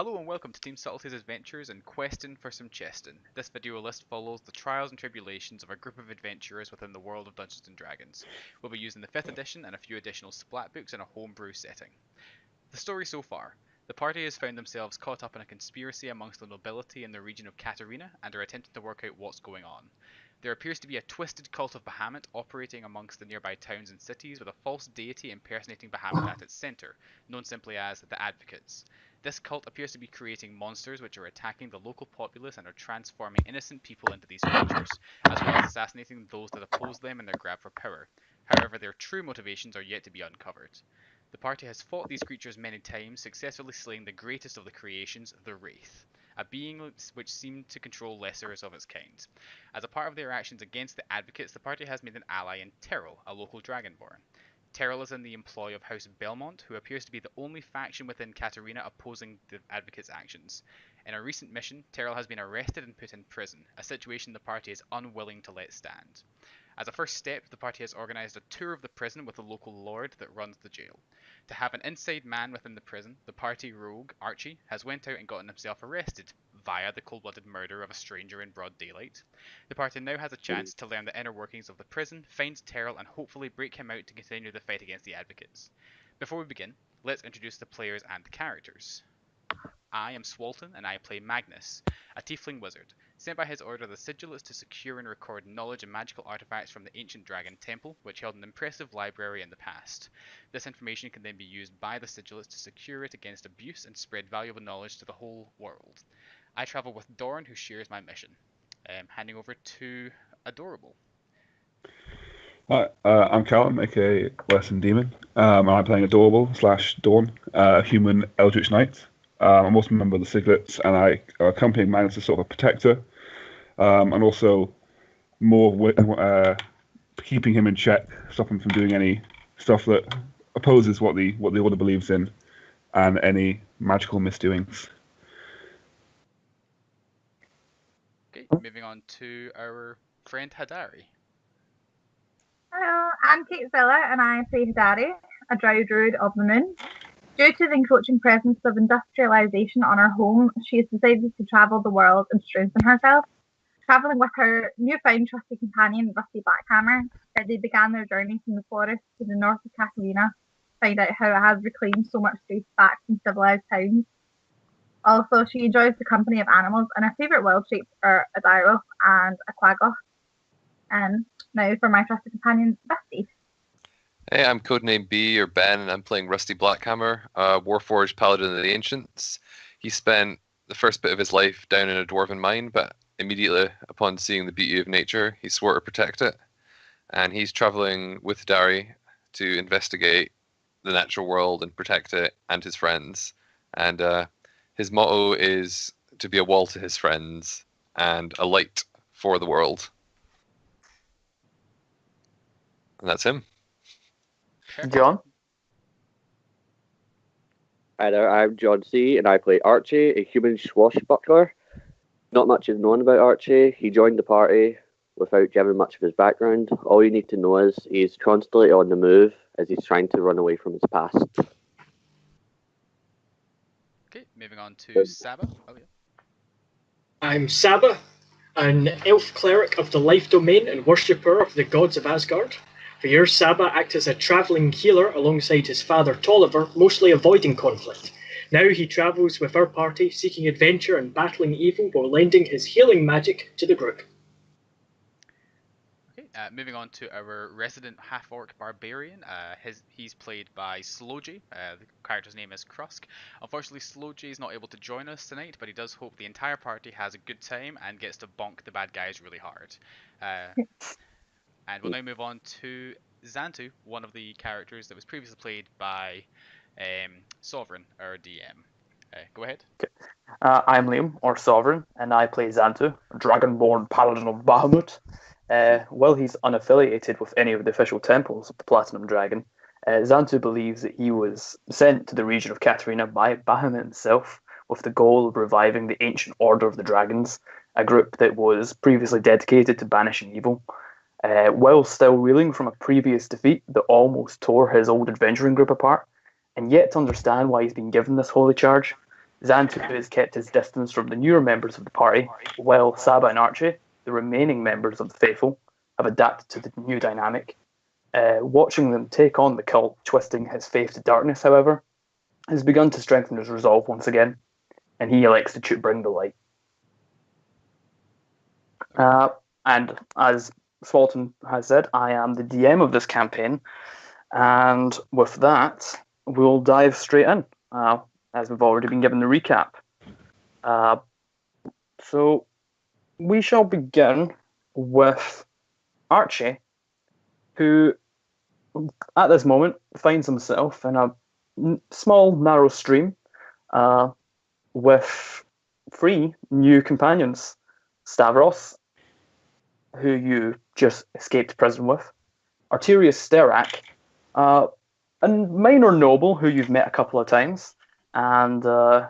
Hello and welcome to Team Subtlety's adventures in Questin for some Chestin. This video list follows the trials and tribulations of a group of adventurers within the world of Dungeons & Dragons. We'll be using the 5th edition and a few additional splat books in a homebrew setting. The story so far. The party has found themselves caught up in a conspiracy amongst the nobility in the region of Catarina and are attempting to work out what's going on. There appears to be a twisted cult of Bahamut operating amongst the nearby towns and cities with a false deity impersonating Bahamut at its centre, known simply as the Advocates. This cult appears to be creating monsters which are attacking the local populace and are transforming innocent people into these creatures, as well as assassinating those that oppose them in their grab for power. However, their true motivations are yet to be uncovered. The party has fought these creatures many times, successfully slaying the greatest of the creations, the Wraith, a being which seemed to control lessers of its kind. As a part of their actions against the Advocates, the party has made an ally in Terrell, a local dragonborn. Terrell is in the employ of House Belmont, who appears to be the only faction within Catarina opposing the Advocates' actions. In a recent mission, Terrell has been arrested and put in prison, a situation the party is unwilling to let stand. As a first step, the party has organised a tour of the prison with the local lord that runs the jail. To have an inside man within the prison, the party rogue, Archie, has went out and gotten himself arrested, via the cold-blooded murder of a stranger in broad daylight. The party now has a chance to learn the inner workings of the prison, find Terrell, and hopefully break him out to continue the fight against the Advocates. Before we begin, let's introduce the players and the characters. I am Swalton, and I play Magnus, a tiefling wizard, sent by his order the Sigillus to secure and record knowledge and magical artifacts from the ancient dragon temple, which held an impressive library in the past. This information can then be used by the Sigillus to secure it against abuse and spread valuable knowledge to the whole world. I travel with Dorn, who shares my mission. Handing over to Adorable. Hi, I'm Callum, aka WestlynDemon, and I'm playing Adorable / Dawn, a human Eldritch Knight. I'm also a member of the Siglets, and I accompany Magnus as sort of a protector, and also more keeping him in check, stopping him from doing any stuff that opposes what the Order believes in, and any magical misdoings. Okay, moving on to our friend Hadari. Hello, I'm Katezilla, and I play Hadari, a drow druid of the moon. Due to the encroaching presence of industrialization on her home, she has decided to travel the world and strengthen herself. Traveling with her newfound trusty companion, Rusty Blackhammer, they began their journey from the forest to the north of Catarina to find out how it has reclaimed so much space back from civilized towns. Also, she enjoys the company of animals, and her favourite wild shapes are a direwolf and a quaggoth. And now for my trusted companion, Rusty. Hey, I'm Codename B or Ben, and I'm playing Rusty Blackhammer, a Warforged Paladin of the Ancients. He spent the first bit of his life down in a dwarven mine, but immediately upon seeing the beauty of nature, he swore to protect it. And he's traveling with Dari to investigate the natural world and protect it and his friends. And his motto is to be a wall to his friends and a light for the world. And that's him. John? Hi there, I'm JohnCee, and I play Archie, a human swashbuckler. Not much is known about Archie. He joined the party without giving much of his background. All you need to know is he's constantly on the move as he's trying to run away from his past. Okay, moving on to Saba. Oh, yeah. I'm Saba, an elf cleric of the life domain and worshipper of the gods of Asgard. For years, Saba acted as a travelling healer alongside his father Tolliver, mostly avoiding conflict. Now he travels with our party, seeking adventure and battling evil while lending his healing magic to the group. Okay, moving on to our resident half-orc barbarian. He's played by Slowjay. The character's name is Krusk. Unfortunately, Slowjay is not able to join us tonight, but he does hope the entire party has a good time and gets to bonk the bad guys really hard. And we'll now move on to Xantu, one of the characters that was previously played by Sovereign, our DM. Go ahead. Okay. I'm Liam, or Sovereign, and I play Xantu, a dragonborn paladin of Bahamut. While he's unaffiliated with any of the official temples of the Platinum Dragon, Xantu believes that he was sent to the region of Catarina by Bahamut himself with the goal of reviving the ancient Order of the Dragons, a group that was previously dedicated to banishing evil. While still reeling from a previous defeat that almost tore his old adventuring group apart, and yet to understand why he's been given this holy charge, Xantu has kept his distance from the newer members of the party, while Saba and Archie, the remaining members of the faithful, have adapted to the new dynamic. Watching them take on the cult, twisting his faith to darkness, however, has begun to strengthen his resolve once again, and he elects to bring the light. And as Swalton has said, I am the DM of this campaign, and with that, we'll dive straight in, as we've already been given the recap. So we shall begin with Archie, who at this moment finds himself in a small, narrow stream with 3 new companions. Stavros, who you just escaped prison with, Arterius Sterak, a minor noble who you've met a couple of times, and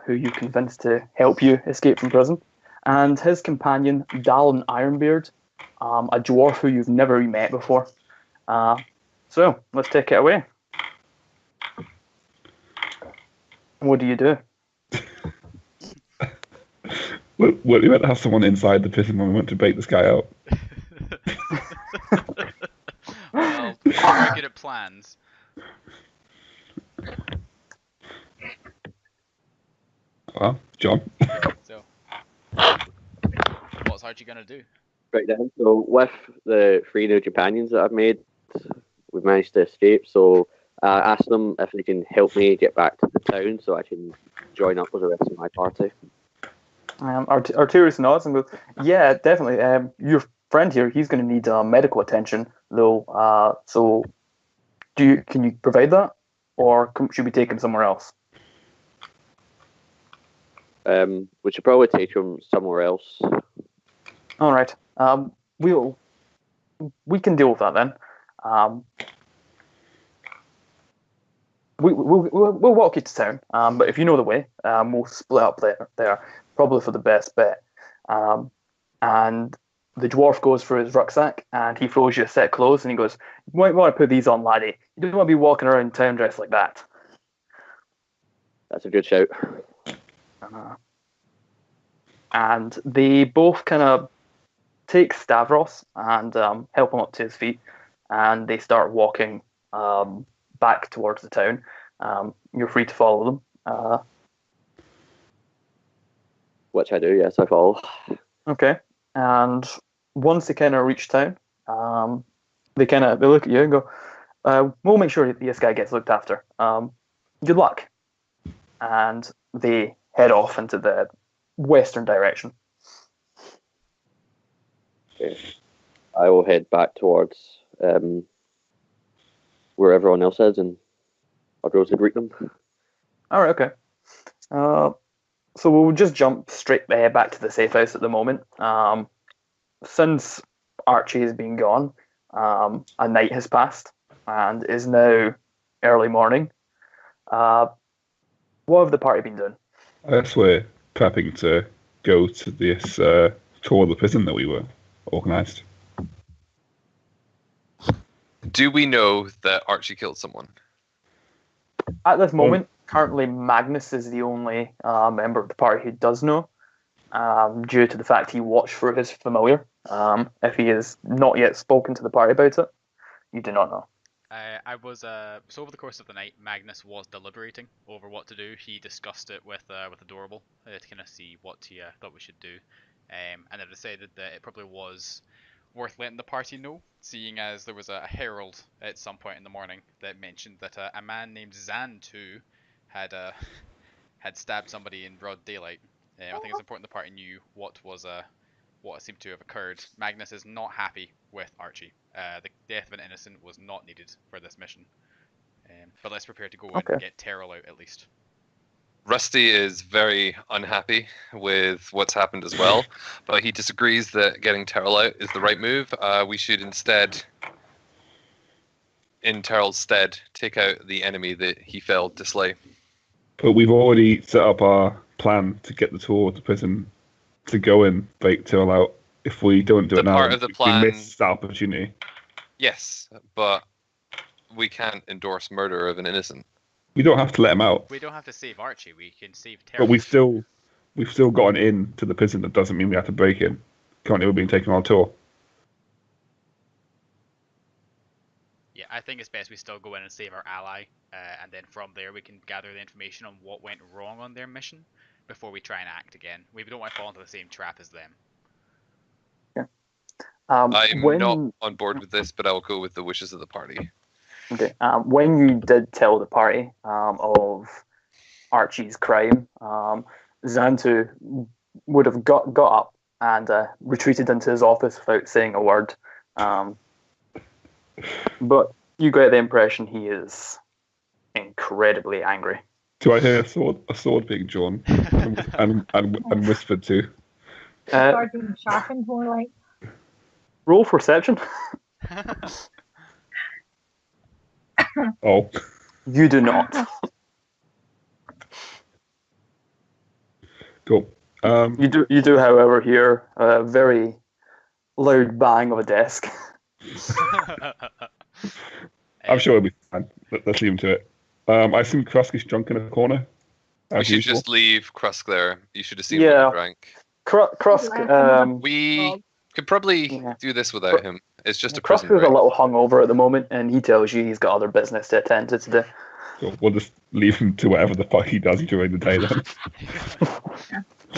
who you convinced to help you escape from prison, and his companion, Dallin Ironbeard, a dwarf who you've never met before. So, let's take it away. What do you do? Well, we meant to have someone inside the prison when we went to bait this guy out. Well, we're very good at plans. Well, John. So, what's Archie gonna do? Right then. So with the 3 new companions that I've made, we've managed to escape. So I asked them if they can help me get back to the town so I can join up with the rest of my party. Arterius nods and goes, "Yeah, definitely. Your friend here, he's going to need medical attention, though. So, can you provide that, or should we take him somewhere else?" We should probably take him somewhere else. All right. We can deal with that then. We'll walk you to town. But if you know the way, we'll split up there. Probably for the best bet. And the dwarf goes for his rucksack and he throws you a set of clothes and he goes, "You might want to put these on, laddie. You don't want to be walking around town dressed like that." That's a good shout. And they both kind of take Stavros and help him up to his feet, and they start walking back towards the town. You're free to follow them. Which I do, yes, I follow. Okay. And once they kind of reach town, they look at you and go, "We'll make sure this guy gets looked after. Good luck." And they head off into the western direction. Okay. I will head back towards where everyone else is, and I'll go to greet them. All right, okay. So we'll just jump straight back to the safe house at the moment. Since Archie has been gone, a night has passed and is now early morning. What have the party been doing? I guess we're prepping to go to this tour of the prison that we were organised. Do we know that Archie killed someone? At this moment, currently Magnus is the only member of the party who does know, due to the fact he watched for his familiar. If he has not yet spoken to the party about it, you do not know. So over the course of the night, Magnus was deliberating over what to do. He discussed it with Adorable to kind of see what he thought we should do, and they decided that it probably was worth letting the party know, seeing as there was a herald at some point in the morning that mentioned that a man named Xantu had stabbed somebody in broad daylight. I think it's important the party knew what seemed to have occurred. Magnus is not happy with Archie. The death of an innocent was not needed for this mission. But let's prepare to go in and get Terrell out at least. Rusty is very unhappy with what's happened as well, but he disagrees that getting Terrell out is the right move. We should instead, in Terrell's stead, take out the enemy that he failed to slay. But we've already set up our plan to get the tour of the prison to go and break Terrell out. If we don't do it now, we miss that opportunity. Yes, but we can't endorse murder of an innocent. We don't have to let him out, We don't have to save Archie. We can save but terrorists. we've still gotten into the prison. That doesn't mean we have to break in. Currently, we're being taken on a tour. Yeah, I think it's best we still go in and save our ally, and then from there we can gather the information on what went wrong on their mission before we try and act again. We don't want to fall into the same trap as them. I'm not on board with this, but I'll go with the wishes of the party. Okay. When you did tell the party of Archie's crime, Xantu would have got up and retreated into his office without saying a word. But you get the impression he is incredibly angry. Do I hear a sword being drawn and whispered to? Sword being sharpened, more like. Roll for perception. Oh. You do not. Cool. You do, however, hear a very loud bang of a desk. I'm sure it'll be fine. Let's leave him to it. I assume Krusk is drunk in a corner. We should usual. just leave Krusk there. You should have seen what he drank. Krusk. We could probably do this without him. It's just a prison Krusk is break. a little hungover at the moment, and he tells you he's got other business to attend to today. So we'll just leave him to whatever the fuck he does during the day then.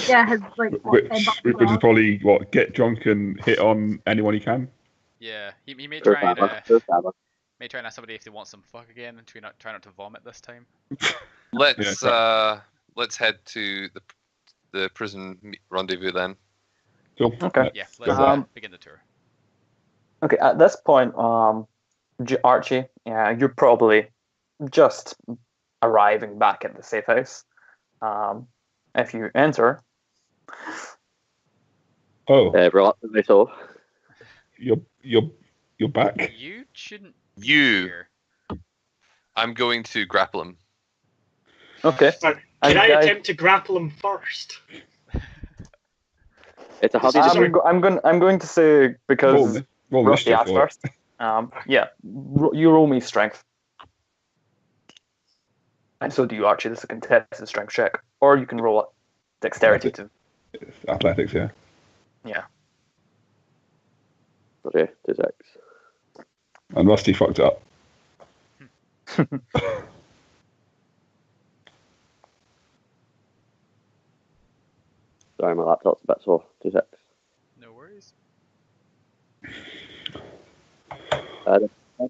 Yeah, his like. Which is probably get drunk and hit on anyone he can. Yeah, he may Sure, try and Saba. may try and ask somebody if they want some fuck again, and try not to vomit this time. Let's head to the prison rendezvous then. Cool. Okay. Yeah, let's begin the tour. Okay, at this point, Archie, you're probably just arriving back at the safe house. If you enter, Reluctantly so. You're back. You shouldn't. You. Here. I'm going to grapple him. okay. Can I attempt to grapple him first? It's a hobby. I'm going to say because Roll Rusty mischief asked for it. first. You roll me strength, and so do you, Archie. This is a contested strength check, or you can roll it dexterity too. It's athletics, yeah. Yeah. Okay, 2-6. And Rusty fucked up. Sorry, my laptop's a bit slow. 2-6. No worries. That's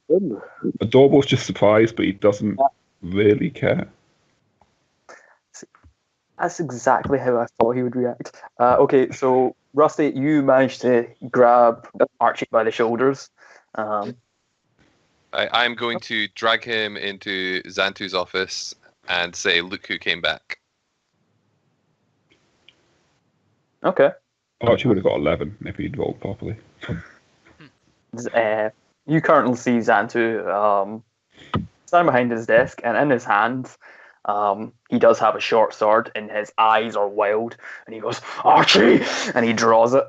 good. Adorble's just surprised, but he doesn't really care. That's exactly how I thought he would react. Okay, so Rusty, you managed to grab Archie by the shoulders. I'm going to drag him into Xantu's office and say, "Look who came back." Okay. Archie would have got 11 if he'd rolled properly. You currently see Xantu standing behind his desk, and in his hands, he does have a short sword, and his eyes are wild, and he goes, "Archie!" and he draws it.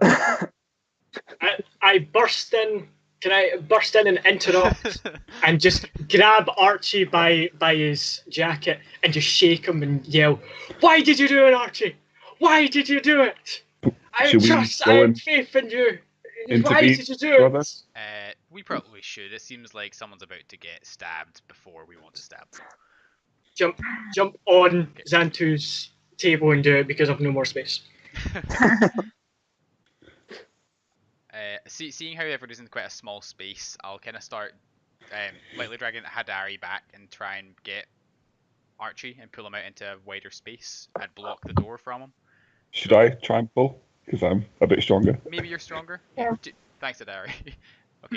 I burst in. Can I burst in and interrupt and just grab Archie by his jacket and just shake him and yell, "Why did you do it, Archie? Why did you do it? I have faith in you. Why did you do it?" We probably should. It seems like someone's about to get stabbed before we want to stab them. Jump on Xantu's table and do it because I've no more space. Seeing how everybody's in quite a small space, I'll kind of start lightly dragging Hadari back and try and get Archie and pull him out into a wider space and block the door from him. Should I try and pull? Because I'm a bit stronger. Maybe you're stronger? Yeah. Thanks, Hadari. But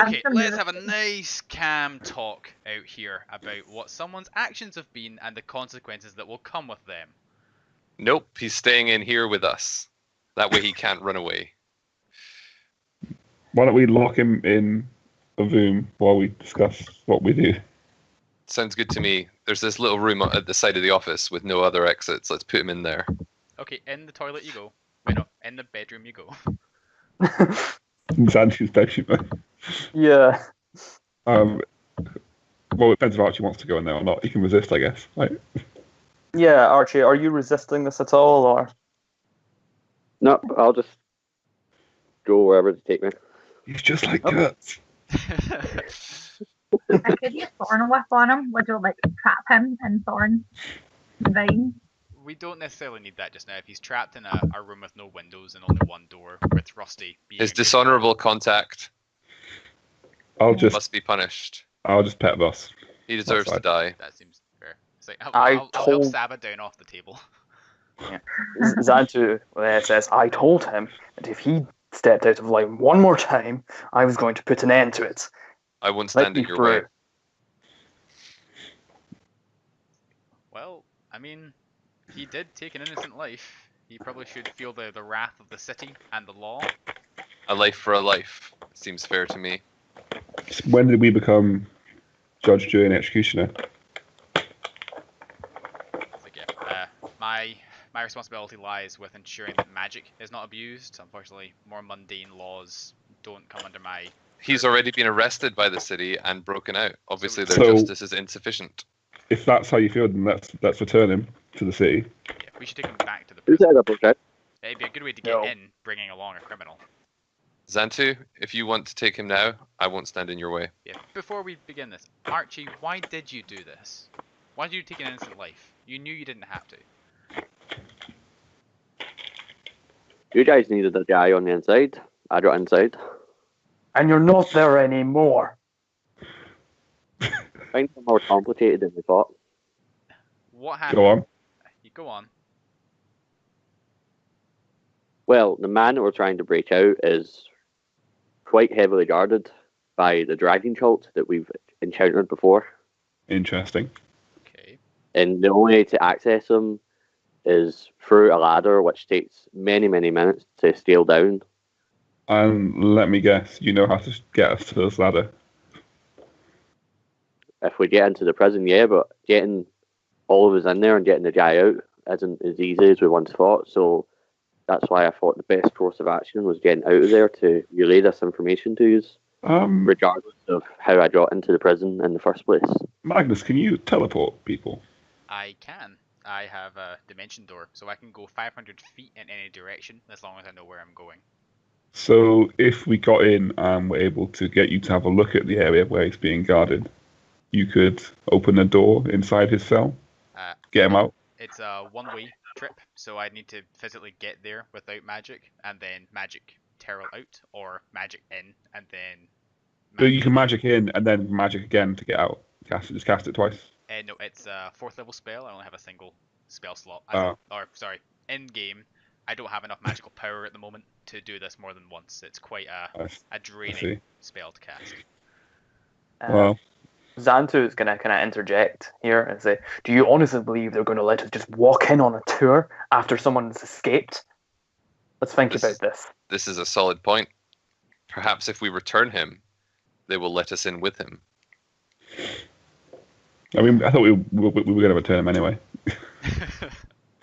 Okay, let's have a nice calm talk out here about what someone's actions have been and the consequences that will come with them. Nope, he's staying in here with us. That way he can't run away. Why don't we lock him in a room while we discuss what we do? Sounds good to me. There's this little room at the side of the office with no other exits. Let's put him in there. Okay, in the toilet you go. Wait, no, in the bedroom you go. In Xantu's bedroom. Yeah. Well, it depends if Archie wants to go in there or not. He can resist, I guess. Right? Yeah, Archie, are you resisting this at all, or? No, I'll just go wherever they take me. He's just like Kurtz. I could use Thorn Whip on him. Would you like trap him in Thorn Vine? We don't necessarily need that just now. If he's trapped in a room with no windows and only one door, with Rusty being His dishonorable contact must be punished. I'll just pet Boss. He deserves to die. That seems fair. It's like, I'll help Saba down off the table. Yeah. Xantu says, I told him that if he stepped out of line one more time, I was going to put an end to it. I won't stand in your way. Well, I mean, he did take an innocent life. He probably should feel the wrath of the city and the law. A life for a life. Seems fair to me. When did we become judge, jury, and executioner? Like, yeah, my responsibility lies with ensuring that magic is not abused. Unfortunately, more mundane laws don't come under my... He's already been arrested by the city and broken out. Obviously, their So- justice is insufficient. If that's how you feel, then let's return him to the city. Yeah, we should take him back to the Who's prison. that double check? It'd be a good way to get in, bringing along a criminal. Xantu, if you want to take him now, I won't stand in your way. Yeah. Before we begin this, Archie, why did you do this? Why did you take an innocent life? You knew you didn't have to. You guys needed a guy on the inside. I got inside. And you're not there anymore. Things are more complicated than we thought. What happened? Go on. You go on. Well, the man that we're trying to break out is quite heavily guarded by the dragon cult that we've encountered before. Interesting. Okay. And the only way to access him is through a ladder, which takes many, many minutes to scale down. And let me guess, you know how to get us to this ladder. If we get into the prison, yeah, but getting all of us in there and getting the guy out isn't as easy as we once thought. So that's why I thought the best course of action was getting out of there to relay this information to you, regardless of how I got into the prison in the first place. Magnus, can you teleport people? I can. I have a dimension door, so I can go 500 feet in any direction as long as I know where I'm going. So if we got in and were able to get you to have a look at the area where he's being guarded, you could open the door inside his cell, get him out. It's a one-way trip, so I'd need to physically get there without magic, and then magic Terrell out, or magic in, and then... So you can magic in and then magic again to get out. Just cast it twice. No, it's a 4th level spell. I only have a single spell slot. In-game, I don't have enough magical power at the moment to do this more than once. It's quite a draining spell to cast. Well... Xantu is going to kind of interject here and say, do you honestly believe they're going to let us just walk in on a tour after someone's escaped? Let's think about this. This is a solid point. Perhaps if we return him, they will let us in with him. I mean, I thought we were going to return him anyway.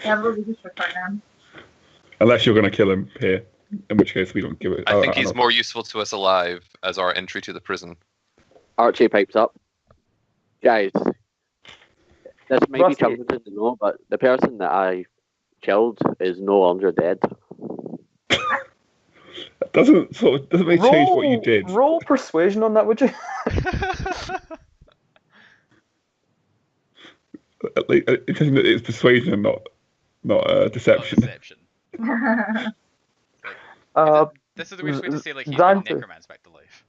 Yeah, we'll just return him. Unless you're going to kill him here, in which case we don't give it. I think he's more useful to us alive as our entry to the prison. Archie pipes up. Guys, this might be something to know, but the person that I killed is no longer dead. That doesn't change what you did. Roll persuasion on that, would you? It's persuasion and not deception. This is the weirdest way to say, like, he brought necromance back to life.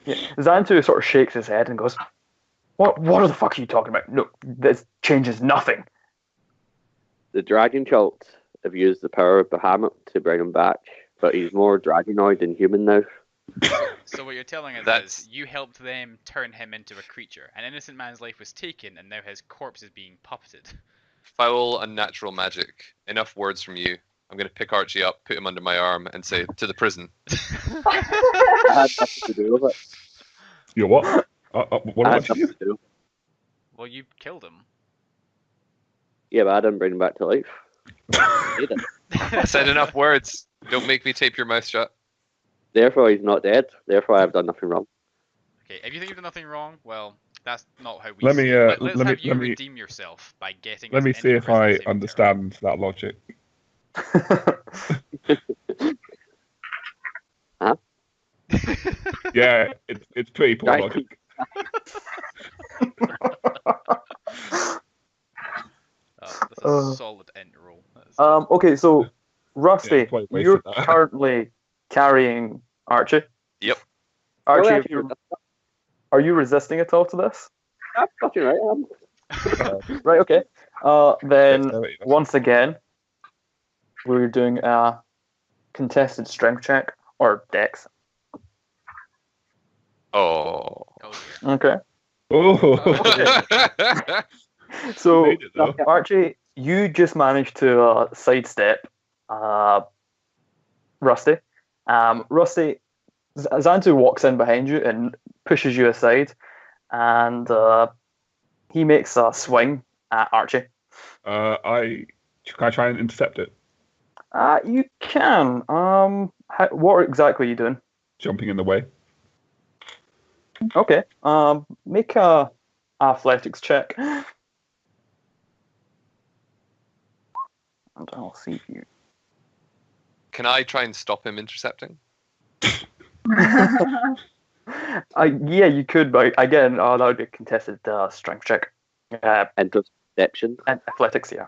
Yeah, Xantu sort of shakes his head and goes, What the fuck are you talking about? No, this changes nothing. The dragon cult have used the power of Bahamut to bring him back, but he's more dragonoid than human now. So what you're telling us is you helped them turn him into a creature. An innocent man's life was taken, and now his corpse is being puppeted. Foul, unnatural magic. Enough words from you. I'm going to pick Archie up, put him under my arm, and say, to the prison. I had nothing to do with it. You're what? What did you do? Well, you killed him. Yeah, but I didn't bring him back to life. I said enough words. Don't make me tape your mouth shut. Therefore, he's not dead. Therefore, I've done nothing wrong. Okay, if you think you've done nothing wrong, well, That's not how we Let see me, it. Let's let me- have you let me- redeem yourself by getting. Let us me into see if prison I saving throw. understand that logic. Yeah, it's pretty poor Right. logic. That's a solid int roll. That's- Okay, so Rusty, probably wasted you're that. currently carrying Archie. Yep. Archie, Well, if actually, you're- are you resisting at all to this? that's fucking right. Right, okay. Then Dexterity, that's- once again, we're doing a contested strength check or dex. Oh. Oh, yeah. Okay. Oh, So made it, though. Archie, you just managed to sidestep Rusty. Rusty, Xantu walks in behind you and pushes you aside, and he makes a swing at Archie. Can I try and intercept it? You can. What exactly are you doing? Jumping in the way. Okay. Make a athletics check. And I'll see if you. Can I try and stop him intercepting? Yeah, you could, but again, that would be a contested strength check. Interception. And athletics, yeah.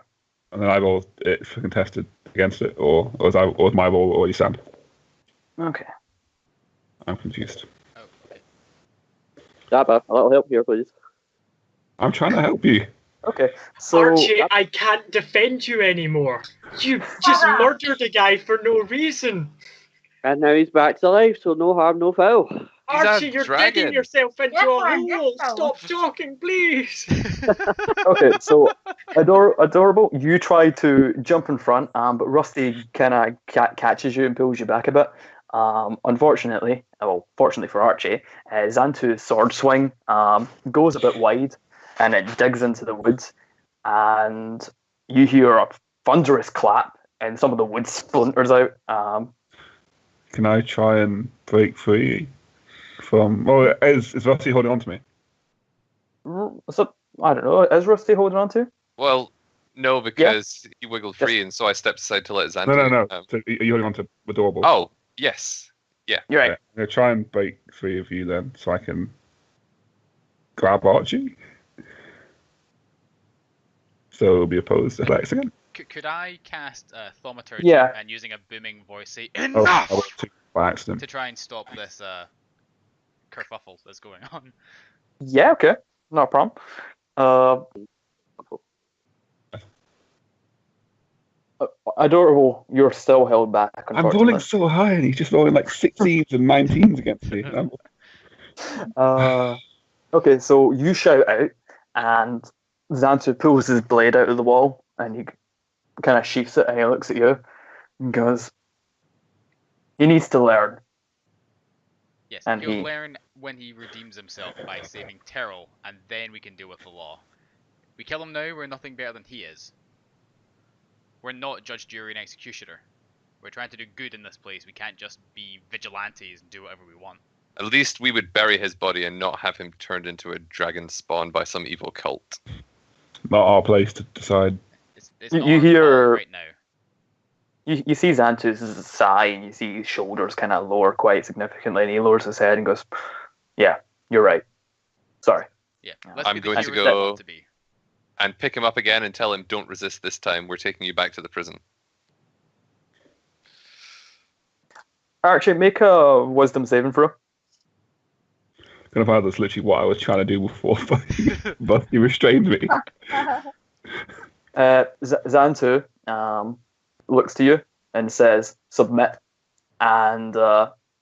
And then I roll it for contested against it, or was my roll already stand? Okay. I'm confused. Oh, okay. Dabba, a little help here, please. I'm trying to help you. Okay. So Archie, I can't defend you anymore. You just murdered a guy for no reason. And now he's back to life, so no harm, no foul. He's a Archie, you're dragon. digging yourself into Yes, a man, hole. yes, Stop talking, please. okay, so adorable. You try to jump in front, but Rusty kind of catches you and pulls you back a bit. Unfortunately, fortunately for Archie, Xantu's sword swing goes a bit wide, and it digs into the woods, and you hear a thunderous clap, and some of the wood splinters out. Can I try and break free from? Well, is Rusty holding on to me? So I don't know. Is Rusty holding on to? Well, no, because he wiggled free, and so I stepped aside to let Xantu. No. So are you holding on to Adorable? Oh, yes. Yeah. You're right. Okay, I'm gonna try and break free of you then, so I can grab Archie. So it'll be opposed to Lex again. Could I cast Thaumaturgy Yeah. and using a booming voice say Oh, enough I went to by accident. to try and stop this kerfuffle that's going on? Yeah. Okay. No problem. Adorable, you're still held back. I'm rolling so high, and he's just rolling like 16s and 19s against me. Okay, so you shout out, and Xantu pulls his blade out of the wall, and he kind of sheaths it, and he looks at you and goes, "He needs to learn." Yes, And he'll he- learn when he redeems himself by saving Terrell, and then we can deal with the law. We kill him now, we're nothing better than he is. We're not judge, jury, and executioner. We're trying to do good in this place. We can't just be vigilantes and do whatever we want. At least we would bury his body and not have him turned into a dragon spawned by some evil cult. Not our place to decide. It's You not our hear- fault right now. You see Xantu's sigh, and you see his shoulders kind of lower quite significantly, and he lowers his head and goes, "Yeah, you're right. Sorry." Yeah, let's I'm be the going to heroes we go- want to be. And pick him up again and tell him, don't resist this time. We're taking you back to the prison. Archie, make a wisdom saving throw. Kind of how that's literally what I was trying to do before, but he restrained me. Xantu looks to you and says, "Submit," and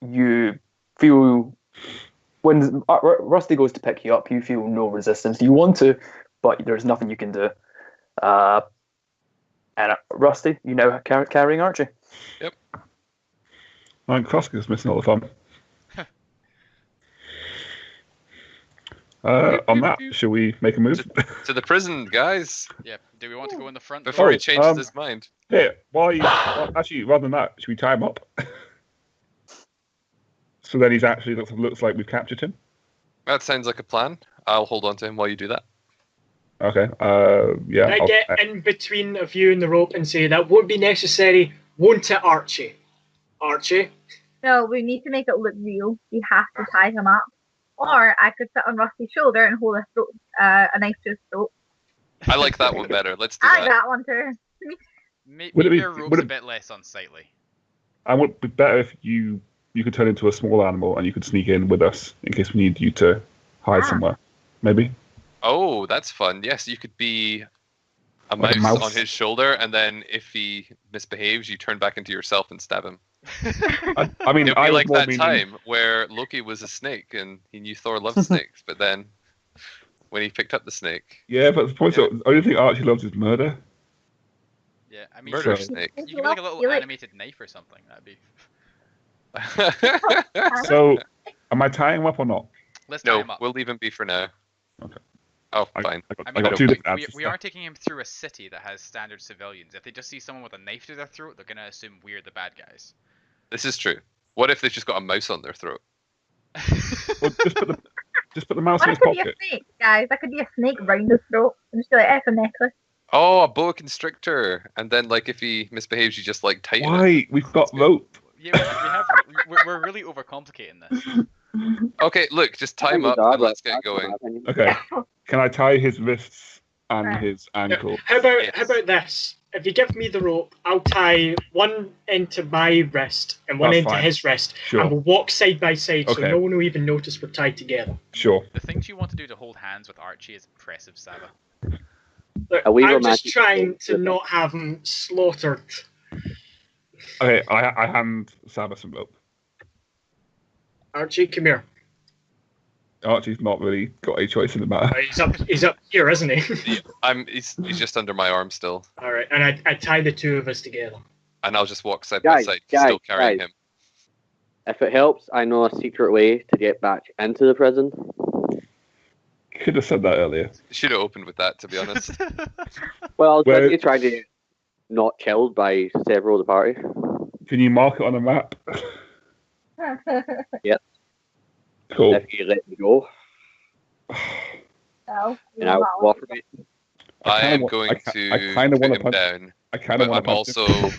you feel when Rusty goes to pick you up, you feel no resistance. You want to, but there's nothing you can do. And Rusty, you now carrying Archie. Yep. Like Crosscur's missing all the fun. On that, shall we make a move? To the prison, guys. Yeah, do we want to go in the front? Before he Oh, changes his mind. Here, actually, rather than that, should we tie him up? So then he's actually looks like we've captured him. That sounds like a plan. I'll hold on to him while you do that. Okay. Yeah. I get in between of you and the rope and say, that won't be necessary, won't it, Archie? Archie? No, we need to make it look real. We have to tie him up. Or I could sit on Rusty's shoulder and hold a knife to his throat. I like that one better. Let's do I like that. that one too. Maybe your rope's a bit less unsightly. I would be better if you could turn into a small animal and you could sneak in with us in case we need you to hide somewhere. Maybe. Oh, that's fun. Yes, you could be a Like mouse, a mouse. on his shoulder, and then if he misbehaves, you turn back into yourself and stab him. I mean, It'd be I like was more that meaning- time where Loki was a snake and he knew Thor loved snakes, but then when he picked up the snake, Yeah, but the point is, the only thing Archie loves is murder. Yeah, I mean, murder So- snake. you could be like a little animated knife or something. That'd be. So, am I tying him up or not? Let's tie No, him up. we'll leave him be for now. Okay. Oh, I fine. I I mean, got two different we, answers. we are taking him through a city that has standard civilians. If they just see someone with a knife to their throat, they're gonna assume we're the bad guys. This is true. What if they've just got a mouse on their throat? Well, just put the mouse in Or his it could be a pocket. snake, guys. That could be a snake round his throat. And just be like, it's a necklace. Oh, a boa constrictor. And then, like, if he misbehaves, you just, like, tighten it. Why? We've got rope. Yeah, we have. We're really overcomplicating this. Okay, look, just tie him up and let's get going. Okay. Can I tie his wrists and Right. his ankle? How about Yes. how about this? If you give me the rope, I'll tie one end to my wrist and one That's end to fine. his wrist, Sure. and we'll walk side by side so Okay. no one will even notice we're tied together. Sure. The things you want to do to hold hands with Archie is impressive, Saba. Look, Are we I'm just romantic? trying to not have him slaughtered. Okay, I hand Saba some rope. Archie, come here. Archie's not really got a choice in the matter. He's up here, isn't he? He's just under my arm still. All right, and I tie the two of us together. And I'll just walk side by side, still carrying him. If it helps, I know a secret way to get back into the prison. Could have said that earlier. Should have opened with that, to be honest. Well, I was Where- busy trying to get not killed by several of the party. Can you mark it on a map? Cool. If you let me go, So, and I'll cooperate. I am kinda going I to kinda put wanna him punch- down, I kind of but want I'm to also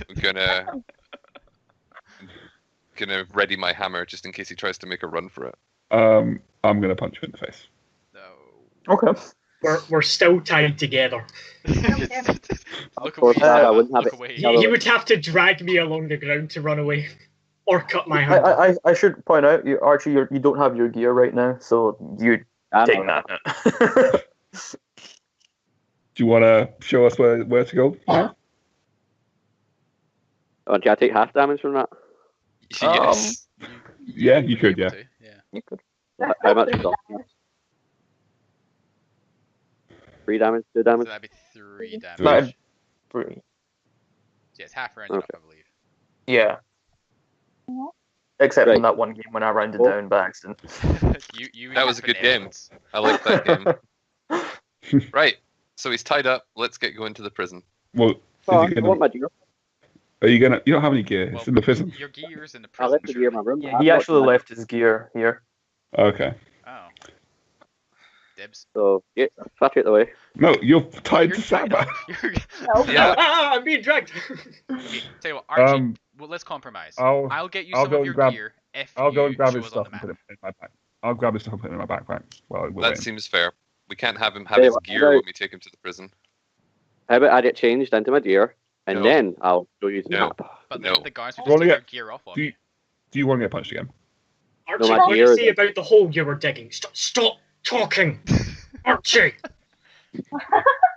gonna ready my hammer just in case he tries to make a run for it. I'm gonna punch you in the face. No. Okay. We're still tied together. Look course, away. I Saba, wouldn't have look it. away. He would have to drag me along the ground to run away, or cut my hand. I should point out, Archie, you don't have your gear right now, so you take that. Do you want to show us where to go? Oh, do I take half damage from that? Yes. Yeah, you would be could, able yeah. to, yeah. You could. How much is that? 3 damage, 2 So damage? that'd be 3 damage. That'd- Yeah, it's half rounded up, I believe. Yeah. Except Right. on that one game when I rounded Oh. down by accident. you That was a good game. benevolence. I like that game. Right. So he's tied up. Let's get going to the prison. Well, Oh, is he I want gonna, my gear. are you gonna? You don't have any gear. Well, It's in the prison. Your gear's in the I prison. left the gear in my surely. room. Yeah, he actually left his gear here. Okay. Oh. Dibs. So, yeah, fuck it the way. No, you're tied You're to tied Saba. up. You're- No. Yeah. I'm being dragged. Okay, tell you what, Archie, well, let's compromise. I'll Get you I'll some go of and your grab- gear if I'll go you and grab show his us on stuff the and map. put it in my back. I'll grab his stuff and put it in my backpack. Well, we're That waiting. seems fair. We can't have him have Hey, his what gear about- when we take him to the prison. How about I get changed into my gear, and No. then I'll show you the No. map. But No. the guards will Well, just take yeah. your gear off on Do you. you, do you want to get punched again? Archie, my what do you gear say is- about the hole you were digging? Stop talking, Archie.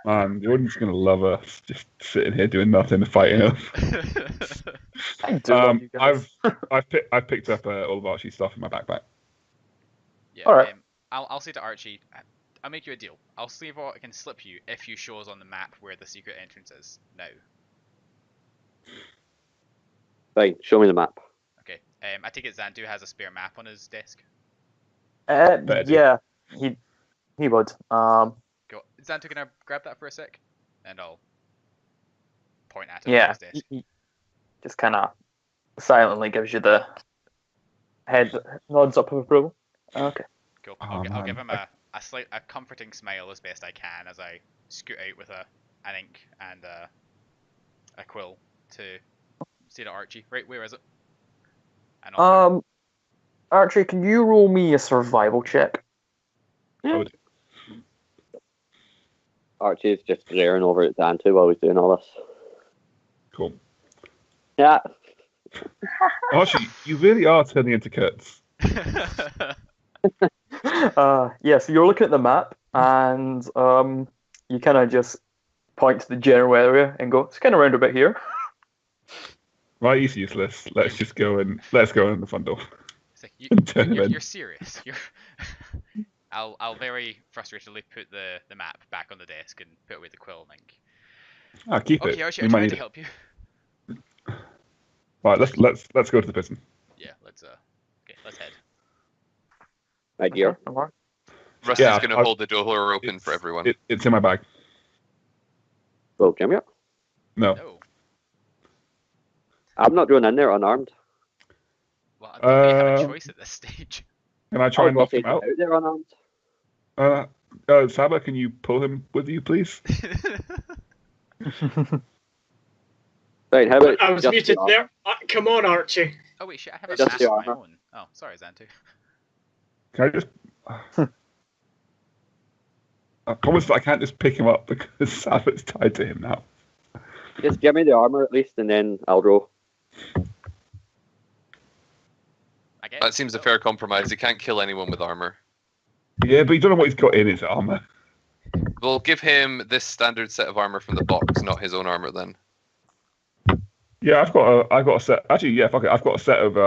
Man, the audience is gonna love us just sitting here doing nothing and fighting us. I do love you guys. I've picked up all of Archie's stuff in my backpack. Yeah, Alright. I'll say to Archie, I'll make you a deal. I'll see what I can slip you if you show us on the map where the secret entrance is. Now. Fine, show me the map. Okay. I take it Xandu has a spare map on his desk. Better. Yeah, he would. Go. Xandu, can I grab that for a sec? And I'll point at it on Yeah, his desk. he just kind of silently gives you the head nods up of approval. Okay. Cool. Oh, I'll give man. him a a comforting smile as best I can as I scoot out with an ink and a quill to say to Archie. Right, where is it? And Archie, can you roll me a survival check? I would- Archie's just glaring over at Xantu while he's doing all this. Cool. Yeah. Archie, you really are turning into Kurtz. Yeah, so you're looking at the map, and you kind of just point to the general area and go, it's kind of round a bit here. Right, he's useless. Let's go in the front door. It's like, Turn him in. you're serious. I'll very frustratedly put the map back on the desk and put away the quill and ink. Ah, keep it. Okay, Archie, We I might tried need to it. help you. Right, let's go to the prison. Yeah, let's head. My dear. Rusty's Yeah, going to hold the door open for everyone. It's in my bag. Well, Jim, yeah. No. No. I'm not going in there unarmed. Well, I don't really have a choice at this stage. Can I try and knock him out? There unarmed. Saba, can you pull him with you, please? Right, how about I was just muted the there. Come on, Archie. Oh wait, shit! I have a Just mask the of my armor. own. Oh, sorry, Xantu. Can I just? I promise that I can't just pick him up because Saba's tied to him now. Just give me the armor at least, and then I'll roll. I guess. That seems a so. fair compromise. He can't kill anyone with armor. Yeah, but you don't know what he's got in his armor. We'll give him this standard set of armor from the box, not his own armor then. Yeah, I've got a set. Actually, yeah, fuck it. I've got a set of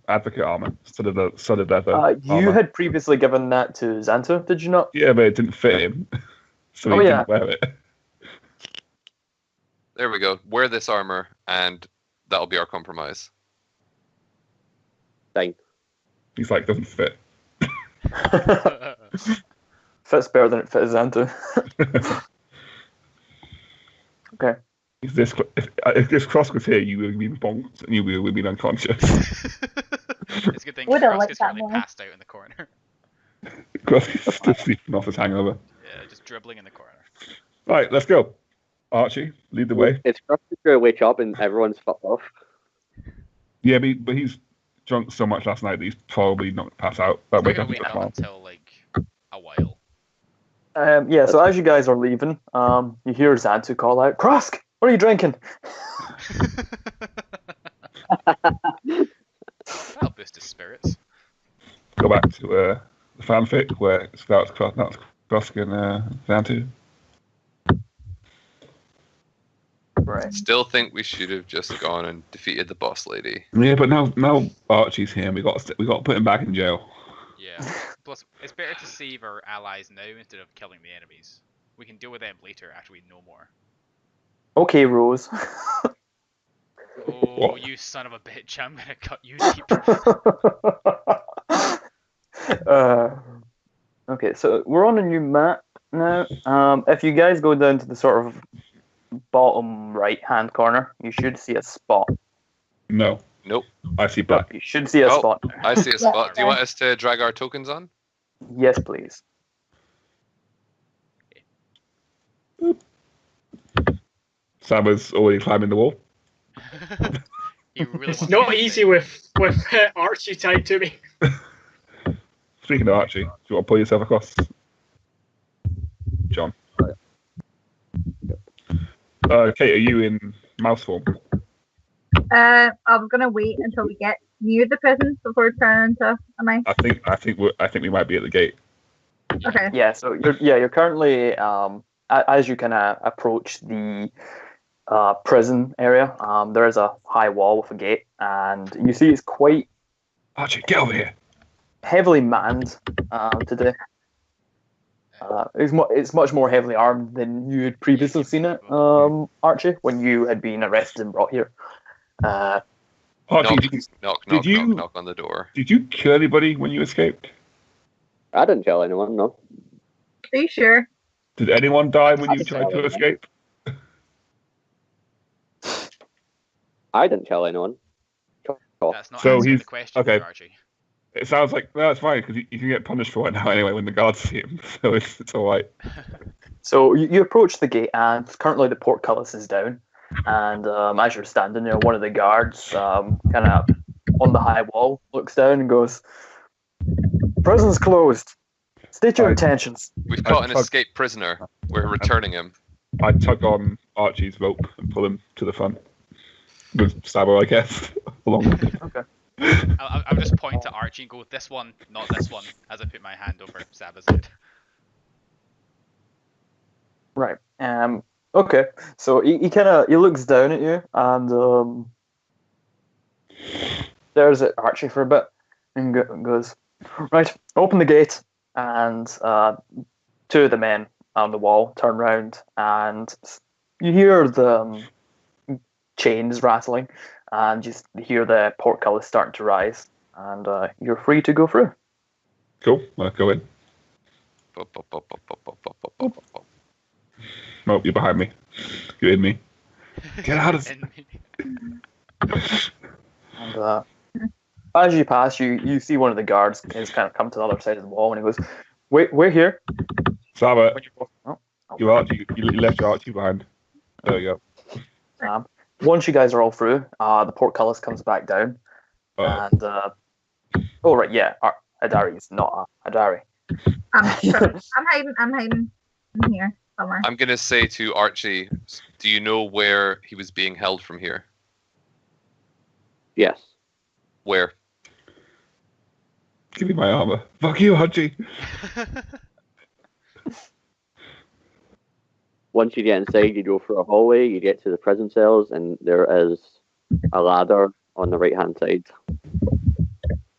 advocate armor, solid leather. You armor. had previously given that to Xantu, did you not? Yeah, but it didn't fit him, so he Oh, yeah. didn't wear it. There we go. Wear this armor, and that'll be our compromise. Fine. He's like, doesn't fit. Fits better than it fits Xantu. Okay. If this cross was here, you would be bonked and you would have been unconscious. It's a good thing Would I Cross like is that currently more? passed out in the corner. Cross is still sleeping off his hangover. Yeah, just dribbling in the corner. Right, let's go. Archie, lead the way. It's frustrating to wake up and everyone's fucked off. Yeah, but he's drunk so much last night that he's probably not going to pass out. But We're wake gonna up wait up tomorrow. until like a while. Yeah, so as you guys are leaving, you hear Xantu call out, Krosk, what are you drinking? That'll boost his spirits. Go back to the fanfic where it's about Cross and Xantu. Right. Still think we should have just gone and defeated the boss lady. Yeah, but now Archie's here and we got to put him back in jail. Yeah. Plus, it's better to save our allies now instead of killing the enemies. We can deal with them later after we know more. Okay, Rose. Oh, you son of a bitch! I'm gonna cut you deep. Okay, so we're on a new map now. If you guys go down to the sort of bottom right-hand corner, you should see a spot. No, Nope. I see black. You should see a Oh. spot. I see a spot. Do you Yeah. want us to drag our tokens on? Yes, please. Saba's already climbing the wall. He really It's wants not to easy with Archie tied to me. Speaking of Archie, do you want to pull yourself across? John. Kate, are you in mouse form? I was gonna wait until we get near the prison before turning into a mice. I think we might be at the gate. Okay. Yeah, so you're currently as you kind of approach the prison area. There is a high wall with a gate, and you see it's quite Archie, get over here. heavily manned today. It's much more heavily armed than you had previously seen it, Archie, when you had been arrested and brought here. Archie, Knock on the door. did you kill anybody when you escaped? I didn't tell anyone, no. Are you sure? Did anyone die when I you didn't tried tell to anyone. escape? I didn't tell anyone. That's not So answering he's- the question, okay. Archie. It sounds like it's fine because you can get punished for it now anyway when the guards see him, so it's all right. So you approach the gate, and currently the portcullis is down. And as you're standing there, one of the guards, kind of on the high wall, looks down and goes, "Prison's closed. State your intentions." We've caught an escaped prisoner. We're returning him. I tug on Archie's rope and pull him to the front. With Sabo, I guess, along with me. Okay. I'll just point to Archie and go, "This one, not this one," as I put my hand over Saba's head. Right. Okay. So he looks down at you, and stares at Archie for a bit, and goes, "Right, open the gate." And two of the men on the wall turn round, and you hear the chains rattling, and you hear the portcullis starting to rise, and you're free to go through. Cool. Well, go in. Oh, you're behind me. You're in me. Get out of And as you pass, you see one of the guards is kind of come to the other side of the wall, and he goes, "Wait, we're here." Saba, Oh. you left your Archie behind. There we go. Once you guys are all through, the portcullis comes back down, and oh right, yeah, Adari is not Adari. I'm hiding. I'm here somewhere. I'm going to say to Archie, do you know where he was being held from here? Yes. Where? Give me my armor. Fuck you, Archie. Once you get inside, you go through a hallway, you get to the prison cells, and there is a ladder on the right-hand side.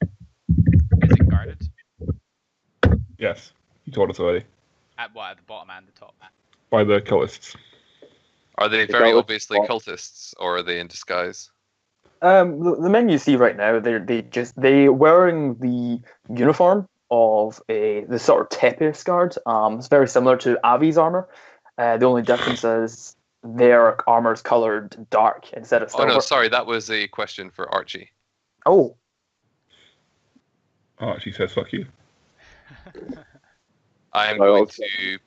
Is it guarded? Yes, you told us already. At what? At the bottom and the top? By the cultists. Are they The very cultists- obviously cultists, or are they in disguise? The men you see right now, they wearing the uniform of the sort of Tempest guard. It's very similar to Avi's armor. The only difference is their armor is colored dark instead of Oh silver. no, sorry, that was a question for Archie. Oh, Archie says fuck you. I am Well, going okay. to.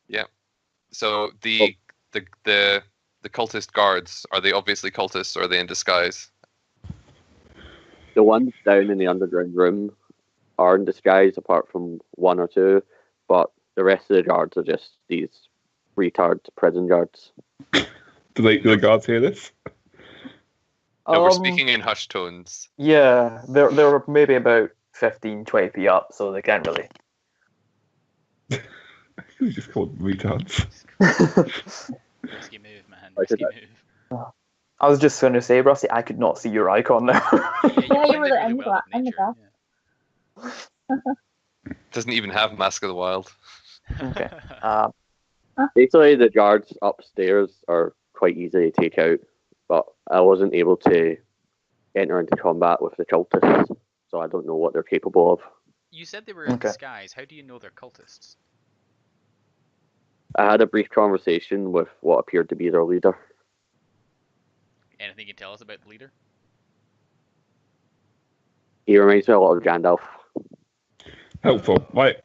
Yeah. So the cultist guards, are they obviously cultists, or are they in disguise? The ones down in the underground room are in disguise, apart from one or two, but the rest of the guards are just these retard prison guards. Do the guards hear this? No, we're speaking in hushed tones. Yeah, they're maybe about 15, 20 feet up, so they can't really. You just called them retards. Risky move, man. I did Risky move. I was just going to say, Rusty, I could not see your icon there. Yeah, you were blended in the well with in the nature, Doesn't even have Mask of the Wild. Okay. Basically, the guards upstairs are quite easy to take out, but I wasn't able to enter into combat with the cultists, so I don't know what they're capable of. You said they were in Okay. disguise. How do you know they're cultists? I had a brief conversation with what appeared to be their leader. Anything you can tell us about the leader? He reminds me a lot of Gandalf. Helpful. Right.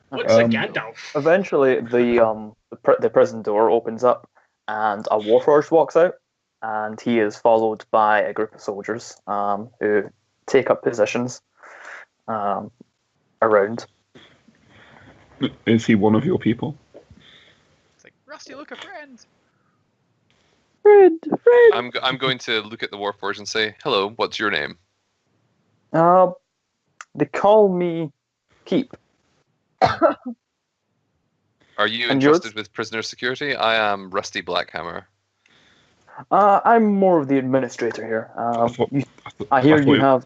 What's a Gandalf? Eventually, the prison door opens up, and a warforged walks out, and he is followed by a group of soldiers who take up positions around. Is he one of your people? It's like, Rusty, look, a friend! Friend. I'm going to look at the Warforged and say, hello, what's your name? They call me Keep. Are you And entrusted yours? with prisoner security? I am Rusty Blackhammer. I'm more of the administrator here. I hear thought you have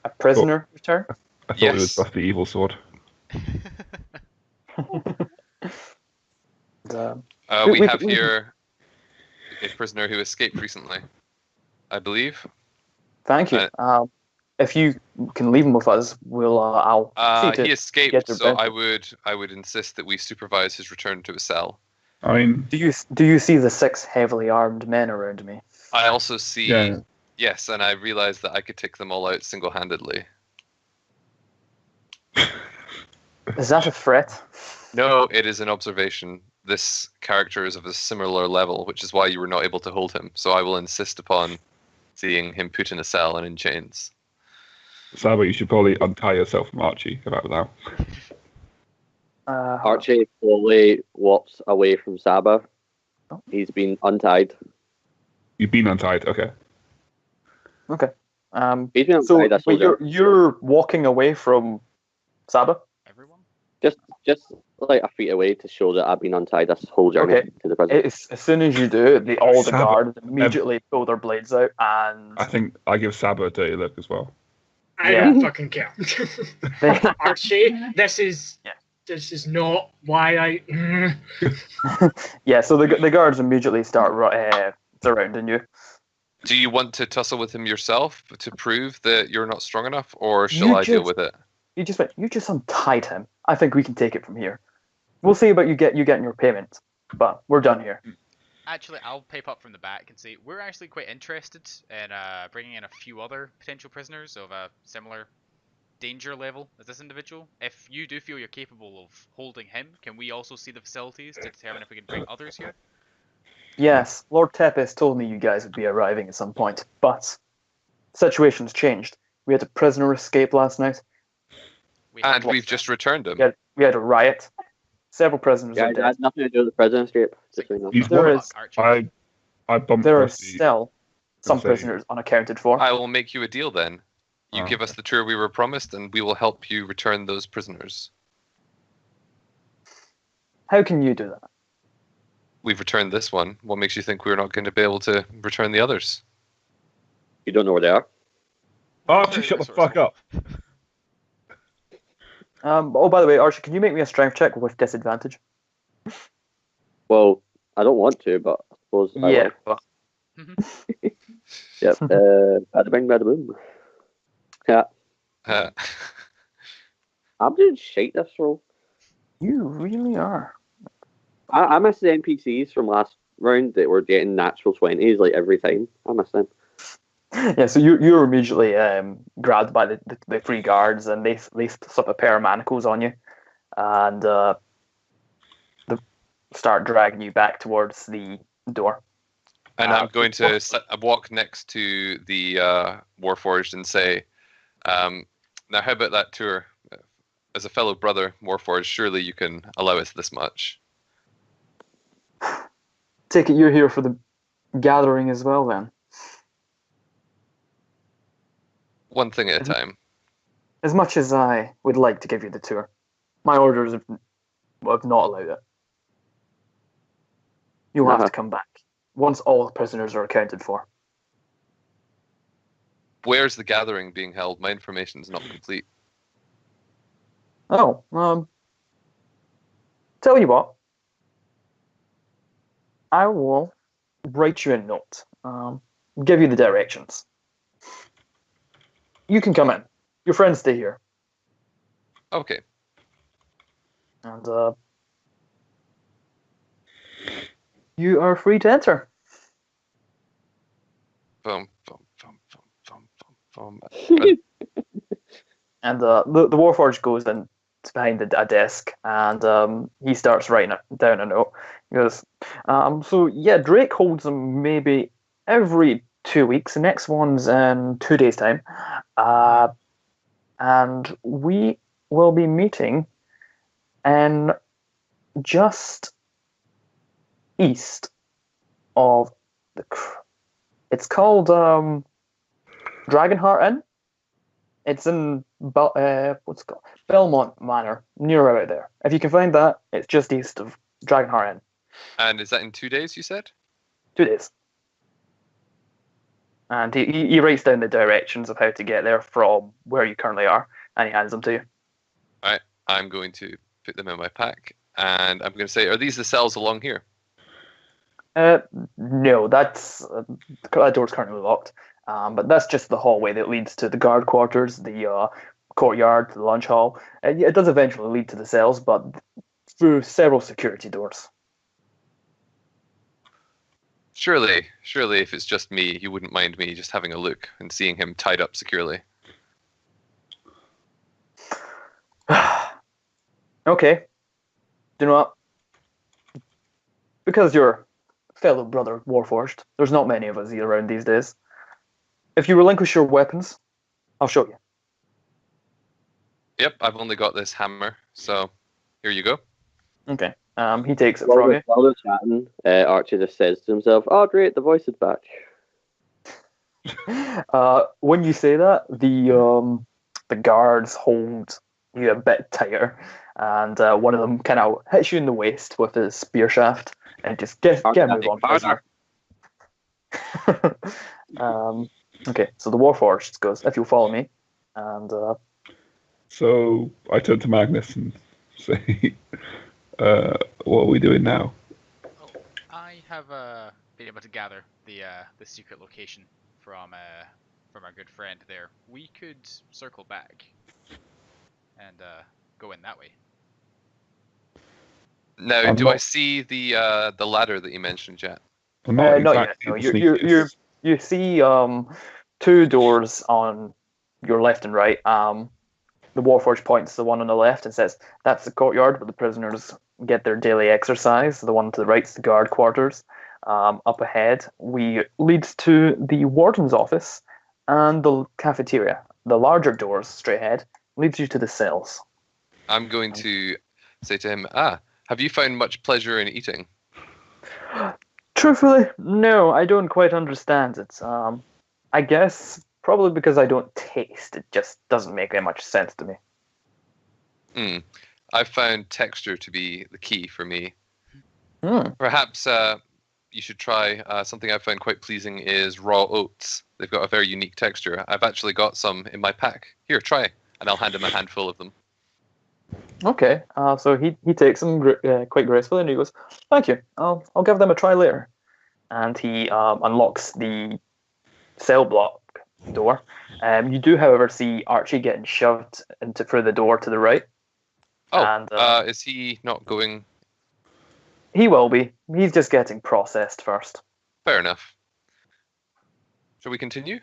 a prisoner return. I thought Yes. it was just the evil sword. We we- have we- here a prisoner who escaped recently, I believe. Thank you. If you can leave him with us, I'll see to He escaped, get their so benefit. I would insist that we supervise his return to a cell. I mean, Do you see the 6 heavily armed men around me? I also see. Yeah. Yes, and I realized that I could take them all out single-handedly. Is that a threat? No, it is an observation. This character is of a similar level, which is why you were not able to hold him. So I will insist upon seeing him put in a cell and in chains. Saba, you should probably untie yourself from Archie about now. Archie slowly walks away from Saba. He's been untied. You've been untied, okay. Okay. He's been So untied, wait, you're walking away from Saba? Everyone? just like a feet away to show that I've been untied this whole journey Okay. to the prison. As soon as you do, all the Saba, guards immediately pull their blades out, and I think I give Saba a dirty look as well. I Yeah. don't fucking care. Archie, this is not why I. yeah. So the guards immediately start surrounding you. Do you want to tussle with him yourself to prove that you're not strong enough, or shall I deal with it? You just untied him. I think we can take it from here. We'll see about you getting your payment, but we're done here. Actually, I'll pipe up from the back and say we're actually quite interested in bringing in a few other potential prisoners of a similar danger level as this individual. If you do feel you're capable of holding him, can we also see the facilities to determine if we can bring others here? Yes, Lord Tepes told me you guys would be arriving at some point, but situation's changed. We had a prisoner escape last night. And we've just returned him. We had a riot. Several prisoners Yeah, are it dead. has nothing to do with the prison escape. Just so you know. He's There one- is- I bumped There are past the- still some say- prisoners unaccounted for. I will make you a deal then. You Oh, give us the tour we were promised, and we will help you return those prisoners. How can you do that? We've returned this one. What makes you think we're not going to be able to return the others? You don't know where they are. Archie, shut the fuck up. Oh, by the way, Archie, can you make me a strength check with disadvantage? Well, I don't want to, but I suppose I Yeah. will. Yep. Bada bing, bada boom. Yeah. Uh, I'm doing shite this roll. You really are. I miss the NPCs from last round that were getting natural 20s like every time. I miss them. Yeah, so you were immediately grabbed by the three guards, and they slip a pair of manacles on you, and they start dragging you back towards the door. and I'm going to walk next to the Warforged and say, now how about that tour? As a fellow brother, Warforged, surely you can allow us this much. Take it you're here for the gathering as well, then. One thing at a time. As much as I would like to give you the tour, my orders have not allowed it. You'll have to come back once all prisoners are accounted for. Where's the gathering being held? My information is not complete. Oh, tell you what. I will write you a note. Give you the directions. You can come in. Your friends stay here. Okay. And you are free to enter. Boom, boom, boom, boom, boom, boom. And the Warforged goes in behind a desk, and he starts writing down a note. He goes, so yeah, Drake holds them maybe every 2 weeks. The next one's in 2 days' time. And we will be meeting in just east of it's called Dragonheart Inn. It's in what's it called? Belmont Manor, near about there. If you can find that, it's just east of Dragonheart Inn. And is that in 2 days, you said? 2 days. And he writes down the directions of how to get there from where you currently are, and he hands them to you. Alright, I'm going to put them in my pack, and I'm going to say, are these the cells along here? No, that door's currently locked. But that's just the hallway that leads to the guard quarters, the courtyard, the lunch hall. It does eventually lead to the cells, but through several security doors. Surely, if it's just me, you wouldn't mind me just having a look and seeing him tied up securely. Okay. Do you know what? Because you're fellow brother Warforged, there's not many of us around these days. If you relinquish your weapons, I'll show you. Yep, I've only got this hammer, so here you go. Okay. He takes it from you. While they're chatting, Archie just says to himself, "Oh, great, the voice is back." When you say that, the guards hold you a bit tighter, and one of them kind of hits you in the waist with his spear shaft, and just get a move on, prisoner. Okay, so the Warforged goes, "If you'll follow me," and So I turn to Magnus and say, what are we doing now? Oh, I have been able to gather the secret location from our good friend there. We could circle back and go in that way. Now, do I see the ladder that you mentioned yet? I'm not not yet. exactly No, the sneakiest. you see two doors on your left and right. The Warforged points to the one on the left and says, "That's the courtyard where the prisoners get their daily exercise." The one to the right's the guard quarters. Up ahead, we lead to the warden's office and the cafeteria. The larger doors straight ahead leads you to the cells. I'm going to say to him, have you found much pleasure in eating? Truthfully, no, I don't quite understand it. I guess probably because I don't taste. It just doesn't make that much sense to me. I've found texture to be the key for me. Perhaps you should try something I've found quite pleasing is raw oats. They've got a very unique texture. I've actually got some in my pack. Here, try, and I'll hand him a handful of them. Okay, so he takes them quite gracefully, and he goes, "Thank you. I'll give them a try later." And he unlocks the cell block door. You do, however, see Archie getting shoved through the door to the right. Oh, and, is he not going? He will be. He's just getting processed first. Fair enough. Shall we continue?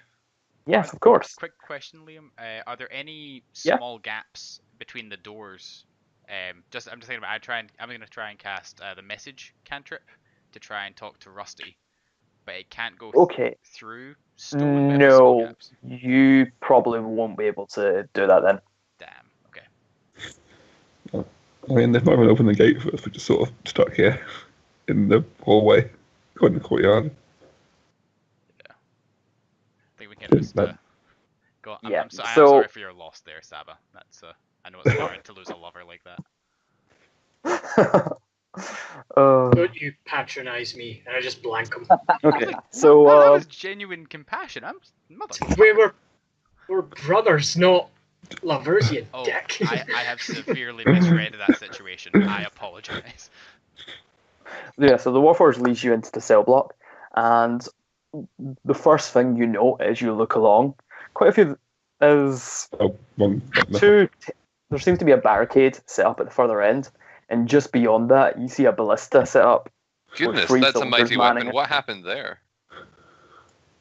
Yes, of course. Quick question, Liam. Are there any small gaps between the doors? I'm just thinking about. I'm going to try and cast the message cantrip to try and talk to Rusty, but it can't go through stone. No, gaps. You probably won't be able to do that then. Damn. Okay. I mean, they've not even opened the gate for us. We're just sort of stuck here in the hallway, going to the courtyard. Yeah. I think we can just go. I'm sorry for your loss there, Saba. That's I know it's hard to lose a lover like that. Don't you patronize me, and I just blank him. Okay, that was genuine compassion. We're brothers, not lovers, you dick. I have severely misread that situation. I apologize. Yeah, so the Warforged leads you into the cell block, and the first thing you know as you look along, quite a few is there seems to be a barricade set up at the further end, and just beyond that, you see a ballista set up. Goodness, that's a mighty weapon. What happened there?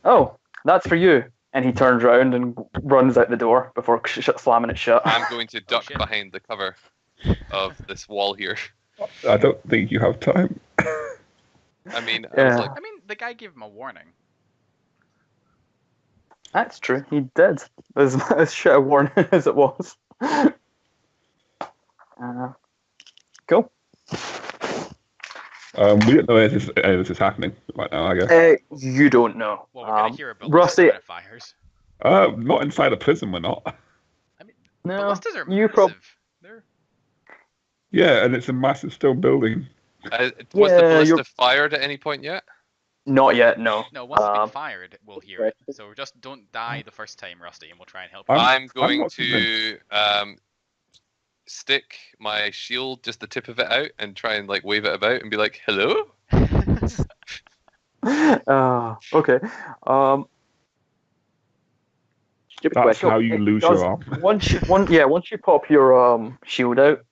Oh, that's for you. And he turns around and runs out the door before slamming it shut. I'm going to duck behind the cover of this wall here. I don't think you have time. I mean, the guy gave him a warning. That's true. He did. As shit a warning as it was. Cool. We don't know if this is happening right now, I guess. You don't know. Well, we're going to hear about Rusty fires. Not inside a prison, we're not. I mean, no, ballistas are massive. Yeah, and it's a massive stone building. Was the ballista fired at any point yet? Not yet, no. No, once it's been fired, we'll hear it. So just don't die the first time, Rusty, and we'll try and help you. I'm going to stick my shield, just the tip of it out, and try and wave it about and be like, "Hello." Okay. That's how you lose your arm. Once you pop your shield out,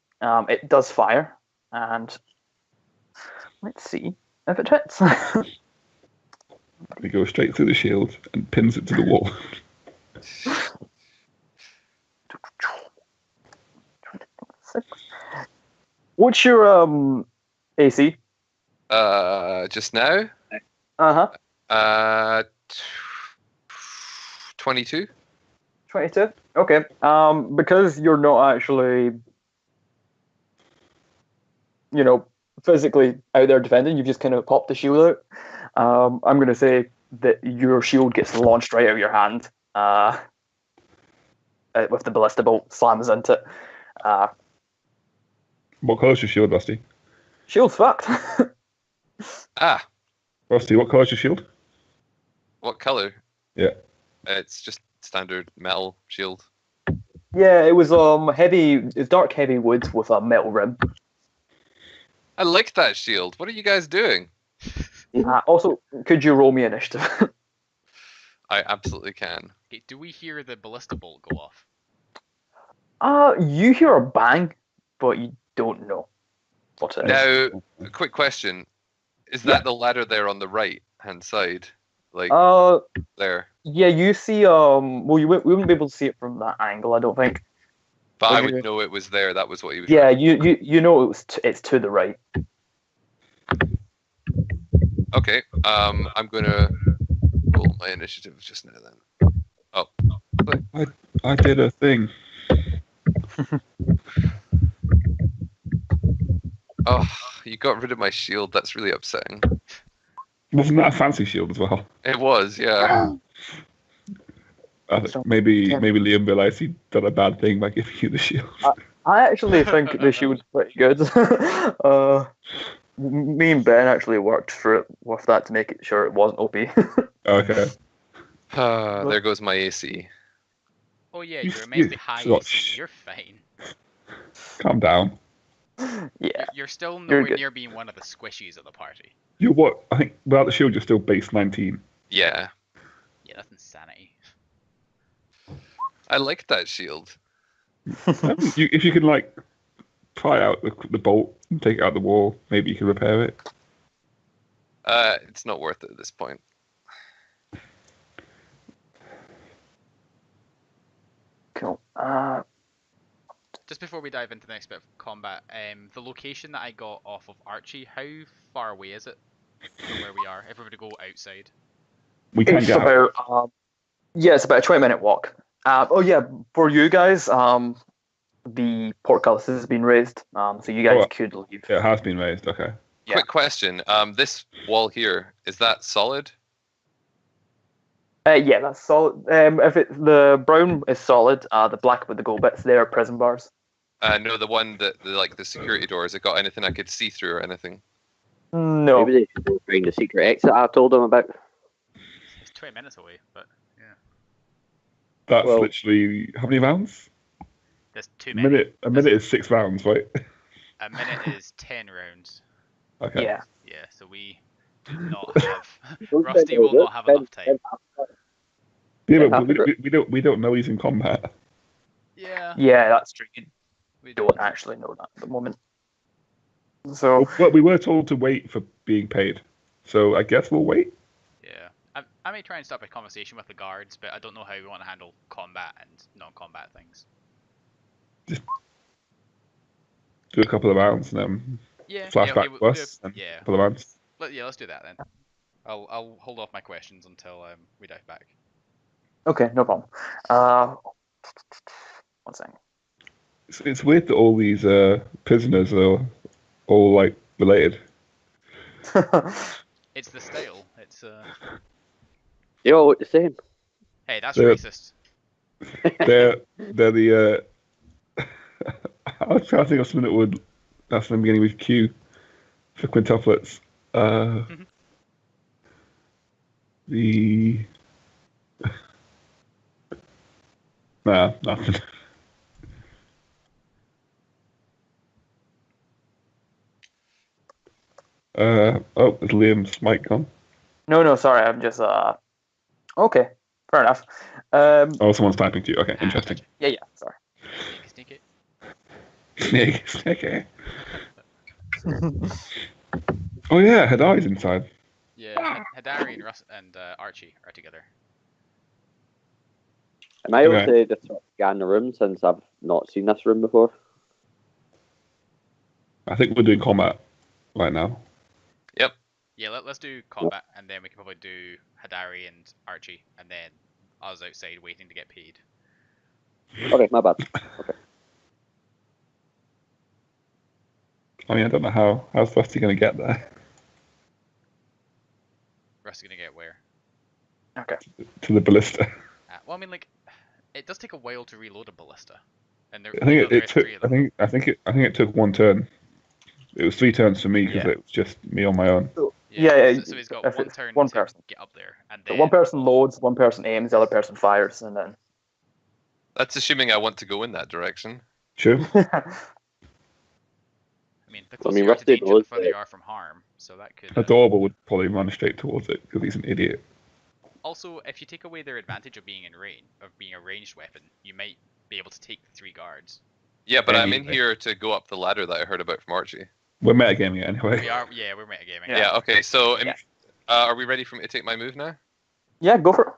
it does fire, and let's see if it hits. He goes straight through the shield and pins it to the wall. What's your AC? Just now? Uh-huh. 22? 22? Okay. Because you're not actually, physically out there defending, you've just kind of popped the shield out. I'm going to say that your shield gets launched right out of your hand with the ballista bolt slams into it. What colour's your shield, Rusty? Shield's fucked. Rusty, what colour's your shield? What colour? Yeah. It's just standard metal shield. Yeah, it was heavy. It's dark heavy wood with a metal rim. I like that shield. What are you guys doing? Also, could you roll me initiative? I absolutely can. Okay, do we hear the ballista bolt go off? You hear a bang, but you don't know what it is. Now, a quick question. Is that the ladder there on the right hand side? Like there? Yeah, you see well, we wouldn't be able to see it from that angle, I don't think. But I would know it was there. That was what he was. Yeah, you know it's to the right. Okay. I'm gonna roll my initiative just now then. Oh. I did a thing. Oh, you got rid of my shield. That's really upsetting. Wasn't that a fancy shield as well? It was, yeah. Maybe Liam realised he'd done a bad thing by giving you the shield. I actually think the shield's pretty good. Me and Ben actually worked through it with that to make it sure it wasn't OP. Okay. There goes my AC. Oh yeah, you're immensely high AC. You're fine. Calm down. Yeah. You're still nowhere near being one of the squishies of the party. You're what? I think without the shield, you're still base 19. Yeah. Yeah, that's insanity. I like that shield. If you can pry out the bolt and take it out the wall, maybe you can repair it. It's not worth it at this point. Cool. Just before we dive into the next bit of combat, the location that I got off of Archie, how far away is it from where we are? If we were to go outside, We can It's get out. about it's about a 20-minute walk. For you guys, the portcullis has been raised, so you guys could leave. It has been raised. Okay. Yeah. Quick question. This wall here, is that solid? Yeah, that's solid. If the brown is solid, the black with the gold bits, they are prison bars. No, the one that the security door. Has it got anything I could see through or anything? No. Maybe they should go find the secret exit I told them about. it's 20 minutes away, but yeah, That's literally how many rounds? there's too A many. minute is 6 rounds, right? A minute is 10 rounds. Okay. Yeah. Yeah, so we do not have. Rusty will not have enough time. Yeah, but we don't know he's in combat. Yeah. Yeah, that's true. You We don't actually know that at the moment. So Well, we were told to wait for being paid, so I guess we'll wait. Yeah. I may try and start a conversation with the guards, but I don't know how we want to handle combat and non-combat things. Just do a couple of rounds and then Yeah. flashback yeah, to us and a couple of rounds. Let's do that then. I'll hold off my questions until we dive back. okay, no problem. One second. It's weird that all these prisoners are all related. It's the style. It's They all look the same. Hey, that's They're- racist. They're the. I was trying to think of something that would. That's them beginning with Q for quintuplets. The. Nah, nothing. Is Liam's mic gone? No, sorry, I'm just okay, fair enough. Oh, someone's typing to you. Okay, interesting. Yeah, sorry. Sneak it. Okay. Oh yeah, Hadari's inside. Yeah, Hadari and Archie are together. Am I able Okay. to just sort of scan the room since I've not seen this room before? I think we're doing combat right now. Yeah, let's do combat, and then we can probably do Hadari and Archie, and then us outside waiting to get paid. Okay, my bad. I mean, I don't know how's Rusty going to get there Russ gonna get where? Okay. to the ballista. Well, I mean, like, it does take a while to reload a ballista, and there. I think there's it took. three of them. I think it took one turn. It was 3 turns for me because Yeah. it was just me on my own. Yeah, So he's got if one it's turn one to person. get up there, and So then one person loads, one person aims, the other person fires, and then. That's assuming I want to go in that direction. Sure. I mean, the closer you are to Rusty danger, the knows further that- you are from harm. So that could. Adorable would probably run straight towards it because he's an idiot. Also, if you take away their advantage of being in range, of being a ranged weapon, you might be able to take the 3 guards. Yeah, but I'm in Anyway. here to go up the ladder that I heard about from Archie. We're metagaming it anyway. We are, yeah, we're metagaming. Yeah, okay, so Yeah. are we ready for me to take my move now? Yeah, go for it.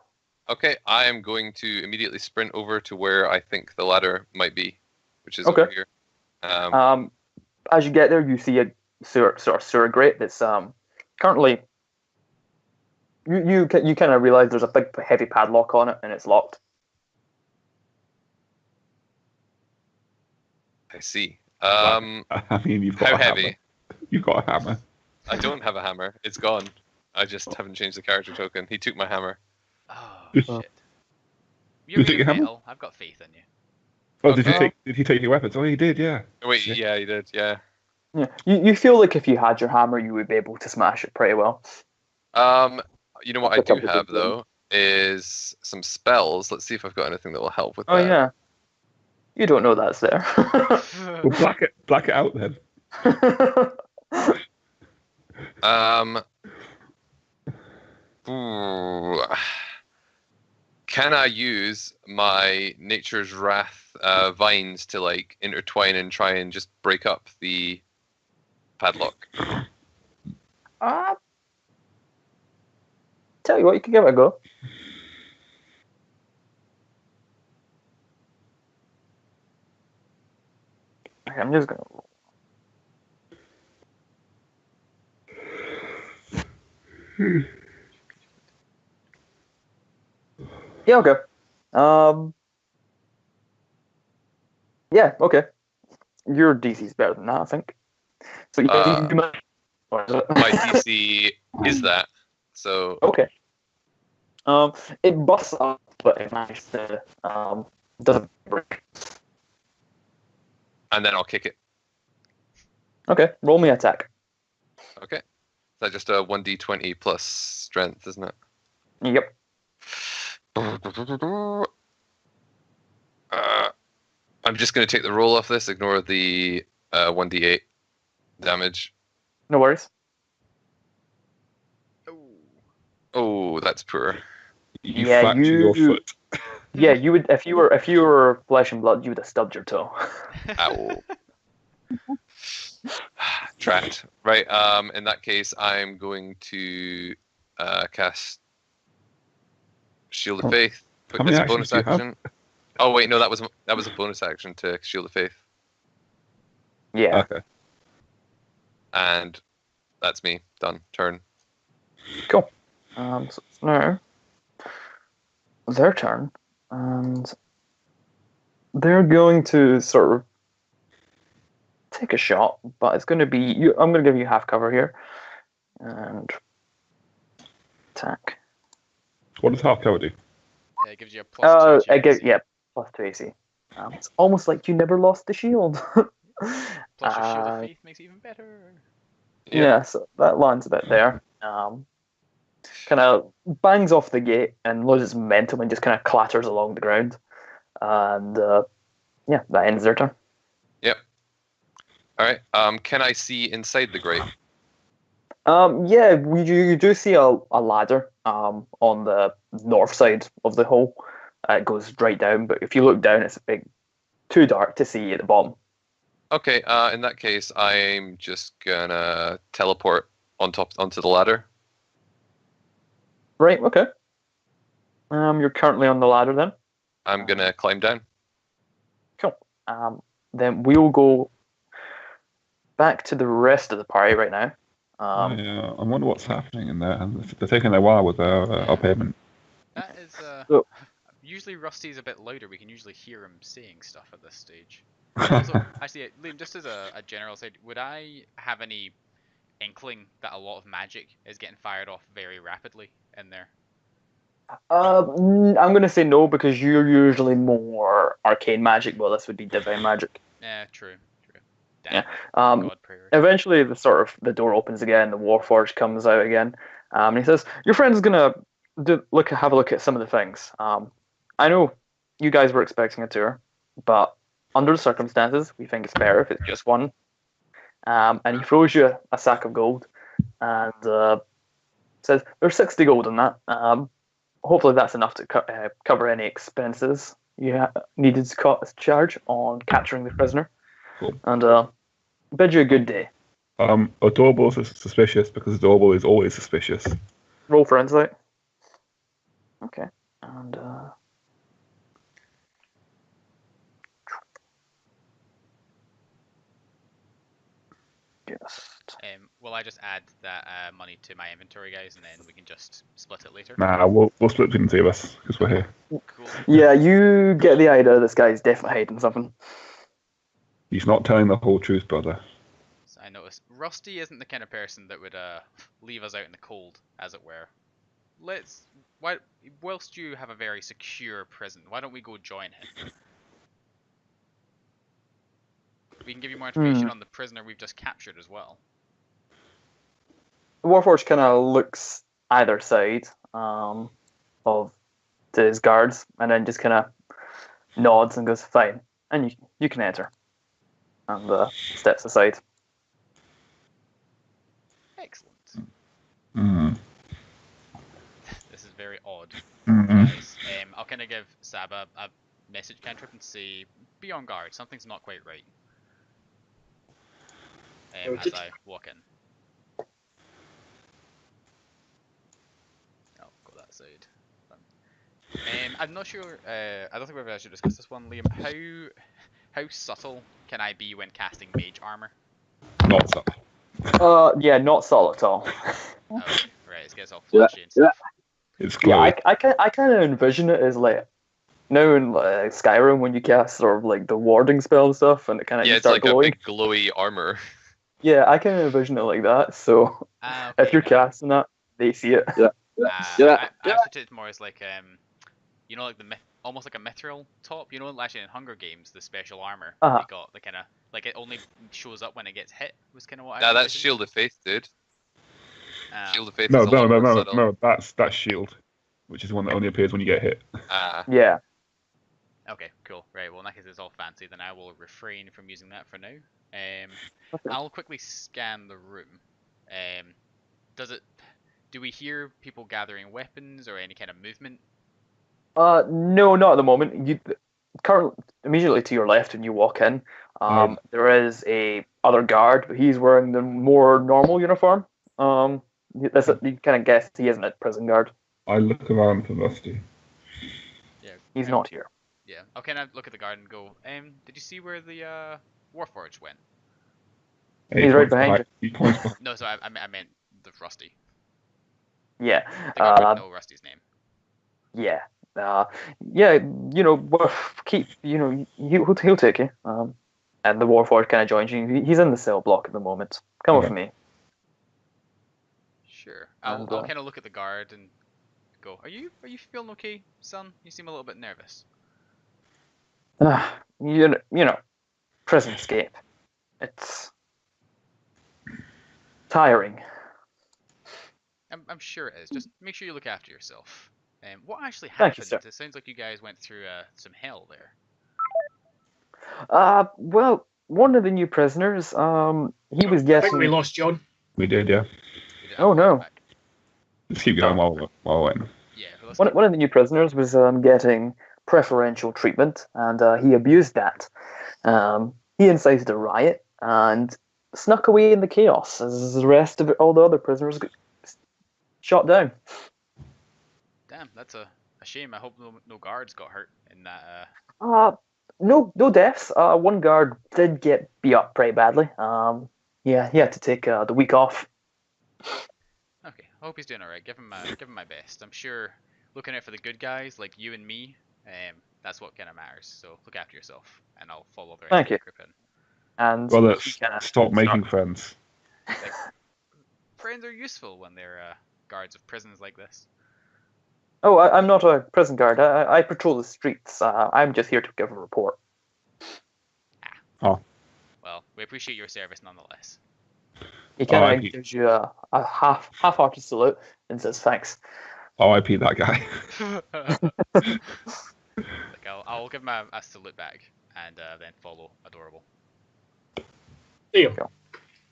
Okay, I am going to immediately sprint over to where I think the ladder might be, which is Okay. over here. As you get there, you see a sort of sewer grate that's currently. You kind of realize there's a big heavy padlock on it and it's locked. I see. I mean, you've got How a hammer. heavy? You've got a hammer. I don't have a hammer. It's gone. I just haven't changed the character token. He took my hammer. Oh Did- shit! you You're take good your hammer? metal. I've got faith in you. Oh, did Okay. he take your weapons? Oh, he did. Yeah. Wait, Yeah. yeah, he did. Yeah. Yeah, you feel like if you had your hammer, you would be able to smash it pretty well. You know what I That's do a couple have of though is some spells. Let's see if I've got anything that will help with Oh that. yeah, you don't know that's there. Well, black it out then. Ooh. Can I use my Nature's Wrath vines to like intertwine and try and just break up the padlock? Tell you what, you can give it a go. Okay, I'm just gonna. Yeah. Okay. Yeah. Okay. Your DC's better than that, I think. So you might. Or is it? My DC is that. So Okay. It busts up, but it manages to doesn't break. and then I'll kick it. Okay, roll me attack. Okay. Is that just a 1d20 plus strength, isn't it? Yep. I'm just going to take the roll off this, ignore the 1d8 damage. No worries. Oh, that's poor. You Yeah, fracture your foot. Yeah, you would if you were flesh and blood, you would have stubbed your toe. Ow. Trapped. Right, in that case, I'm going to cast Shield of Faith. How Put many this a actions bonus do you have? action. Oh wait, no, that was a bonus action to Shield of Faith. Yeah. Okay. And that's me. Done. Turn. Cool. So it's now their turn, and they're going to sort of take a shot, but it's going to be you. I'm going to give you half cover here, and attack. What does half cover do? It gives you a plus 2 I give AC. yeah plus 2 AC. It's almost like you never lost the shield. Plus your shield of faith makes it even better. Yeah, so that lands a bit there. Kind of bangs off the gate and loses momentum and just kind of clatters along the ground. And yeah, that ends their turn. Yep. All right. Can I see inside the grate? Yeah, you do see a ladder on the north side of the hole. It goes right down, but if you look down, it's too dark to see at the bottom. Okay. In that case, I'm just gonna teleport onto the ladder. Right, okay. You're currently on the ladder then. I'm gonna climb down. Cool. Then we'll go back to the rest of the party right now. Yeah, I wonder what's happening in there. They're taking a while with our payment. That is So- usually Rusty's a bit louder. We can usually hear him saying stuff at this stage. Also, actually, Liam, just as a general side, would I have any inkling that a lot of magic is getting fired off very rapidly in there? I'm going to say no because you're usually more arcane magic. Well, this would be divine magic. Yeah, true. Yeah. Damn, God prayer. Eventually, the door opens again. The Warforged comes out again, and he says, "Your friend's gonna have a look at some of the things. I know you guys were expecting a tour, but under the circumstances, we think it's better if it's just one." And he throws you a sack of gold, and says, "There's 60 gold in that. Hopefully, that's enough to cover any expenses you needed to charge on capturing the prisoner." Cool. And bid you a good day. Adorable is suspicious because adorable is always suspicious. Roll for insight. Okay. And just Will I just add that money to my inventory, guys, and then we can just split it later? Nah, we'll split between the two of us because we're here. Cool. yeah, you get the idea this guy's definitely hiding something. He's not telling the whole truth, brother. So I noticed Rusty isn't the kind of person that would leave us out in the cold, as it were. Whilst you have a very secure prison, why don't we go join him? We can give you more information on the prisoner we've just captured as well. The Warforged kind of looks either side to his guards, and then just kind of nods and goes, "Fine, and you can enter." And steps aside. Excellent. Mm. This is very odd. Mm-hmm. Guys. I'll kind of give Saba a message cantrip and say, "Be on guard. Something's not quite right." As I walk in. I'll go that side. I'm not sure. I don't think we've actually discussed this one, Liam. How subtle can I be when casting mage armor? Not so. Yeah, not subtle at all. Oh, right, it gets all flashy and stuff. It's Yeah, glowy. I kind of envision it as like now in Skyrim when you cast sort of like the warding spell and stuff, and it kind of Yeah, it's start like glowing. a big glowy armor. Yeah, I kind of envision it like that. So Okay. if you're casting that, they see it. I actually took it more as like you know, like almost like a mithril top. You know, actually in Hunger Games, the special armor Uh-huh. they got, the kind of like it only shows up when it gets hit. Was kind of what I. Nah, that's envisioned. Shield of Faith, dude. Shield of Faith No, is a lot more subtle. no. That's shield, which is the one that only appears when you get hit. Yeah. Okay, cool. Right, well in that case it's all fancy, then I will refrain from using that for now. Okay. I'll quickly scan the room. Do we hear people gathering weapons or any kind of movement? No, not at the moment. Immediately to your left when you walk in, there is a other guard, but he's wearing the more normal uniform. You kind of guess he isn't a prison guard. I look around for Rusty. Yeah. He's not here. Yeah. I'll kind of look at the guard and go, did you see where the Warforged went? Hey, He's he right points behind back- He points back. No, so I meant the Rusty. Yeah. The guard would know Rusty's name. Yeah. Yeah. You know, he'll take you. And the Warforged kind of joins you. He's in the cell block at the moment. Come Okay. with me. Sure. And, I'll kind of look at the guard and go, Are you feeling okay, son? You seem a little bit nervous. You know, prison escape. It's tiring. I'm sure it is. Just make sure you look after yourself. What actually Thank you, happened? sir. It sounds like you guys went through some hell there. Well, one of the new prisoners, he was I think getting. we lost John. We did, yeah. We did- Oh, no. back. Just keep going while we're waiting. Yeah. Let's One of the new prisoners was getting preferential treatment, and he abused that. He incited a riot and snuck away in the chaos as the rest of all the other prisoners got shot down. Damn, that's a shame. I hope no guards got hurt in that. No deaths. One guard did get beat up pretty badly. Yeah, he had to take the week off. Okay, I hope he's doing alright. Give him my best. I'm sure looking out for the good guys like you and me, that's what kind of matters. So look after yourself, and I'll follow the rest Thank of you. the group in. And Well, he kinda stop making start- friends. Like, friends are useful when they're guards of prisons like this. Oh, I'm not a prison guard. I patrol the streets. I'm just here to give a report. Oh. Well, we appreciate your service nonetheless. He kind R.I.P. of gives you a half-hearted salute and says thanks. R.I.P. that guy. Like I'll give him a salute back and then follow Adorable. There you go.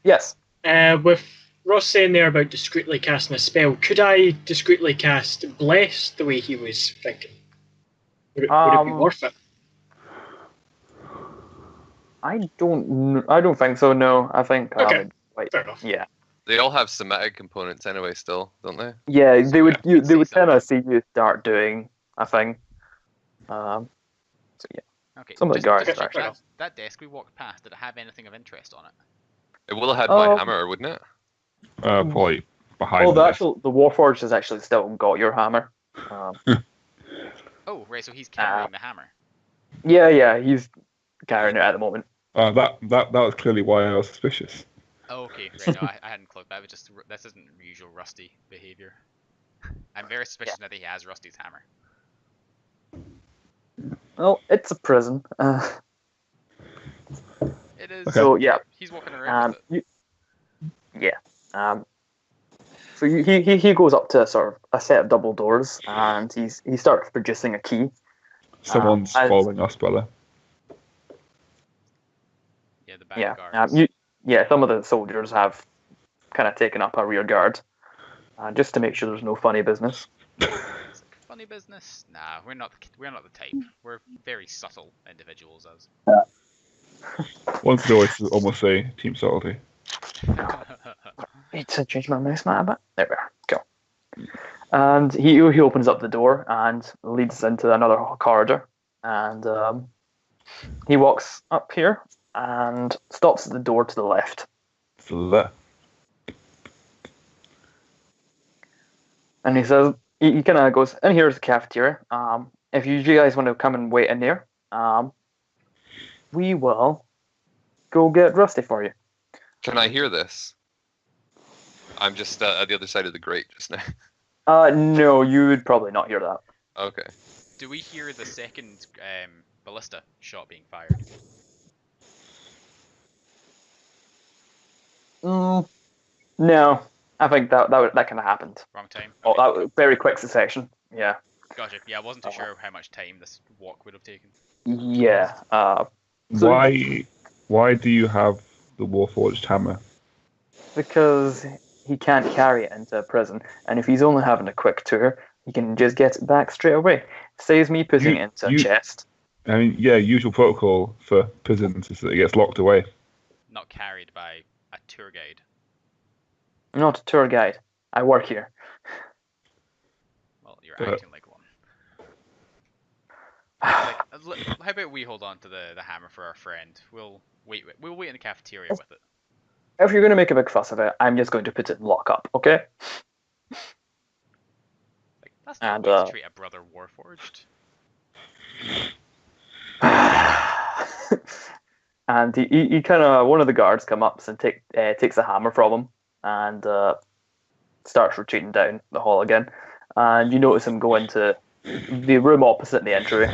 Yes. With Ross saying there about discreetly casting a spell, could I discreetly cast Bless the way he was thinking? Would it be worth it? I don't think so. No, I think. Okay. Wait, Fair enough. yeah, They all have somatic components anyway, still, don't they? yeah. They would. Yeah, They would say kind of see you start doing a thing. So yeah, Okay. Some of the just guards check, actually- that desk we walked past, did it have anything of interest on it? It will have had my Oh. hammer, wouldn't it? Probably behind. oh, the this. Warforged has actually still got your hammer. Oh, right. So he's carrying the hammer. Yeah, he's carrying it at the moment. That was clearly why I was suspicious. Oh, okay. Right. No, I hadn't clocked that. Was just this isn't usual Rusty behavior. I'm very suspicious that he has Rusty's hammer. Well, it's a prison. It is. Okay. So yeah, He's walking around with it. So he goes up to sort of a set of double doors, and he starts producing a key. Someone's as- following us, brother. Yeah, the back Yeah, guards. some of the soldiers have kind of taken up a rear guard, just to make sure there's no funny business. It's like, funny business? Nah, we're not the type. We're very subtle individuals, as. Once could always almost say Team Subtlety. Need to change my mouse mat a bit. There we are. Go. And he opens up the door and leads into another corridor, and he walks up here and stops at the door to the left. And he says, he kind of goes, and here's the cafeteria. If you guys want to come and wait in there, we will go get Rusty for you. Can I hear this? I'm just at the other side of the grate just now. No, you would probably not hear that. Okay. Do we hear the second ballista shot being fired? No, I think that kind of happened. Wrong time. Oh, Okay. that was very quick succession. Yeah. Gotcha. Yeah, I wasn't too sure how much time this walk would have taken. Yeah. So- Why do you have the Warforged hammer? Because he can't carry it into prison, and if he's only having a quick tour, he can just get it back straight away. Saves me putting it into a chest. I mean, yeah, usual protocol for prisons is that it gets locked away. Not carried by a tour guide. I'm not a tour guide. I work here. Well, you're But- acting like one. Like, how about we hold on to the hammer for our friend? We'll wait in the cafeteria with it. If you're going to make a big fuss of it, I'm just going to put it in lockup, okay? Like, that's not And, a way to treat a brother warforged. And he kind of, one of the guards come up and takes the hammer from him and starts retreating down the hall again. And you notice him go into the room opposite the entry.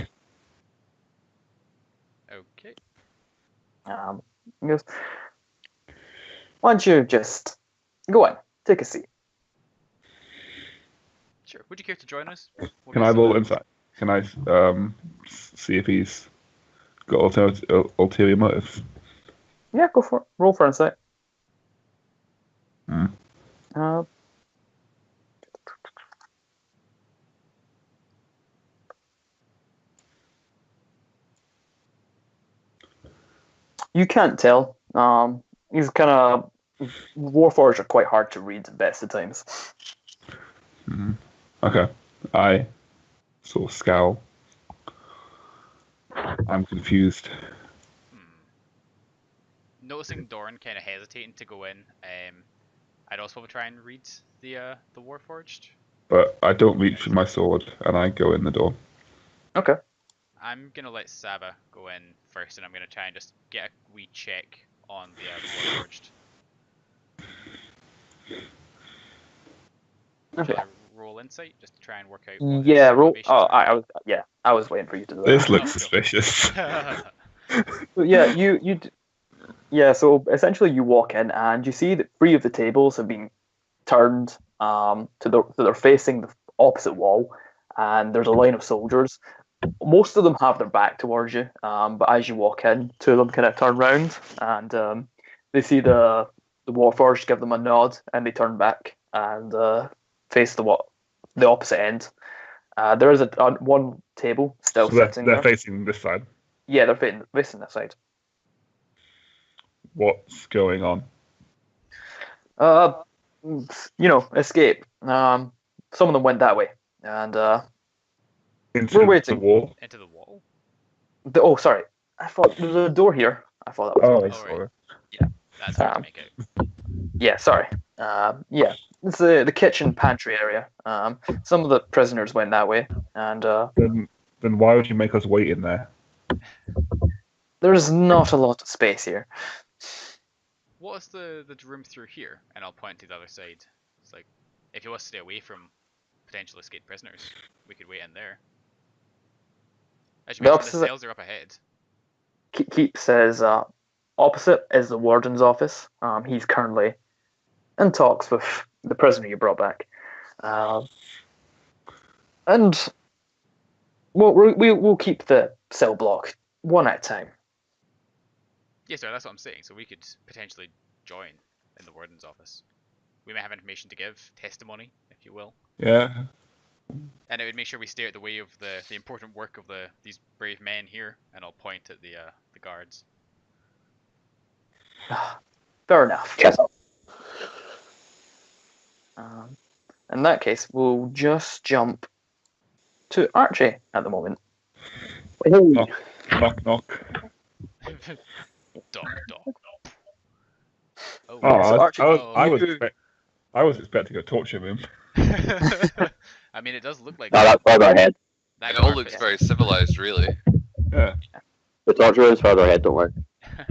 Okay. He goes, why don't you just go in, take a seat. Sure. Would you care to join us? We'll Can get I some- roll insight? Can I see if he's got ulterior motives? Yeah, go for it. Roll for insight. Hmm. You can't tell. He's kind of Warforged are quite hard to read at best of times. Okay. I sort of scowl. I'm confused. Noticing Doran kind of hesitating to go in, I'd also probably try and read the Warforged. But I don't reach with my sword, and I go in the door. Okay. I'm gonna let Saba go in first, and I'm gonna try and just get a wee check on the Warforged. Okay. Should I roll insight just to try and work out? What Yeah, his roll. motivations Oh, are? I was waiting for you to do This that. looks cool. suspicious. But yeah, yeah. So essentially, you walk in and you see that 3 of the tables have been turned they're facing the opposite wall, and there's a line of soldiers. Most of them have their back towards you, but as you walk in, 2 of them kind of turn round and they see the Warforged, give them a nod, and they turn back and face the opposite end. There is one table still So sitting they're there. facing this side. Yeah, they're facing that side. What's going on? Escape. Some of them went that way, and Into we're waiting. the wall? Into the wall? Oh, sorry. I thought there was a door here. I thought that was. Oh, I Oh, right. saw it. That's hard to make out. Yeah, sorry. Yeah, it's the kitchen pantry area. Some of the prisoners went that way, and Then why would you make us wait in there? there's not a lot of space here. What is the room through here? And I'll point to the other side. It's like, if you want to stay away from potential escaped prisoners, we could wait in there. As you The mentioned, the opposite- cells are up ahead. Keep says opposite is the warden's office. He's currently in talks with the prisoner you brought back, and we'll keep the cell block one at a time. Yes, sir, that's what I'm saying. So we could potentially join in the warden's office. We may have information to give, testimony, if you will. Yeah. And it would make sure we stay out the way of the important work of these brave men here, and I'll point at the guards. Fair enough. Yes. In that case, we'll just jump to Archie at the moment. Knock, knock, knock. Doc. Oh, Oh, so Archie- I was expecting a torture room. I mean, it does look like No, that's further ahead. that It all guard looks fits. very civilized, really. Yeah. The torture room's further ahead, don't worry.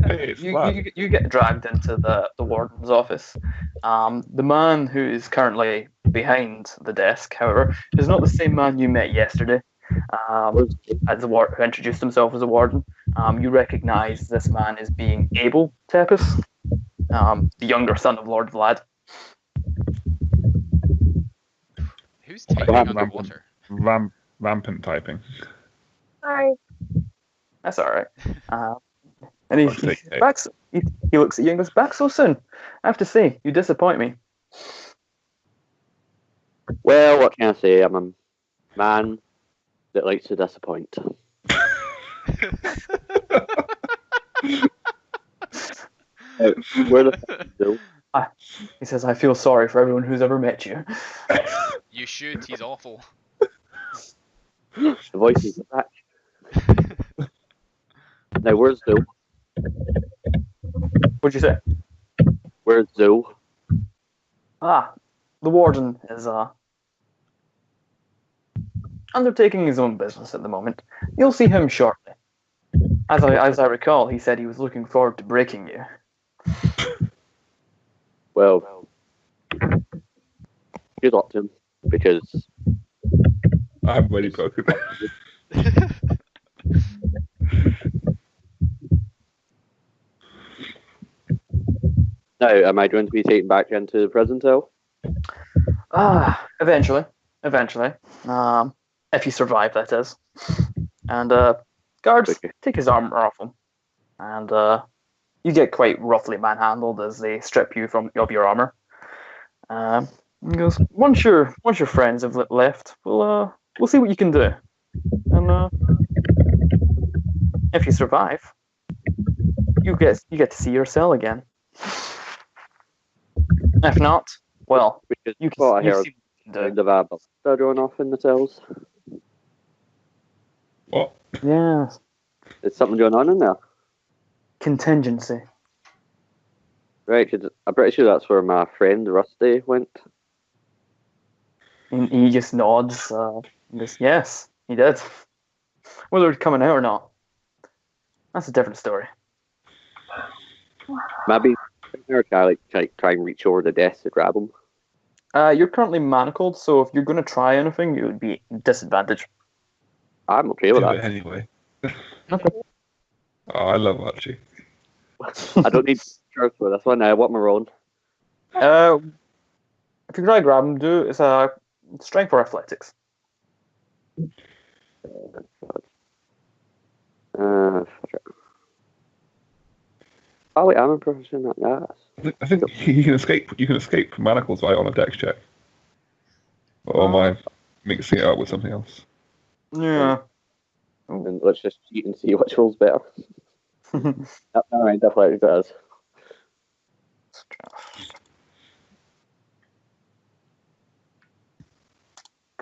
Hey, it's You, flat. you get dragged into the warden's office. The man who is currently behind the desk, however, is not the same man you met yesterday. As who introduced himself as a warden. You recognise this man as being Abel Tepes, the younger son of Lord Vlad. Who's typing Rampant. underwater? Rampant typing. Sorry. That's all right. And he's take it. back. He looks at you and goes, "Back so soon? I have to say, you disappoint me." Well, what can I say? I'm a man that likes to disappoint. Where the fuck is Bill? He says, "I feel sorry for everyone who's ever met you." You should. He's awful. The voices are back. Now, where's Bill? What'd you say? Where's Bill? The warden is undertaking his own business at the moment. You'll see him shortly. As I recall, he said he was looking forward to breaking you. Well, good luck to him, because I'm really broken. now, am I going to be taken back into the prison cell? Eventually. If you survive, that is. And guards Okay. take his armor off him, and you get quite roughly manhandled as they strip you of your armor. He goes, once your friends have left, we'll see what you can do, and if you survive, you get to see your cell again. If not, well, Because you've what I heard, seen Sound of a ballista going off in the cells. What? Yeah. Is something going on in there? Contingency. Right, 'cause I'm pretty sure that's where my friend Rusty went. And he just nods. And goes, yes, he did. Whether it's coming out or not, that's a different story. Maybe or can I like try and reach over the desk to grab him? You're currently manacled, so if you're going to try anything, you would be disadvantaged. I'm okay with Do it that. anyway. Okay. Oh, I love Archie. I don't need shirts for this one. I want my own. If you try to grab him, it's a strength or athletics. Oh wait, I'm a professional at that. I think you can escape. You can escape from manacles right on a dex check. Or am I mixing it up with something else? Yeah. And let's just cheat and see which roll's better. Alright, definitely does.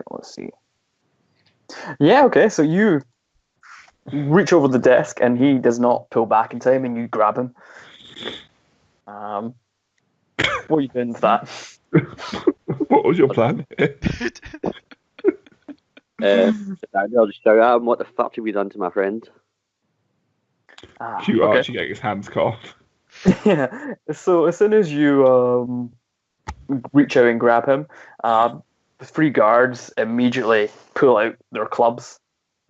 Let's see. Yeah, okay, so you reach over the desk and he does not pull back in time and you grab him. What are you doing with that? What was your plan? I'll just shout at him, what the fuck have you done to my friend? Cute okay. Archie getting his hands cut off. Yeah, so as soon as you reach out and grab him, the 3 guards immediately pull out their clubs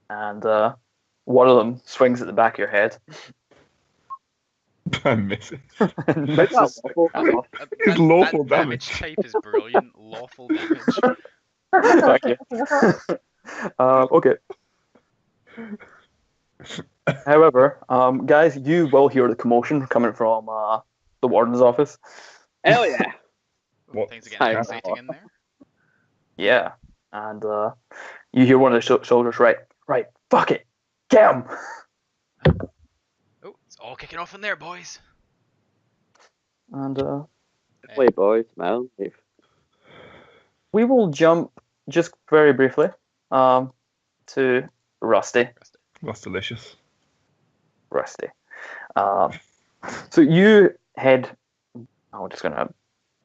and one of them swings at the back of your head. And misses. And misses. His lawful damage damage. type is brilliant. Lawful damage. Thank you. Okay. However, guys, you will hear the commotion coming from the warden's office. Hell yeah! What? Things are getting exciting in there. Yeah, and you hear one of the soldiers, right, fuck it, get him! Oh, it's all kicking off in there, boys. And Play boys, smile. we will jump just very briefly to Rusty. That's delicious. Rusty. So you head. I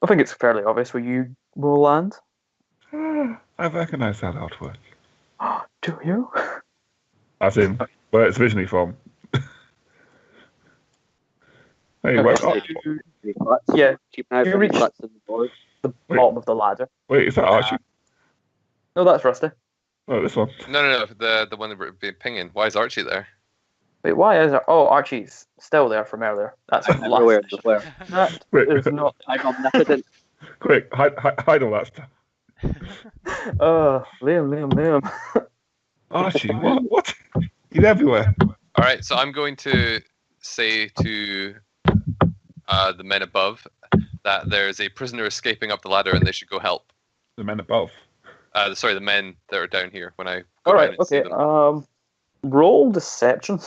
think it's fairly obvious where you will land. I recognise that artwork. Do you? As in, where it's originally from. Hey, where, Okay, oh, yeah, Keep an eye You for reach- any butts in the board. the Wait. bottom of the ladder. wait, is that Archie? No, that's Rusty. Oh, this one. No, the one that we're being pinging. Why is Archie there? Wait, why is there? Oh, Archie's still there from earlier. That's from last Everywhere, session. everywhere. That Wait, is not. I'm omnipotent. quick, hide all that stuff. Liam. Archie, what? He's everywhere. All right, so I'm going to say to the men above that there's a prisoner escaping up the ladder and they should go help. The men above. Sorry, the men that are down here when I go All down right, and see okay. them. Roll deception.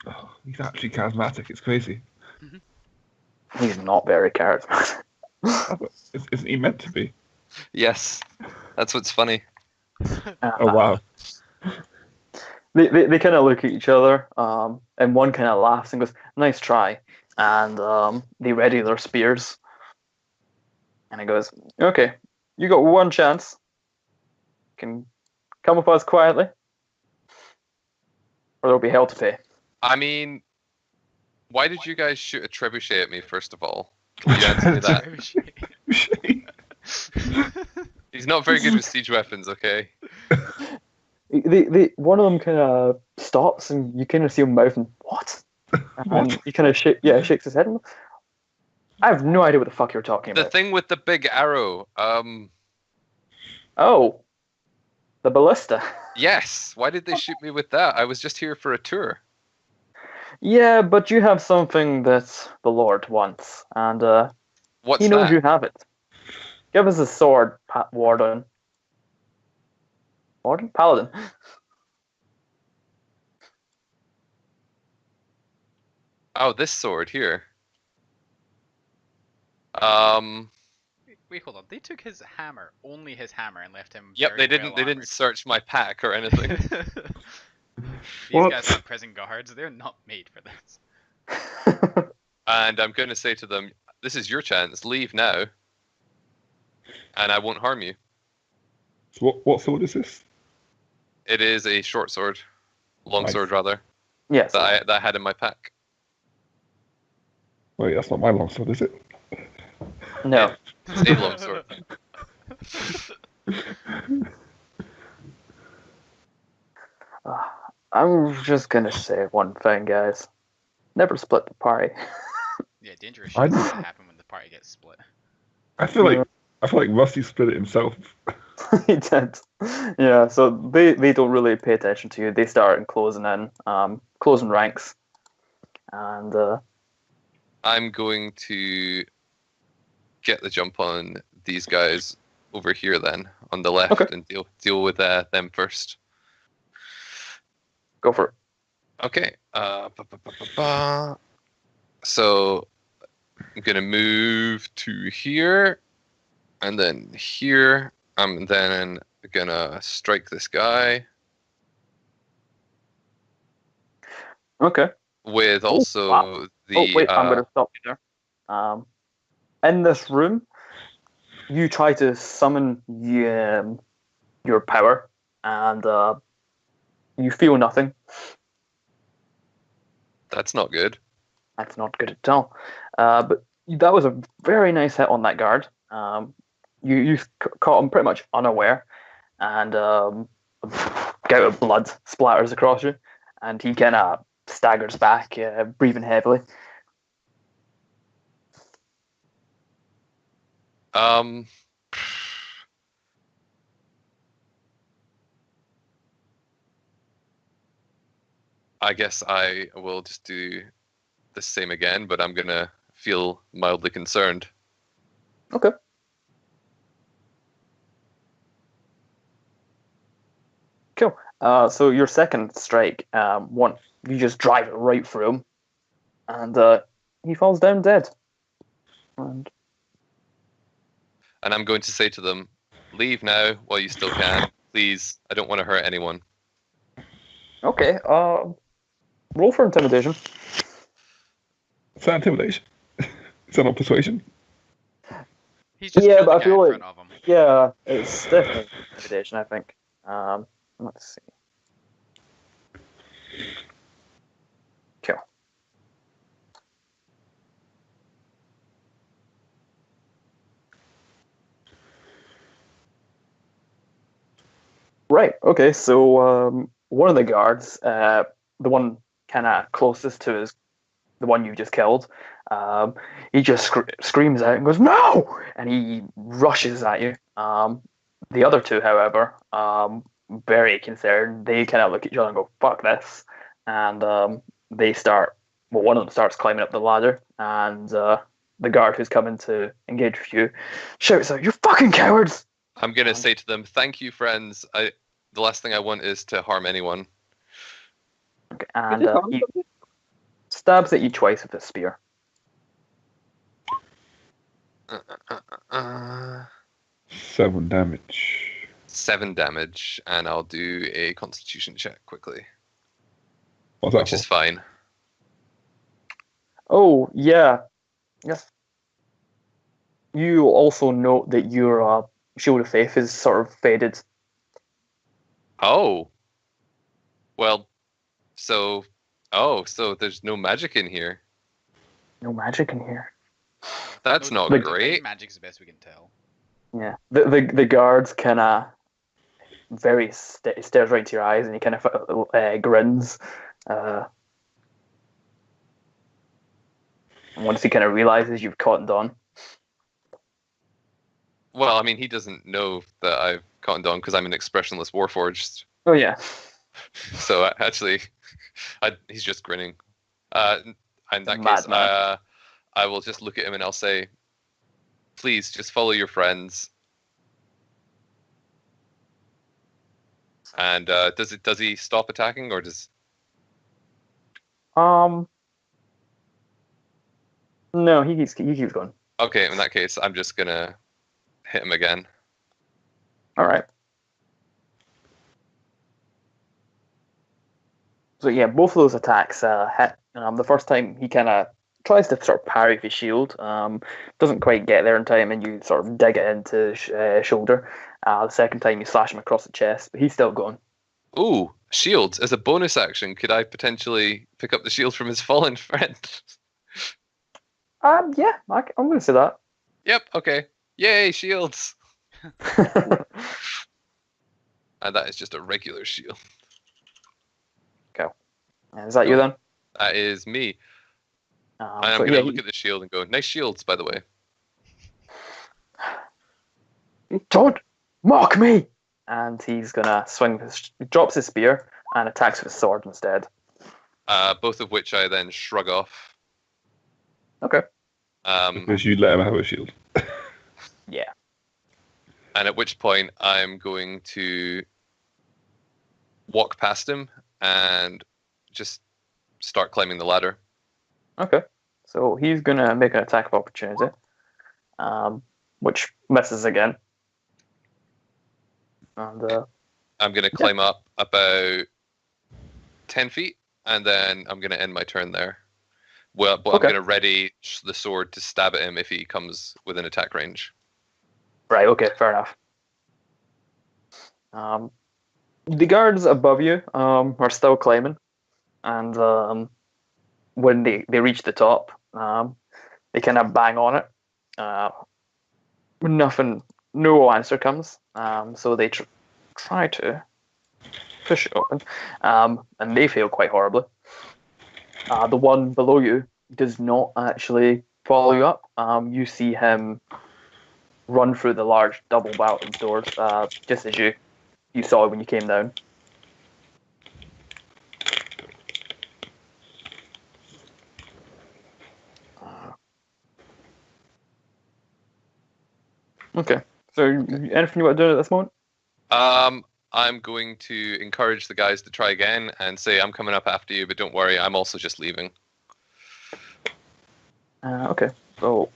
Oh, he's actually charismatic. It's crazy. He's not very charismatic. Isn't he meant to be? Yes, that's what's funny. Oh, wow. They kind of look at each other, and one kind of laughs and goes, "Nice try," and they ready their spears. And he goes, "Okay, you got one chance. Can come with us quietly, or there'll be hell to pay." I mean, why did you guys shoot a trebuchet at me, first of all? Can you answer me that? He's not very good with siege weapons, okay? One of them kind of stops, and you kind of see him mouthing, "What?" And he kind of shakes his head. I have no idea what the fuck you're talking The about. thing with the big arrow, Oh, the ballista. yes, why did they shoot me with that? I was just here for a tour. Yeah, but you have something that the Lord wants, and What's he knows that? you have it. Give us a sword, Warden. Warden? Paladin. Oh, this sword here. Wait, hold on. They took his hammer, only his hammer, and left him. Yep, very they didn't. well They didn't armored. search my pack or anything. These What? guys aren't prison guards. They're not made for this. And I'm going to say to them, "This is your chance. Leave now, and I won't harm you." So what sword is this? It is a short sword, long Nice. sword rather, Yes. that I had in my pack. Wait, that's not my long sword, is it? No. It's a long sword. I'm just gonna say one thing, guys. Never split the party. Yeah, dangerous I shit don't- can happen when the party gets split. I feel like Rusty split it himself. He did. Yeah, so they don't really pay attention to you. They start closing ranks. And I'm going to get the jump on these guys over here then, on the left, Okay. and deal with them first. go for it. Okay. So I'm gonna move to here, and then here. I'm then gonna strike this guy Okay. with also wow. the. Oh wait, I'm gonna stop you there. In this room, you try to summon your power, and you feel nothing. That's not good. That's not good at all. But that was a very nice hit on that guard. You caught him pretty much unaware, and gout of blood splatters across you, and he kind of staggers back, breathing heavily. I guess I will just do the same again, but I'm gonna feel mildly concerned. Okay. Cool. So your second strike, you just drive it right through him, and he falls down dead. And And I'm going to say to them, "Leave now while you still can, please. I don't want to hurt anyone." okay. Roll for intimidation. Is that intimidation? Is that not persuasion? He's just Yeah, killed but the I guy feel in like- front of him. Yeah, it's definitely intimidation, I think. Let's see. Cool. Right, okay, so one of the guards, the one kind of closest to the one you just killed, he just screams out and goes, "No!" And he rushes at you. The other two, however, very concerned. They kind of look at each other and go, "Fuck this." And they start, well, one of them starts climbing up the ladder, and the guard who's coming to engage with you shouts out, "You fucking cowards!" I'm gonna say to them, "Thank you, friends. The last thing I want is to harm anyone." And he stabs at you twice with his spear. Uh, 7 damage. 7 damage, and I'll do a Constitution check quickly, What's that which for? is fine. Oh, yeah. Yes. You also note that your Shield of Faith is sort of faded. Oh. Well, so there's no magic in here. No magic in here. That's not Divine great. Magic's the best we can tell. Yeah. The guards kind of very stares right into your eyes, and he kind of grins. And once he kind of realizes you've cottoned on. Well, I mean, he doesn't know that I've cottoned on because I'm an expressionless warforged. Oh yeah. So actually, he's just grinning. In that case, Madman. I will just look at him and I'll say, "Please, just follow your friends." And does he stop attacking, or does? No, he keeps going. Okay, in that case, I'm just gonna hit him again. All right. So yeah, both of those attacks hit. The first time he kind of tries to sort of parry with his shield, doesn't quite get there in time, and you sort of dig it into his shoulder. The second time you slash him across the chest, but he's still going. Ooh, shields. As a bonus action, could I potentially pick up the shield from his fallen friend? Yeah, I'm going to say that. Yep, okay. Yay, shields! And that is just a regular shield. Okay. Is that you then? That is me. And I'm so going to yeah, look at the shield and go, nice shields, by the way. Don't mock me! And he's going to swing, he drops his spear and attacks with his sword instead. Both of which I then shrug off. Okay. Because you let him have a shield. Yeah. And at which point I'm going to walk past him and just start climbing the ladder. Okay. So he's going to make an attack of opportunity, which misses again. And I'm going to climb up about 10 feet, and then I'm going to end my turn there. Well, but I'm going to ready the sword to stab at him if he comes within attack range. Right, okay, fair enough. The guards above you are still climbing, and when they reach the top, they kind of bang on it. No answer comes, so they try to push it open, and they fail quite horribly. The one below you does not actually follow you up. You see him run through the large double battled doors, just as you saw when you came down. Okay. So, anything you want to do at this moment? I'm going to encourage the guys to try again and say, I'm coming up after you, but don't worry, I'm also just leaving. Okay. So,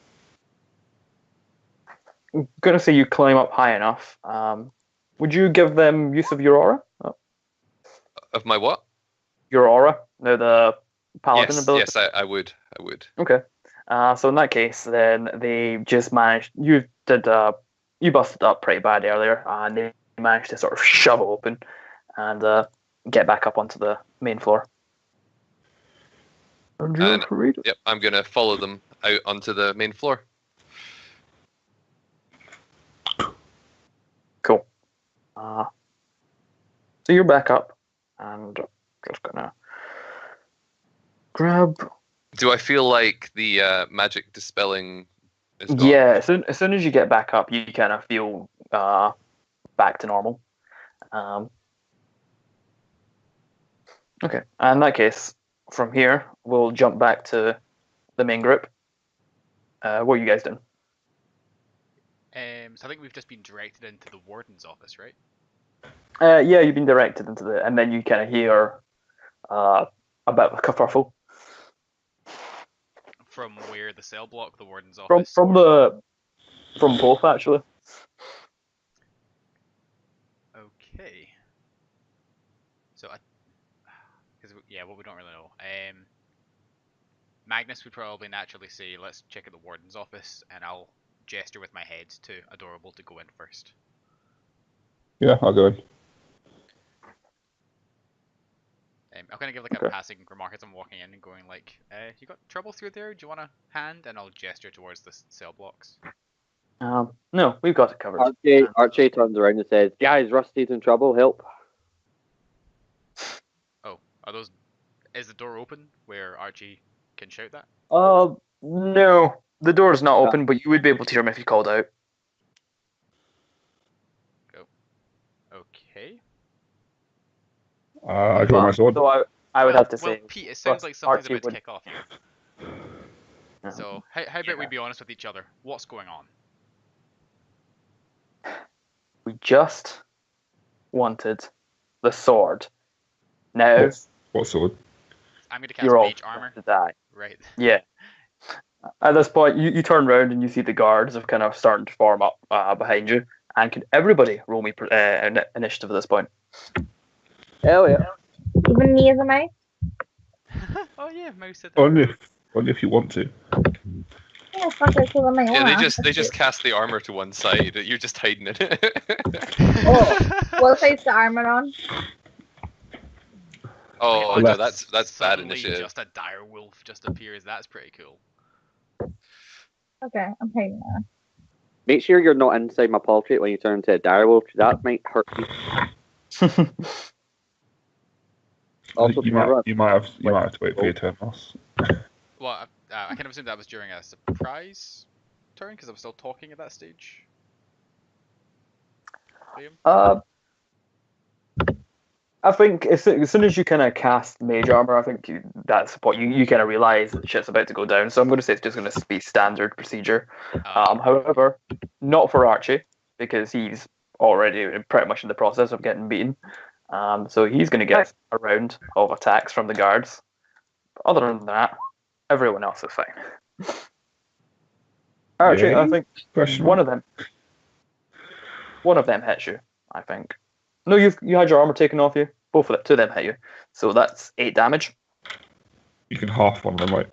I'm going to say you climb up high enough. Would you give them use of your aura? Oh. Of my what? Your aura? No, the paladin ability? Yes, I would. Okay. So in that case, then they just managed. You busted up pretty bad earlier, and they managed to sort of shove it open and get back up onto the main floor. Yep, I'm gonna follow them out onto the main floor. Cool. So you're back up, and just gonna grab. Do I feel like the magic dispelling is gone? Yeah, as soon as you get back up, you kind of feel back to normal. Okay, and in that case, from here, we'll jump back to the main group. What are you guys doing? So I think we've just been directed into the warden's office, right? Yeah, you've been directed into and then you kind of hear a bit of a kerfuffle. From where? The cell block, the warden's office? From both, actually. Okay. So, well, we don't really know. Magnus would probably naturally say, let's check at the warden's office, and I'll gesture with my head to Adorable to go in first. Yeah, I'll go in. I'll kind of give like a passing remark as I'm walking in and going like, you got trouble through there? Do you want a hand? And I'll gesture towards the cell blocks. No, we've got it covered. Archie turns around and says, guys, Rusty's in trouble, help. Oh, is the door open where Archie can shout that? No. The door is not open, but you would be able to hear him if you called out. Okay. I draw my sword. So I would have to say... Well, Pete, it sounds like something's Archie about to kick off here. So, how about we be honest with each other? What's going on? We just wanted the sword. Now... What sword? I'm going to cast mage armor. To die. Right. Yeah. At this point, you turn around and you see the guards have kind of starting to form up behind you. And can everybody roll me initiative at this point? Hell yeah. Even me as a mouse? Oh yeah, mouse said that. Only if you want to. Yeah, fuck it, so I might Yeah, wanna. they just cast the armor to one side. You're just hiding in it. What side's the armor on? Oh no, that's bad Suddenly initiative. just a dire wolf just appears. That's pretty cool. Okay, I'm hiding there. Make sure you're not inside my portrait when you turn into a direwolf. That might hurt you. Also, you might have to wait for your turn, Ross. Well, I kind of assumed that was during a surprise turn because I was still talking at that stage. Liam? I think as soon as you kind of cast mage armor, I think that's the point. You kind of realize that shit's about to go down. So I'm going to say it's just going to be standard procedure. However, not for Archie because he's already pretty much in the process of getting beaten. So he's going to get a round of attacks from the guards. Other than that, everyone else is fine. Archie, Yeah. I think one of them hits you. I think. No, you had your armor taken off you. Both of it, two of them hit you. So that's 8 damage. You can half one of them, right?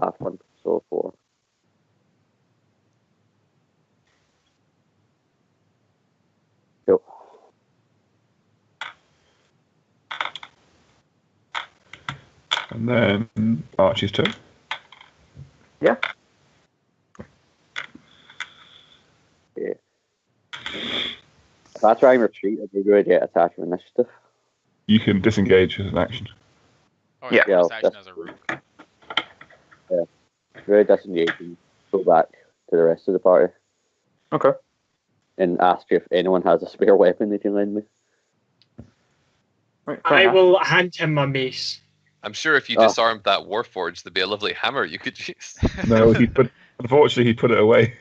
Half one, so 4. Cool. And then Archie's turn. Yeah. Yeah. If I try and retreat, I'd be good at attack of initiative. You can disengage as an action. Or Yeah. yeah, action as a rook. Very disengage and go back to the rest of the party Okay. and ask if anyone has a spare weapon they can lend me. Right, I will hand him my mace. I'm sure if you disarmed that Warforged, there'd be a lovely hammer you could use. No, unfortunately he put it away.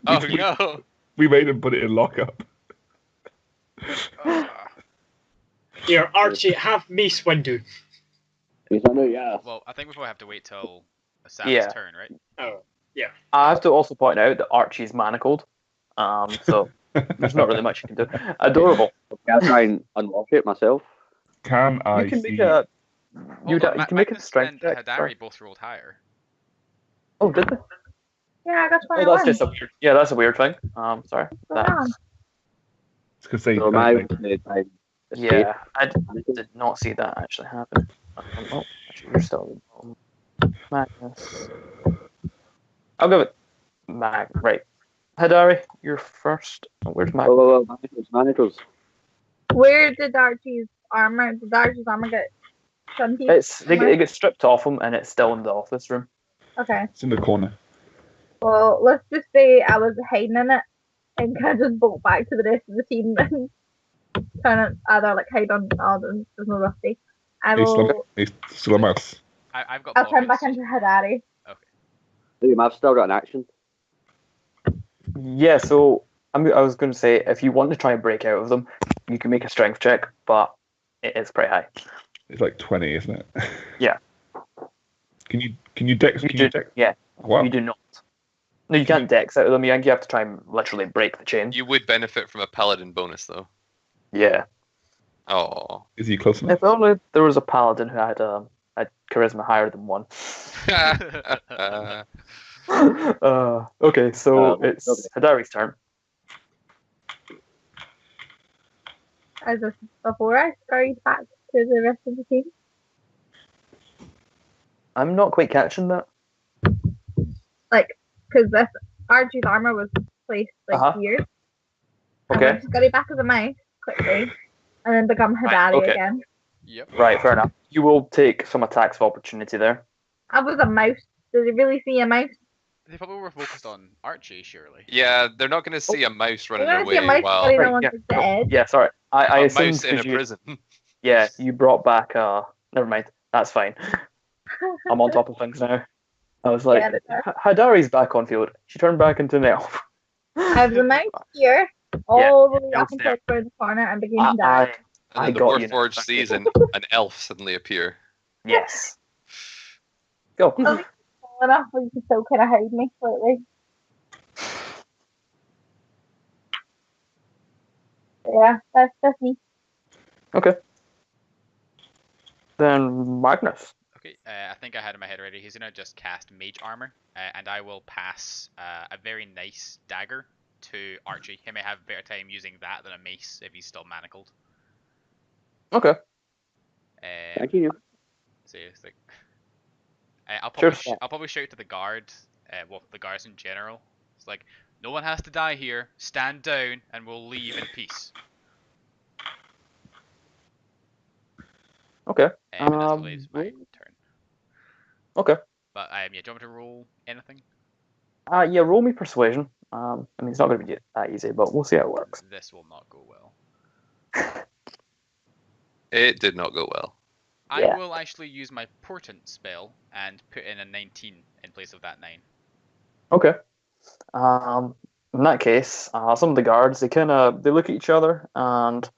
Oh no! We made him put it in lockup. Here, Archie, have mace window. Yeah. Well, I think we probably have to wait till Saba's turn, right? Oh, yeah. I have to also point out that Archie's manacled. So there's not really much you can do. Adorable. Can I try and unlock it myself? Can I You can see? make a. You Hold on, can make a Magnus strength and check. Hadari Sorry. both rolled higher. Oh, did they? Yeah, that's why Oh, that's just a weird. Yeah, that's a weird thing. Sorry. That's, It's because they. So am I yeah, I did not see that actually happen. Oh, actually, you're still Magnus. I'll give it right. Hadari, you're first. Oh, where's Magnus? Oh, manacles. Where did Archie's armor get stunted? It gets stripped off him, and it's still in the office room. Okay. It's in the corner. Well, let's just say I was hiding in it and kind of just bolt back to the rest of the team and kind of either like hide on. Oh, there's no Rusty. He's still a mouse. I've got. I'll turn back pockets. into Hadari. Liam, I've still got an action. Yeah, so I was going to say, if you want to try and break out of them, you can make a strength check, but it is pretty high. It's like 20, isn't it? Yeah. Can you dex? Yeah. Wow. You do not. No, you can't dex out of them. You have to try and literally break the chain. You would benefit from a paladin bonus, though. Yeah. Oh. Is he close enough? If only there was a paladin who had charisma higher than 1. Okay, so it's Hadari's turn. As if before I scurried back to the rest of the team. I'm not quite catching that. Like, because this Archie's armor was placed here. I'm Okay. going to scurry back as a mouse quickly and then become Hadari okay. again. Yep. Right, fair enough. You will take some attacks of opportunity there. I was a mouse. Did you really see a mouse? They probably were focused on Archie, surely. Yeah, they're not going to see a mouse running You're gonna see away a mouse while running Right, along yeah. the edge. Yeah, sorry. I a assumed mouse in a 'cause you, prison. yeah, you brought back. Never mind. That's fine. I'm on top of things now. I was like, Hadari's back on field. She turned back into an elf. I was a mouse here, all the way up until the corner and became Hadari. And I then the got you. Warforged sees an elf suddenly appear. Yes. Go. enough where you can still kind of hide me slightly. Yeah, that's me. Okay. Then Magnus. Okay, I think I had in my head already. He's gonna just cast Mage Armor, and I will pass a very nice dagger to Archie. He may have better time using that than a mace if he's still manacled. Okay. Thank you. So it's like, I'll probably Sure. I'll probably shout to the guard, well, the guards in general. It's like, no one has to die here. Stand down, and we'll leave in peace. Okay. And that's related to my turn. Okay. But yeah, do you want me to roll anything? Yeah, roll me persuasion. I mean, it's not going to be that easy, but we'll see how it works. This will not go well. It did not go well. I Yeah. will actually use my portent spell and put in a 19 in place of that 9. Okay. In that case, some of the guards they look at each other and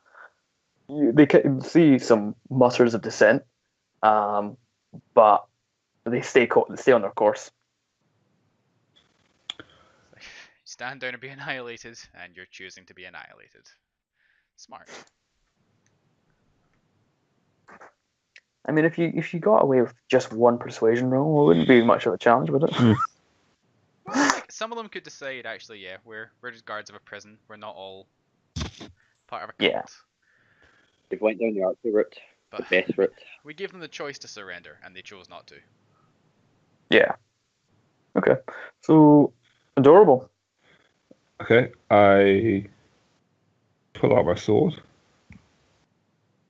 they can see some mutters of dissent, but they stay on their course. Stand down and be annihilated, and you're choosing to be annihilated. Smart. I mean, if you got away with just one persuasion roll, it wouldn't be much of a challenge, would it? Well, like, some of them could decide, actually, yeah, we're just guards of a prison. We're not all part of a cult. Yeah. They went down the Archie route, the But best route. we gave them the choice to surrender, and they chose not to. Yeah. Okay. So, adorable. Okay, I pull out my sword,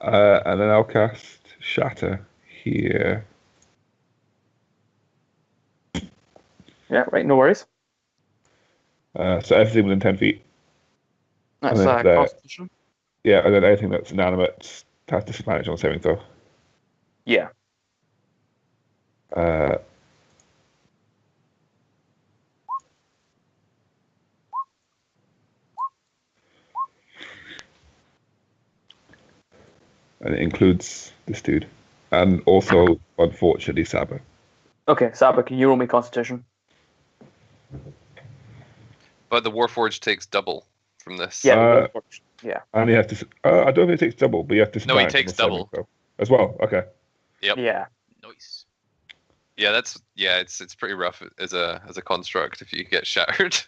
and then I'll cast Shatter here. Yeah. Right. No worries. So everything within 10 feet. That's And then Constitution. Yeah, and then anything that's inanimate has disadvantage on saving throw. Yeah. And it includes this dude. And also, unfortunately, Saba. Okay, Saba, can you roll me Constitution? But the Warforged takes double from this. Yeah. Yeah. And he has to. I don't think he takes double, but he has to. No, he takes double. As well. Okay. Yep. Yeah. Nice. Yeah, it's pretty rough as a construct if you get shattered.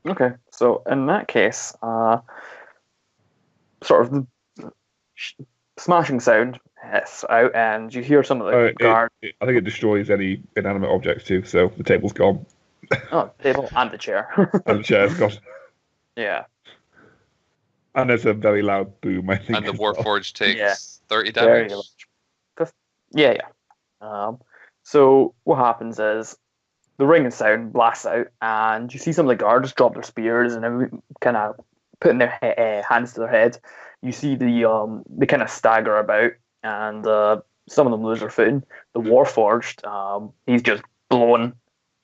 Okay, so in that case, sort of the smashing sound hits out, and you hear some of the guards. I think it destroys any inanimate objects too. So the table's gone. Oh, table and the chair. And the chair's gone. Yeah. And there's a very loud boom, I think. And the Warforged takes Yeah. 30 Very damage. Yeah. So what happens is the ringing sound blasts out, and you see some of the guards drop their spears and kind of putting their hands to their head. You see they kind of stagger about, and some of them lose their footing. The Warforged, he's just blown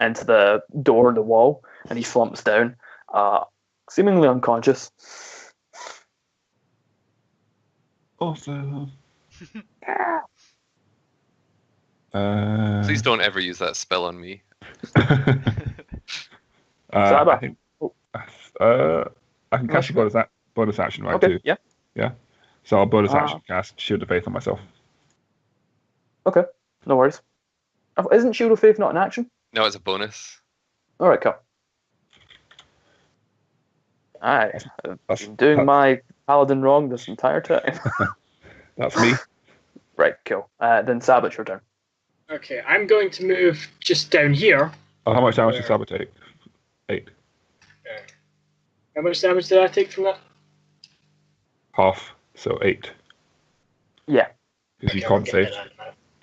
into the door of the wall, and he slumps down, seemingly unconscious. Awesome. Please don't ever use that spell on me. Saba. I think, I can cast a bonus action, right? Okay, Too. yeah. Yeah. So I'll bonus action cast Shield of Faith on myself. Okay, no worries. Isn't Shield of Faith not an action? No, it's a bonus. All right, cool. I've been doing my paladin wrong this entire time. That's me. Right, cool. Then Saba, it's your turn. Okay, I'm going to move just down here. Oh, how much damage did Saba take? 8. How much damage did I take from that? Half. So 8. Yeah. Because you can't save.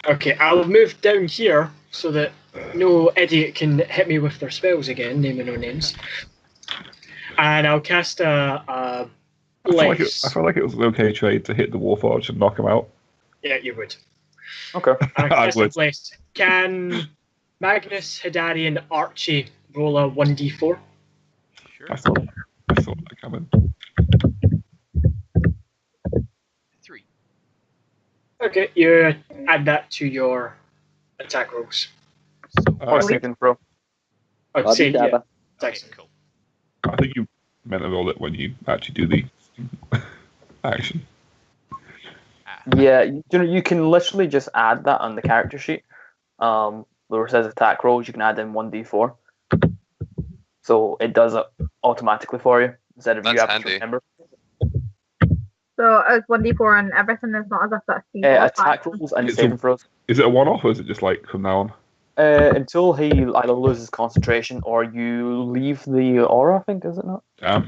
Okay, I'll move down here so that no idiot can hit me with their spells again, naming no names. And I'll cast a Bless. I felt like it was an okay trade to hit the Warforged and knock him out. Yeah, you would. Okay. I would. Bless. Can Magnus, Hidari, and Archie roll a 1d4? Sure. I saw that coming. 3. Okay, you add that to your attack rolls. So, Or saving throw. I'd Love say, you, yeah. Saba. okay, Excellent. cool. I think you meant to roll it when you actually do the action. Yeah, you can literally just add that on the character sheet. Where it says attack rolls, you can add in 1d4. So it does it automatically for you instead of you That's having to handy. remember. So it's 1d4 and everything. It's not as if that's Attack rolls and It's saving throws. Is it a one-off or is it just like from now on? Until he either loses concentration or you leave the aura, I think, is it not? Yeah.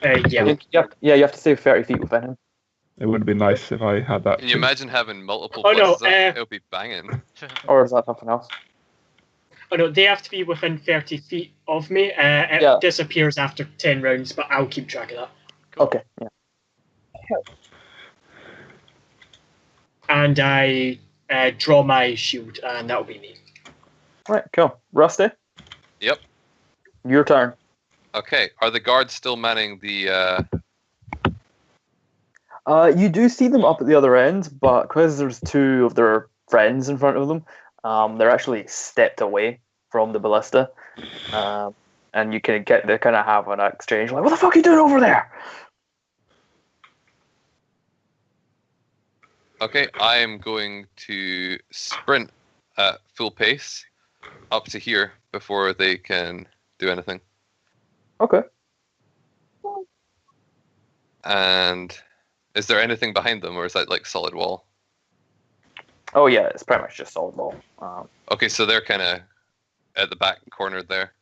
You have to stay 30 feet within him. It would have been nice if I had that. Can you imagine having multiple Oh, no, pluses up? It'll be banging. Or is that something else? Oh no, they have to be within 30 feet of me. It Yeah. disappears after 10 rounds, but I'll keep track of that. Cool. Okay, yeah. And I draw my shield, and that'll be me. Right, cool. Rusty? Yep. Your turn. Okay, are the guards still manning the... You do see them up at the other end, but because there's two of their friends in front of them, they're actually stepped away from the ballista. And you can get they kind of have an exchange like, "What the fuck are you doing over there?" Okay, I am going to sprint at full pace up to here before they can do anything. Okay. And is there anything behind them, or is that like solid wall? Oh yeah, it's pretty much just solid wall. Okay, so they're kind of at the back corner there.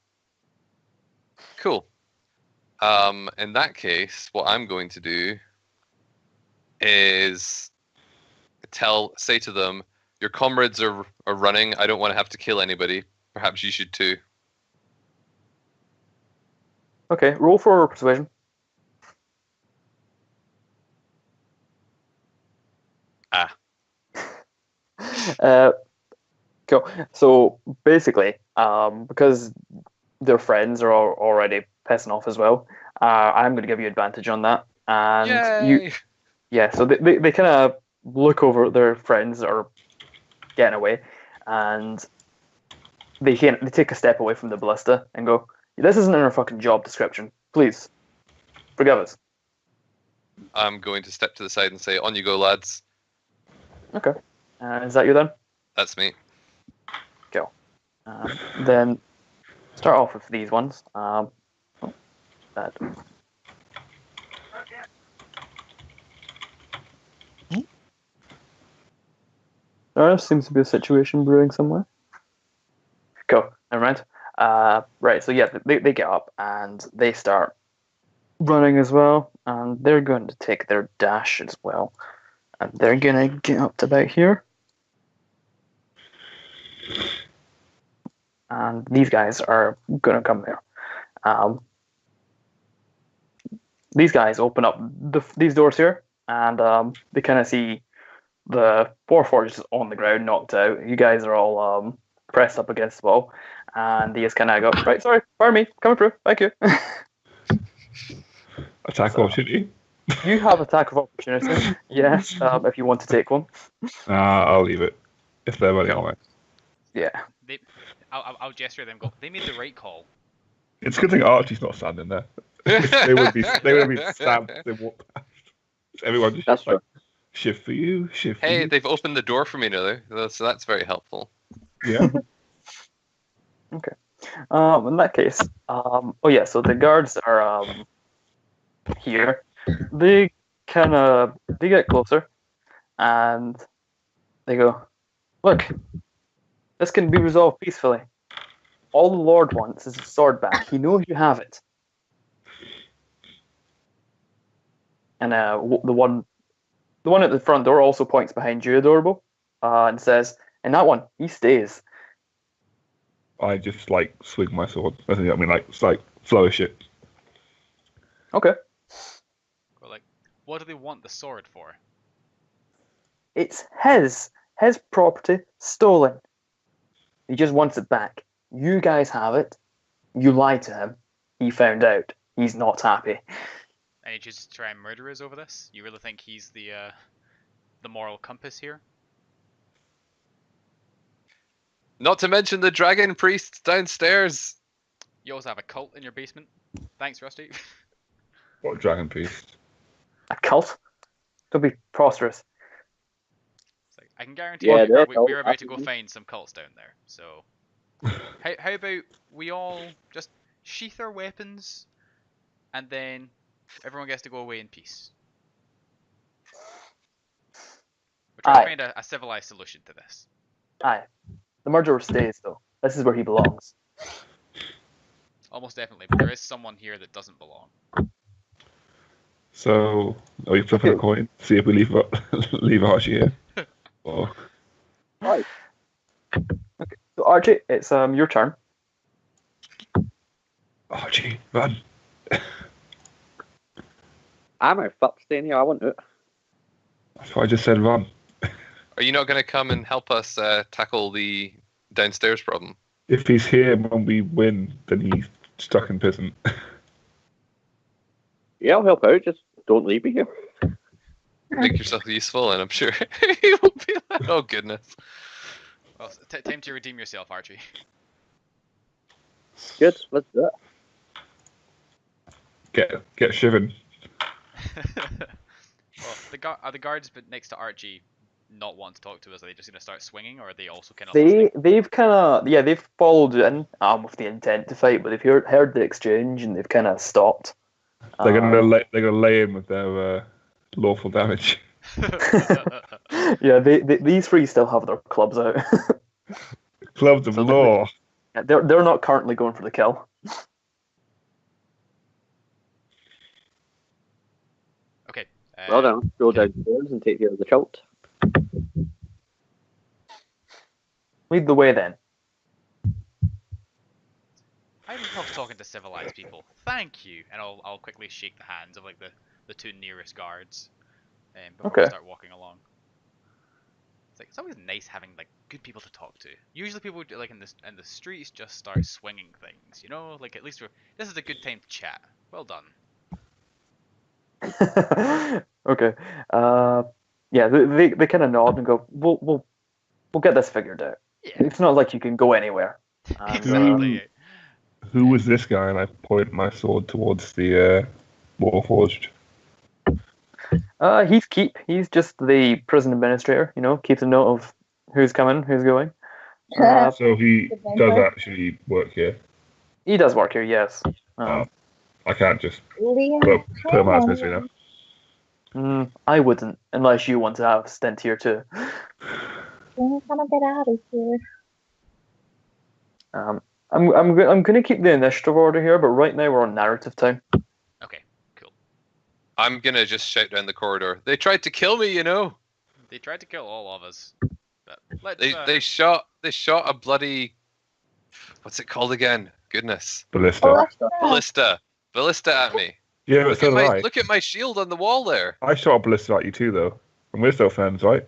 Cool. In that case, what I'm going to do is say to them, your comrades are running. I don't want to have to kill anybody. Perhaps you should too. Okay, roll for persuasion. Cool. So basically, because their friends are already pissing off as well, I'm going to give you advantage on that. And so they kind of look over at their friends that are getting away, and they take a step away from the ballista and go, "This isn't in our fucking job description. Please, forgive us." I'm going to step to the side and say, on you go, lads. Okay. Is that you then? That's me. Go. Then start off with these ones. That. There seems to be a situation brewing somewhere. Cool. Never mind. Right. So yeah, they get up and they start running as well, and they're going to take their dash as well, and they're gonna get up to about here. And these guys are gonna come there. These guys open up these doors here, and they kind of see the Warforged is on the ground, knocked out. You guys are all pressed up against the wall, and they just kind of go, right, sorry, pardon me, coming through, thank you. Attack opportunity. You have attack of opportunity, yes, if you want to take one. I'll leave it. If they're running on it. Yeah. I'll gesture at them. Go. They made the right call. It's a good thing Archie's not standing there. they would be stabbed. They walk past. Everyone just That's like, shift for you, shift for Hey, you. they've opened the door for me now, so that's very helpful. Yeah. Okay. In that case, so the guards are here. They get closer, and they go, "Look, this can be resolved peacefully. All the Lord wants is his sword back. He knows you have it." And the one at the front door also points behind you, Adorable, and says, "And that one, he stays." I just like swing my sword. I mean, like it's like flourish it. Okay. We're like, what do they want the sword for? It's his property, stolen. He just wants it back. You guys have it. You lied to him. He found out. He's not happy. And he chooses to try and murder us over this? You really think he's the moral compass here? Not to mention the dragon priests downstairs. You also have a cult in your basement. Thanks, Rusty. What dragon priest? A cult? Don't be preposterous. It's like, I can guarantee Yeah, you they're we're about to go absolutely. find some cults down there. So, how about we all just sheath our weapons, and then everyone gets to go away in peace. We're trying to find a civilized solution to this. Aye. The murderer stays, though. This is where he belongs. Almost definitely, but there is someone here that doesn't belong. So, are we flipping a coin? See if we leave leave Archie here. Or... Right. Okay. So Archie, it's your turn. Archie, run! I'm a fuck staying here. I want it. That's why I just said run. Are you not going to come and help us tackle the downstairs problem? If he's here when we win, then he's stuck in prison. Yeah, I'll help out. Just don't leave me here. Make yourself useful, and I'm sure he will be like, oh goodness. Well, time to redeem yourself, Archie. Good, let's do it. Get shivered. Well, are the guards next to Archie not wanting to talk to us? Are they just going to start swinging, or are they also kind of They've kind of they've followed in with the intent to fight, but they've heard the exchange and they've kind of stopped. They're gonna lay in with their lawful damage. Yeah, these three still have their clubs out. Clubs of law. They're not currently going for the kill. Okay. Well done. Go downstairs and take care of the cult. Lead the way then. I love talking to civilized people. Thank you. And I'll quickly shake the hands of like the two nearest guards before we start walking along. It's always nice having like good people to talk to. Usually people like in the streets just start swinging things, you know? Like at least this is a good time to chat. Well done. Okay. Yeah, they kind of nod and go, we'll get this figured out. Yeah. It's not like you can go anywhere. And, Exactly. Who was this guy? And I point my sword towards the Warforged. He's Keep. He's just the prison administrator, you know, keeps a note of who's coming, who's going. So he does actually work here. He does work here, yes. I can't just Liam, put him out of misery now. I wouldn't, unless you want to have a stint here too. I'm gonna get out of here. I'm going to keep the initiative order here, but right now we're on narrative time. Okay, cool. I'm going to just shout down the corridor. They tried to kill me, you know. They tried to kill all of us. But let's, They shot a bloody, what's it called again? Goodness. Ballista. Ballista at me. Yeah, but so did I. Look at my shield on the wall there. I shot a ballista at you too, though. And we're still friends, right?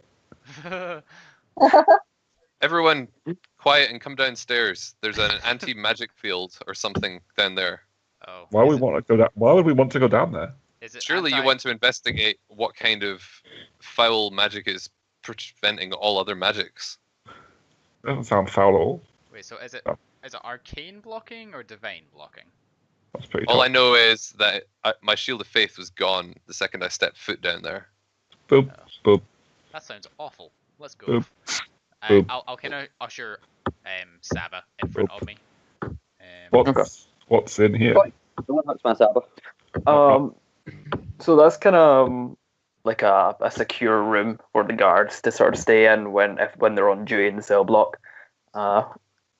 Everyone, quiet and come downstairs. There's an anti-magic field or something down there. Oh. Why would we want to go down? Why would we want to go down there? Is it Surely you want to investigate what kind of foul magic is preventing all other magics. Doesn't sound foul at all. Wait, so is it arcane blocking or divine blocking? That's pretty All tough. I know is that my shield of faith was gone the second I stepped foot down there. Boop, boop. That sounds awful. Let's go. Boop. Boop. I'll kind of usher Saba in front of me. What's in here? Don't touch my Sabbath. So that's kind of like a secure room for the guards to sort of stay in when they're on duty in the cell block,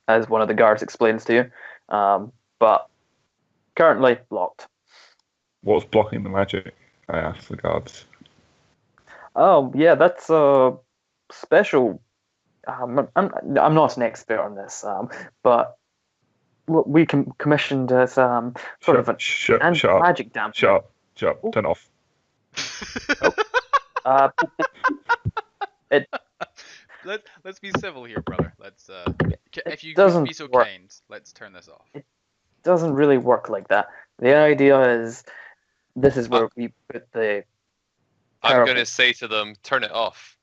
as one of the guards explains to you. But currently locked. What's blocking the magic? I asked the guards. Oh yeah, that's a special. I'm not an expert on this, but we commissioned as sort of an magic dampener. Shut up. Turn off. Let's be civil here, brother. Let's if you doesn't could be so work. kind, let's turn this off. It doesn't really work like that. The idea is this is where we put the. I'm going to say to them, turn it off.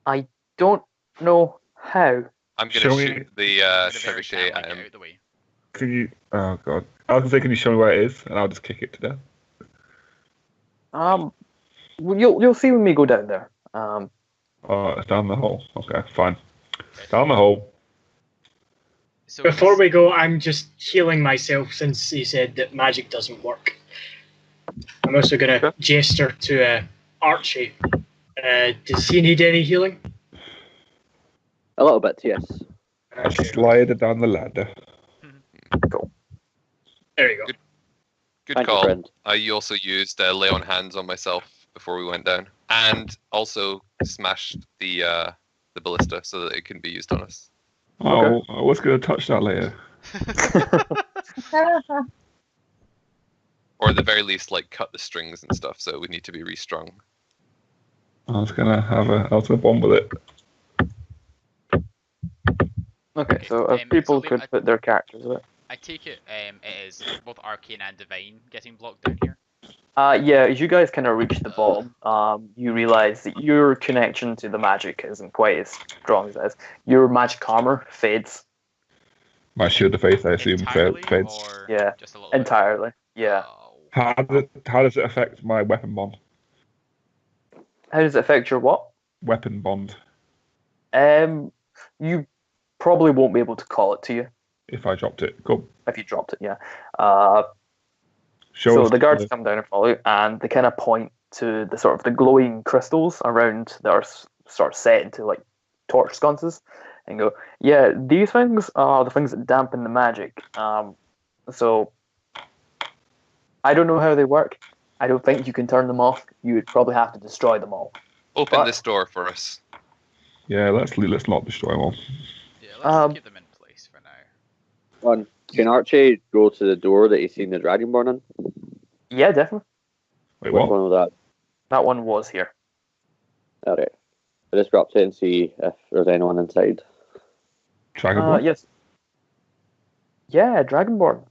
I don't know How? I'm going Show to me- shoot the Get a very trebuchet cat, at get him. out of the way. Can you? Oh god. I was gonna say, can you show me where it is, and I'll just kick it to death. Well, you'll see when we go down there. Oh, it's down the hole. Okay, fine. Down the hole. So Before we go, I'm just healing myself since he said that magic doesn't work. I'm also going to gesture to Archie. Does he need any healing? A little bit, yes. I Okay. slide it down the ladder. There you go. Good Thank you, call. friend. I also used lay on hands on myself before we went down, and also smashed the ballista so that it can be used on us. Oh, I was gonna touch that later. Or at the very least, like cut the strings and stuff. So we need to be restrung. I was gonna bomb with it. Okay, so if So people Liam, could put their characters in it. I take it it is both arcane and divine getting blocked down here. Yeah, as you guys kind of reach the bottom, you realize that your connection to the magic isn't quite as strong as it is. Your magic armor fades. My shield of faith, I assume, Entirely, fades. or Yeah, just a little bit? entirely. Yeah. Oh. How does it affect my weapon bond? How does it affect your what? Weapon bond. You probably won't be able to call it to you If I dropped it, cool. if you dropped it. Yeah. Show So us the guards come down and follow you, and they kind of point to the sort of the glowing crystals around that are sort of set into like torch sconces, and go, "Yeah, these things are the things that dampen the magic. So I don't know how they work. I don't think you can turn them off. You would probably have to destroy them all." Open But- this door for us. Yeah, let's not destroy them all. Yeah, let's keep them in place for now. Can Archie go to the door that he's seen the Dragonborn in? Yeah, definitely. Wait, Which what? one was that? That one was here. Alright. I'll just go up to it and see if there's anyone inside. Dragonborn? Yes. Yeah, Dragonborn.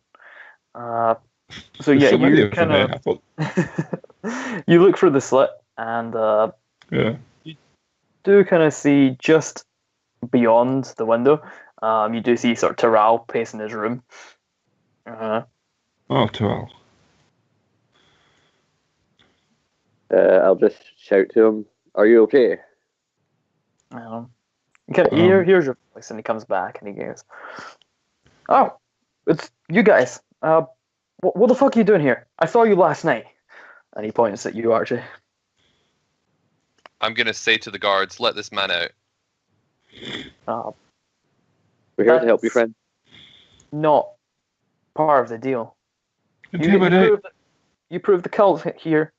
So There's yeah, so many you of them kind here. I thought, of you look through the slit and yeah. do kind of see just beyond the window. You do see sort of Terral pacing his room. Oh, Terrell. I'll just shout to him, "Are you okay?" Here's your voice, and he comes back and he goes, "Oh, it's you guys. What the fuck are you doing here? I saw you last night." And he points at you, Archie. I'm gonna say to the guards, let this man out. We're here to help you, friend. Not part of the deal. Intimidate. You prove the cult here.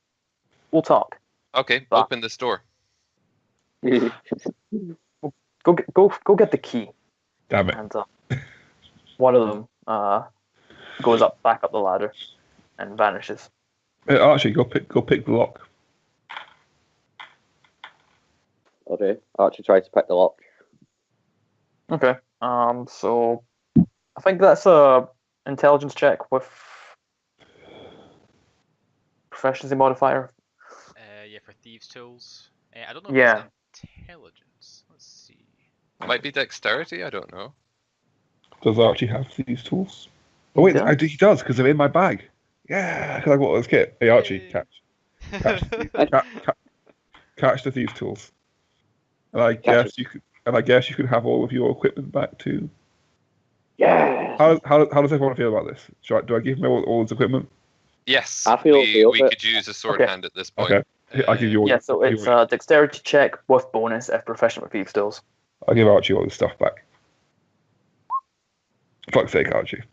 We'll talk. Okay, Ah. open this door. Go get the key. Damn it. And one of them goes back up the ladder and vanishes. Hey, Archie, go pick the lock. Okay. Archie tries to pick the lock. Okay. So I think that's a intelligence check with proficiency modifier. Yeah, for thieves' tools. I don't know. Yeah. If it's intelligence. Let's see. Might be dexterity, I don't know. Does Archie have these tools? Oh wait, does. he does because they're in my bag. Yeah, because I got this kit. Hey Archie, Yay. catch the thieves' tools. And I guess you could have all of your equipment back too. Yes. How does everyone feel about this? Do I give him all his equipment? Yes, I feel okay with we it. could use a sword Okay. hand at this point. Okay, I'll give you all. Yeah, so it's a dexterity check with bonus if proficient with thieves' tools. I'll give Archie all his stuff back. Fuck's sake, Archie.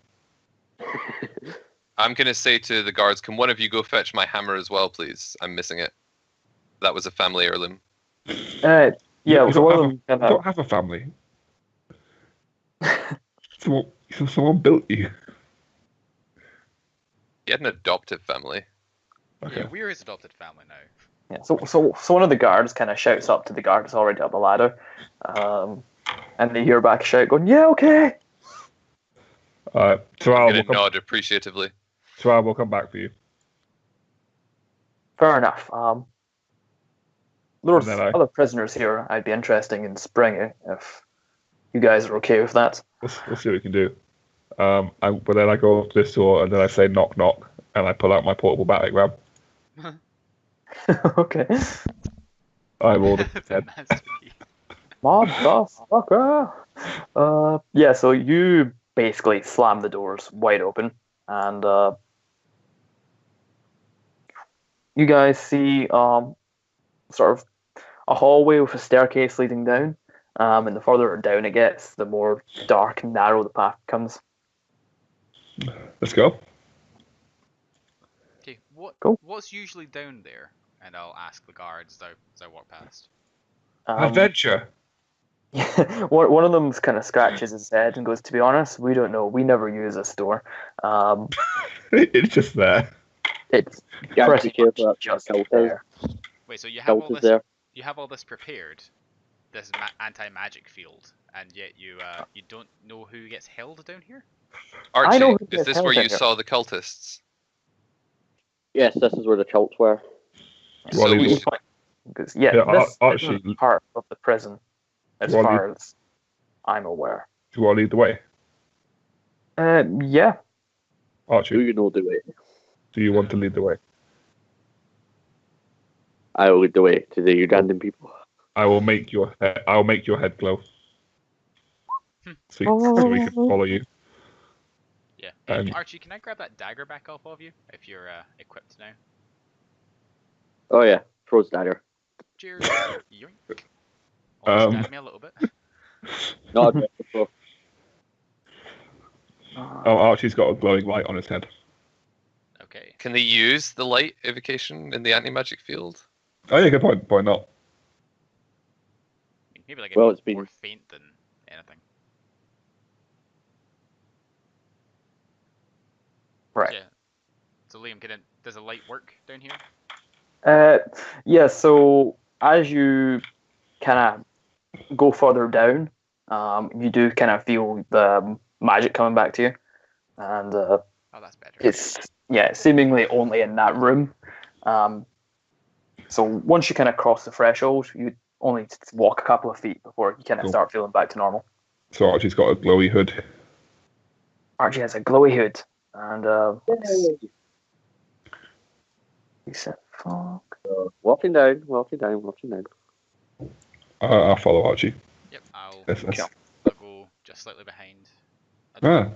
I'm gonna say to the guards, can one of you go fetch my hammer as well, please? I'm missing it. That was a family heirloom. Yeah, You so one of don't them You don't have a family. Someone built you. He had an adoptive family. Okay. Yeah, we're his adopted family now. Yeah, so one of the guards kind of shouts up to the guard that's already up the ladder, and they hear back a shout going, "Yeah, okay." I'm Terrell gonna nod appreciatively. will come back for you. Fair enough. There's And then other prisoners here I'd be interested in springing if you guys are okay with that. We'll see what we can do. But then I go up to this door and then I say knock knock and I pull out my portable battering ram. Okay. I rolled a 10. Motherfucker. Yeah, so you basically slam the doors wide open, and you guys see sort of a hallway with a staircase leading down. And the further down it gets, the more dark and narrow the path becomes. Let's go. Okay, Cool. what's usually down there? And I'll ask the guards as I walk past. Adventure. One of them kind of scratches his head and goes, "To be honest, we don't know. We never use this door. It's just there. It's Yeah, pretty be careful, much that's just cult there." Wait, so you have Cult all is this? there. You have all this prepared, this anti-magic field, and yet you don't know who gets held down here? Archie, know who is gets this held where in you here. saw the cultists? Yes, this is where the cults were. Do you want So to we lead- should- Because Yeah, this Archie- isn't part of the prison, as Well, far as I'm aware. Do you want to lead the way? Yeah. Do Archie, you know the way? do you want to lead the way? I will lead the way to the Ugandan people. I'll make your head glow. So we can follow you. Yeah. And- Archie, can I grab that dagger back off of you if you're equipped now? Oh yeah, Froze dagger. Cheers. Yoink. Almost stabbed me a little bit. Not a before. Oh, Archie's got a glowing light on his head. Okay. Can they use the light evocation in the anti-magic field? Oh yeah, good point. Point not. Maybe like Well, a it's been- more faint than anything. Right. Yeah. So Liam, does the light work down here? Yeah, so as you kind of go further down, you do kind of feel the magic coming back to you. And Oh, that's better. it's, seemingly only in that room. So once you kind of cross the threshold, you only walk a couple of feet before you kind of Cool. start feeling back to normal. So Archie's got a glowy hood. Archie has a glowy hood. And, he said, fuck. Walking down. I'll follow Archie. Yep, I'll Yes. go just slightly behind.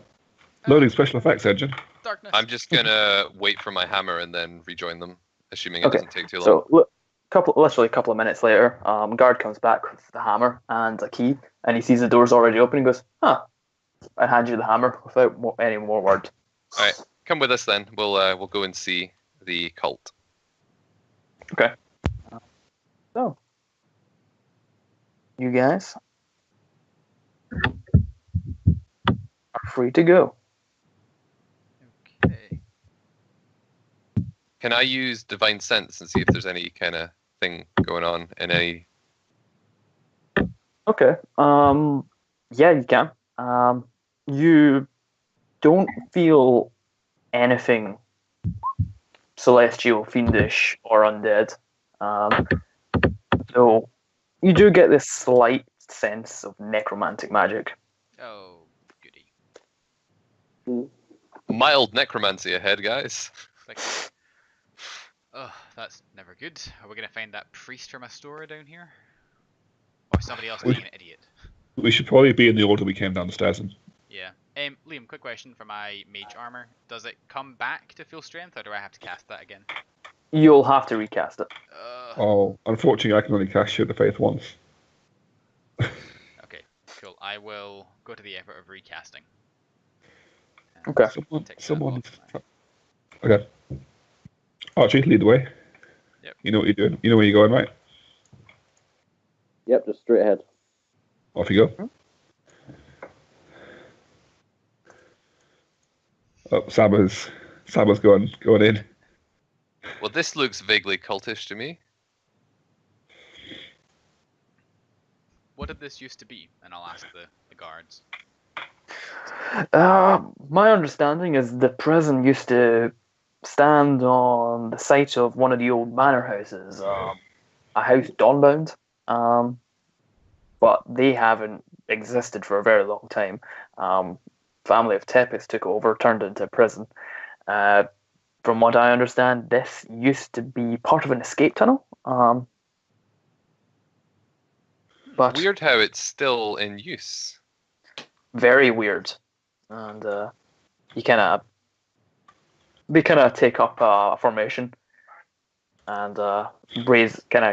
Loading special effects engine. Darkness. I'm just gonna wait for my hammer and then rejoin them, assuming it Okay, doesn't take too long. So, literally a couple of minutes later, guard comes back with the hammer and a key, and he sees the door's already open and goes, "Huh." I hand you the hammer without any more word. All right, come with us then. We'll go and see the cult. Okay. So, you guys are free to go. Okay. Can I use divine sense and see if there's any kind of thing going on in any? Okay. Yeah, you can. You don't feel anything celestial, fiendish, or undead. So you do get this slight sense of necromantic magic. Oh, goody. Mild necromancy ahead, guys. Like, oh, that's never good. Are we gonna find that priest from Astoria down here? Or somebody else being an idiot? We should probably be in the order we came down the stairs in. Yeah. Liam, quick question for my mage armor. Does it come back to full strength, or do I have to cast that again? You'll have to recast it. Oh, unfortunately, I can only cast Shield of Faith once. Okay, cool. I will go to the effort of recasting. And Okay. tick that Someone. off Okay. Archie, lead the way. Yep. You know what you're doing. You know where you're going, right? Yep, just straight ahead. Off you go. Oh, Saba's going in. Well, this looks vaguely cultish to me. What did this used to be? And I'll ask the guards. My understanding is the prison used to stand on the site of one of the old manor houses, a house dawnbound. but they haven't existed for a very long time. Family of Tepes took over, turned it into a prison. From what I understand, this used to be part of an escape tunnel. But Weird how it's still in use. very weird, and they kind of take up a formation and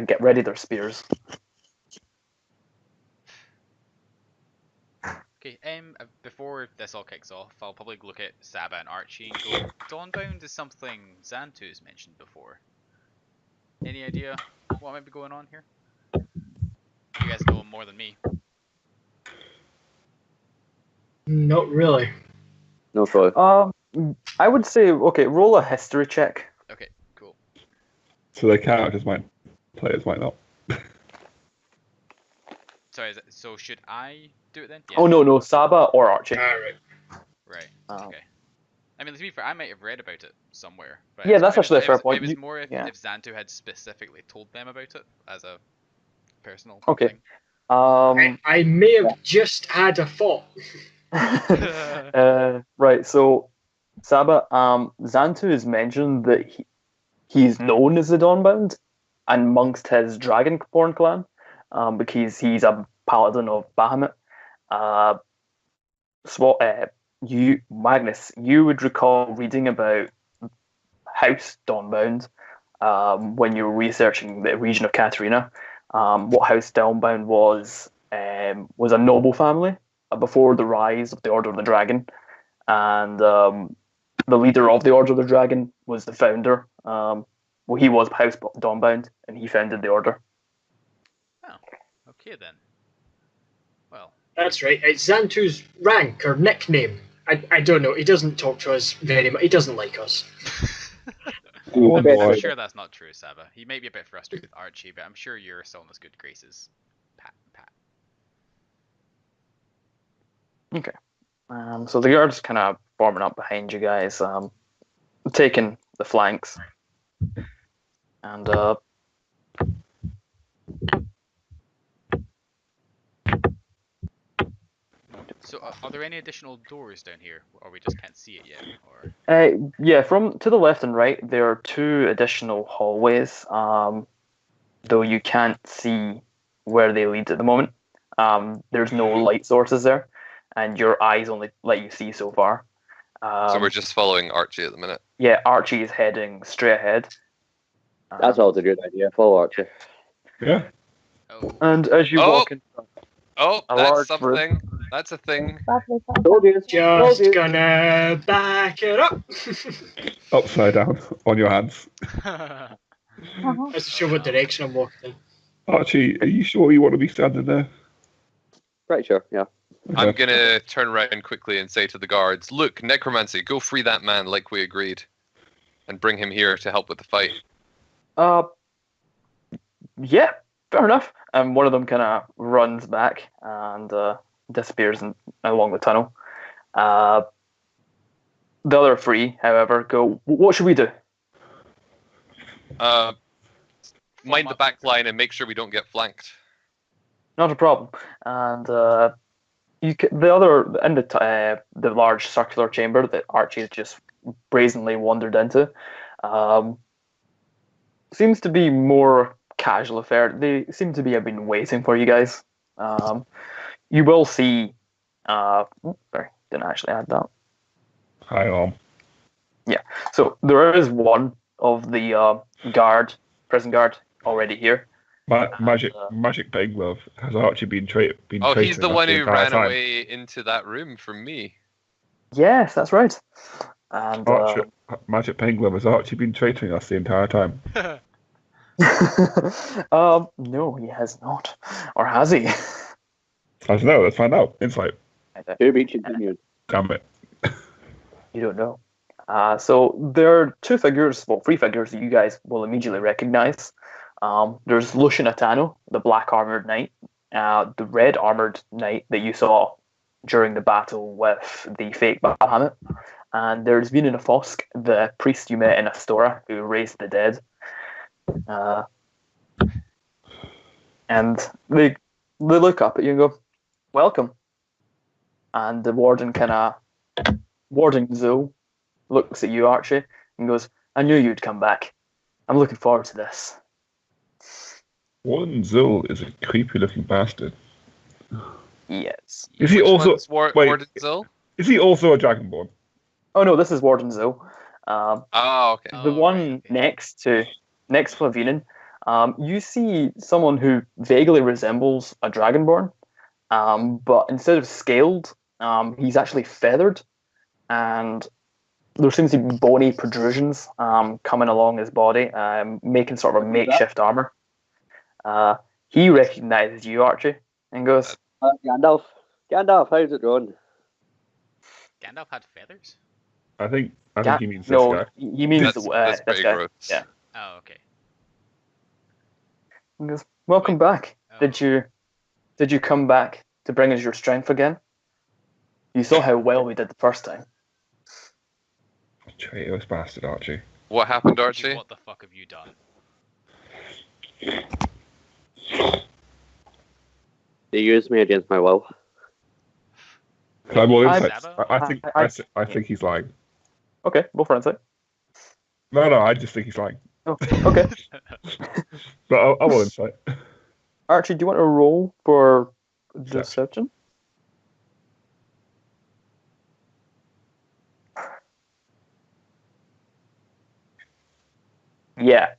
get ready their spears. Okay, before this all kicks off, I'll probably look at Saba and Archie and go, Dawnbound is something Xantu's mentioned before. Any idea what might be going on here? You guys know more than me. Not really. No clue. I would say, okay, roll a history check. Okay, cool. So the characters players might not. Sorry, so should I do it then? Yeah. Oh, no, Saba or Archie. Alright. Right, Oh. okay. I mean, to be fair, I might have read about it somewhere. But Yeah, that's actually a fair point. It was more if yeah. Xantu had specifically told them about it as a personal Okay. thing. I may have just had a thought. Right, so Saba, Xantu has mentioned that he's known as the Dawnbound amongst his Dragonborn clan, because he's a paladin of Bahamut. Magnus, you would recall reading about House Dawnbound when you were researching the region of Catarina. What House Dawnbound was a noble family before the rise of the Order of the Dragon, and the leader of the Order of the Dragon was the founder. He was House Dawnbound, and he founded the Order. Oh, okay then. Well, That's right. It's Xantu's rank or nickname. I don't know. He doesn't talk to us very much. He doesn't like us. Oh, I'm boy. sure that's not true, Saba. He may be a bit frustrated with Archie, but I'm sure you're still in his good graces. Pat. Okay. So the guards kind of forming up behind you guys, taking the flanks, and So, are there any additional doors down here, or we just can't see it yet? Or yeah, from to the left and right there are two additional hallways, though you can't see where they lead at the moment. There's no light sources there, and your eyes only let you see so far. So we're just following Archie at the minute. Yeah, Archie is heading straight ahead. That's always a good idea. Follow Archie. Yeah. oh, And as you walk in, Oh, A that's large something. That's a thing. Told you. Just gonna back it up. Upside down on your hands. That's to show what direction I'm walking in. Archie, are you sure you want to be standing there? Pretty sure, yeah. I'm Okay. gonna turn around quickly and say to the guards, "Look, necromancy, go free that man like we agreed, and bring him here to help with the fight." yeah, fair enough. And one of them kind of runs back and disappears along the tunnel. The other three, however, go, what should we do? Mind the back line and make sure we don't get flanked. Not a problem. And the other in the large circular chamber that Archie has just brazenly wandered into, seems to be more casual affair. They seem to have been waiting for you guys. You will see. Sorry, didn't actually add that. Hi, on. Yeah. So there is one of the prison guard already here. Magic Big Love. Has Archie been traitor? Oh, he's the one who ran time? away into that room from me. Yes, that's right. And Magic Penguin, has Archie been traitoring us the entire time? no, he has not. Or has he? I don't know, let's find out. Insight. To be continued. Damn it. You don't know. So there are three figures that you guys will immediately recognize. There's Lucian Atano, the black armored knight, the red armored knight that you saw during the battle with the fake Bahamut, and there's Venina Fosk, the priest you met in Astora who raised the dead. And they they look up at you and go, "Welcome." And the Warden Warden Zoe looks at you, Archie, and goes, "I knew you'd come back. I'm looking forward to this." Warden Zul is a creepy-looking bastard. Yes. Is he Which also- one's wait. Warden Zill? Is he also a Dragonborn? Oh no, this is Warden Zoe. Oh, okay. The Oh, one right, okay. next to Flavinen, you see someone who vaguely resembles a Dragonborn, but instead of scaled, he's actually feathered, and there seems to be bony protrusions coming along his body, making sort of a makeshift armor. He recognizes you, Archie, and goes, Gandalf, how's it going? Gandalf had feathers? I think he means this no, guy. he means That's this pretty guy. gross. Yeah. Oh, okay. He goes, "Welcome back. Oh. Did you come back to bring us your strength again? You saw how well we did the first time." Traitorous bastard, Archie. What happened, Archie? What the fuck have you done? They used me against my will. Can I roll I'm- insight? I think he's lying. Okay, roll for insight. No, I just think he's lying. Oh, okay. But I'll roll insight. Archie, do you want to roll for deception? Yeah.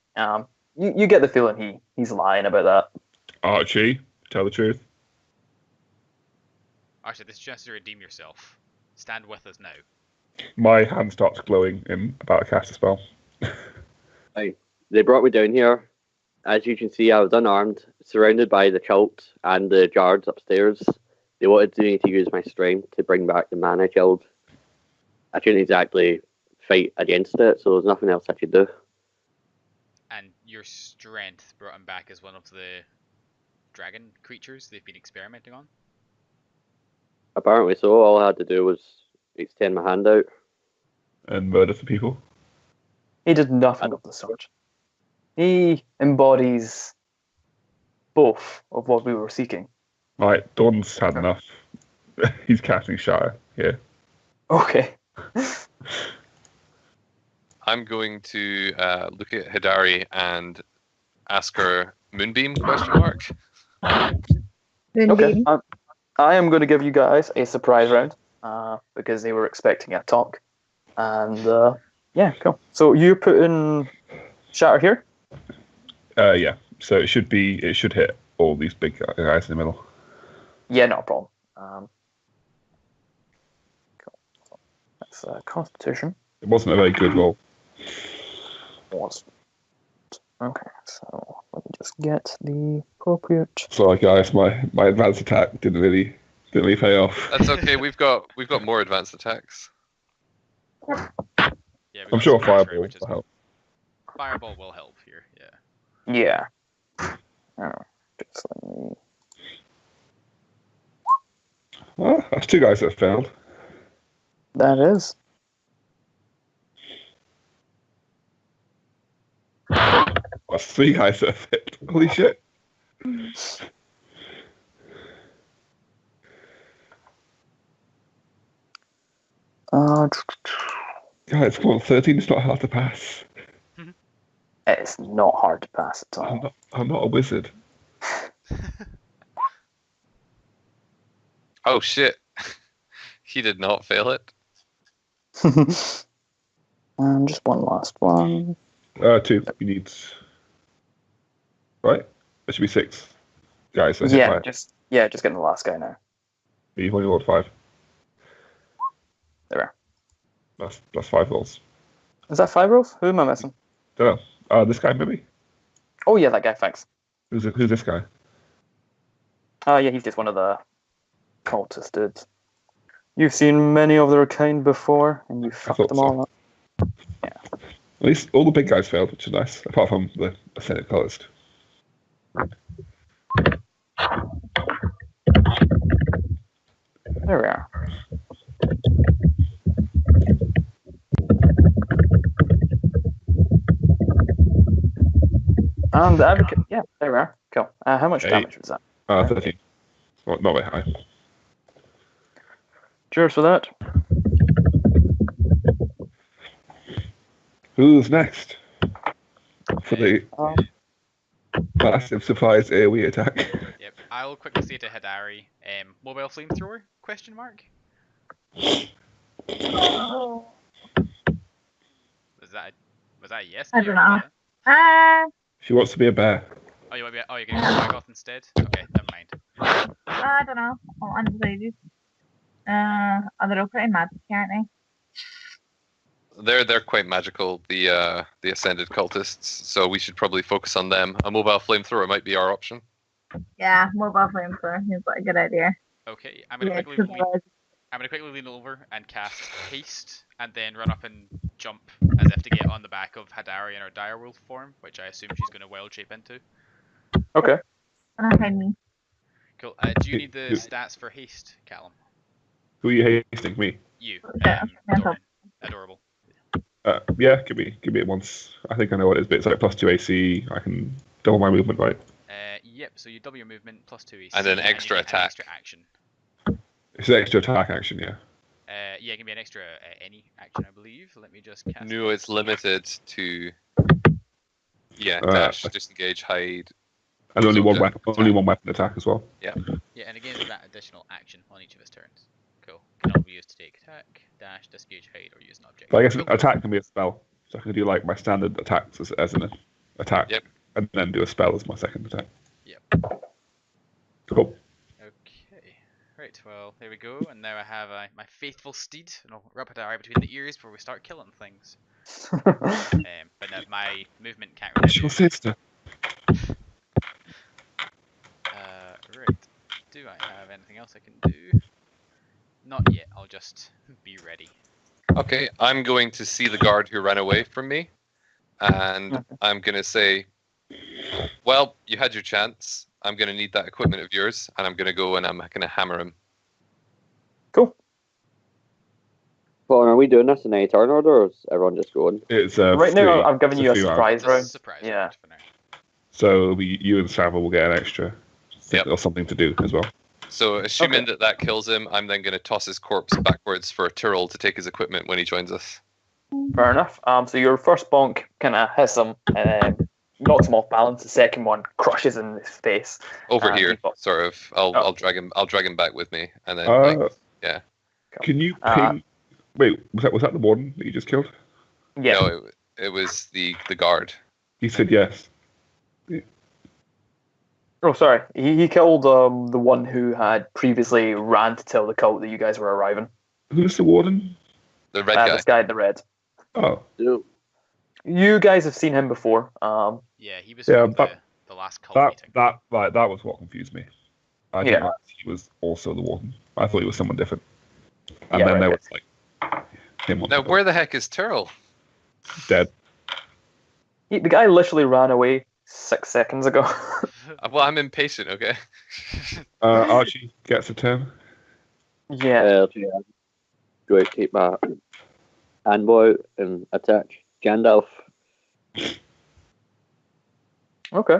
You get the feeling he's lying about that. Archie, tell the truth. Archie, this is your chance to redeem yourself. Stand with us now. My hand starts glowing in about to cast a spell. They brought me down here. As you can see, I was unarmed, surrounded by the cult and the guards upstairs. They wanted me to use my strength to bring back the mana guild. I couldn't exactly fight against it, so there's nothing else I could do. And your strength brought him back as one of the dragon creatures they've been experimenting on? Apparently so. All I had to do was extend my hand out. And murder some people. He did nothing of the sort. He embodies both of what we were seeking. Right, Dawn's had enough. He's casting Shire here. Okay. I'm going to look at Hidari and ask her Moonbeam ? Moonbeam. Okay. I am going to give you guys a surprise round because they were expecting a talk. And yeah, cool. So you put in Shatter here? Yeah. So it should hit all these big guys in the middle. Yeah, no problem. Cool. So that's Constitution. It wasn't a very good roll. Okay, so let me just get the appropriate. Sorry guys, my advanced attack didn't really pay off. That's okay. We've got more advanced attacks. Yeah, we've I'm got sure some archery, Fireball which is will help. Fireball will help here, yeah. Yeah. Oh, just let me. Well, that's two guys that have failed. That is. That's three guys that have failed. Holy shit. Guys, come on, 13 is not hard to pass. It's not hard to pass at all. I'm not a wizard. Oh shit! He did not fail it. And just one last one. Two. You need. Right? There should be six guys. That hit Yeah, fire. just getting the last guy now. You've only rolled 5. There we are. That's 5 rolls. Is that 5 rolls? Who am I missing? Don't know. This guy maybe? Oh yeah, that guy. Thanks. Who's this guy? Yeah, he's just one of the cultist dudes. You've seen many of their kind before, and you fucked thought them so. all up. At least all the big guys failed, which is nice, apart from the Senate Colorist. There we are. And the advocate, yeah, there we are. Cool. How much 8. damage was that? 13. Well, not very high. Cheers for that. Who's next? For the massive surprise AoE attack. Yep. I'll quickly say to Hidari, mobile flamethrower? Question mark. Oh. Was that a yes? I You don't already know. got it? She wants to be a bear. Oh, you want to be? Oh, you're gonna go Dragoth instead? Okay, never mind. I don't know. I'm undecided. They're all pretty magic, aren't They're quite magical, the ascended cultists. So we should probably focus on them. A mobile flamethrower might be our option. they? Yeah, mobile flamethrower seems like a good idea. Okay, I'm gonna Yeah, quickly 'cause otherwise- I'm gonna quickly lean over and cast haste, and then run up and jump as if to get on the back of Hidari in her direwolf form, which I assume she's gonna wild shape into. Okay. and I find me. Cool. Do you need the stats for haste, Callum? Who are you hasting? Me? You. Yeah, Doran. Adorable. Yeah, give me it once. I think I know what it is, but it's like plus 2 AC. I can double my movement, right? Yep. So you double your movement plus 2 AC. And an you extra get an attack. extra action. It's an extra attack action, yeah. Yeah, it can be an extra any action, I believe. Let me just cast. No, it. it's limited to. Yeah, Uh, dash, disengage, hide. And only one Okay. weapon attack as well. Yeah, and again that additional action on each of his turns. Cool. Can all be used to take attack, dash, disengage, hide, or use an object. But I guess Cool. attack can be a spell. So I can do like my standard attacks as an attack. Yep. And then do a spell as my second attack. Yep. Cool. Okay. Right, well, there we go. And now I have my faithful steed, and I'll rub it out between the ears before we start killing things. But now my movement can't really It's do your sister. right. Do I have anything else I can do? Not yet. I'll just be ready. Okay, I'm going to see the guard who ran away from me, and I'm going to say, well, you had your chance. I'm going to need that equipment of yours, and I'm going to go and I'm going to hammer him. Cool. Well, are we doing this in any turn order, or is everyone just going? It's Right three. now, I'm giving It's you a three rounds. surprise This is round. a surprise Yeah. round for now. So it'll be you and Savile will get an extra Yep. or something to do as well. So, assuming that kills him, I'm then going to toss his corpse backwards for Tyrrell to take his equipment when he joins us. Fair enough. So your first bonk kind of hits him and knocks him off balance. The second one crushes in his face. Over he here, falls. sort of. I'll drag him. I'll drag him back with me, and then yeah. Can you ping? Wait, was that the warden that you just killed? Yeah. No, it was the guard. He said yes. Oh, sorry. He killed the one who had previously ran to tell the cult that you guys were arriving. Who's the warden? The red guy. This guy in the red. Oh, No. You guys have seen him before. Yeah, he was Yeah, from but the last cult that meeting. that was what confused me. I didn't realize he was also the warden. I thought he was someone different. And Yeah, then right. there was like him on Now, the where the heck is Tyrrell? dead. The guy literally ran away 6 seconds ago. Well, I'm impatient. Okay. Archie gets a turn. Yeah. Do I take my handbow out and attack Gandalf? Okay.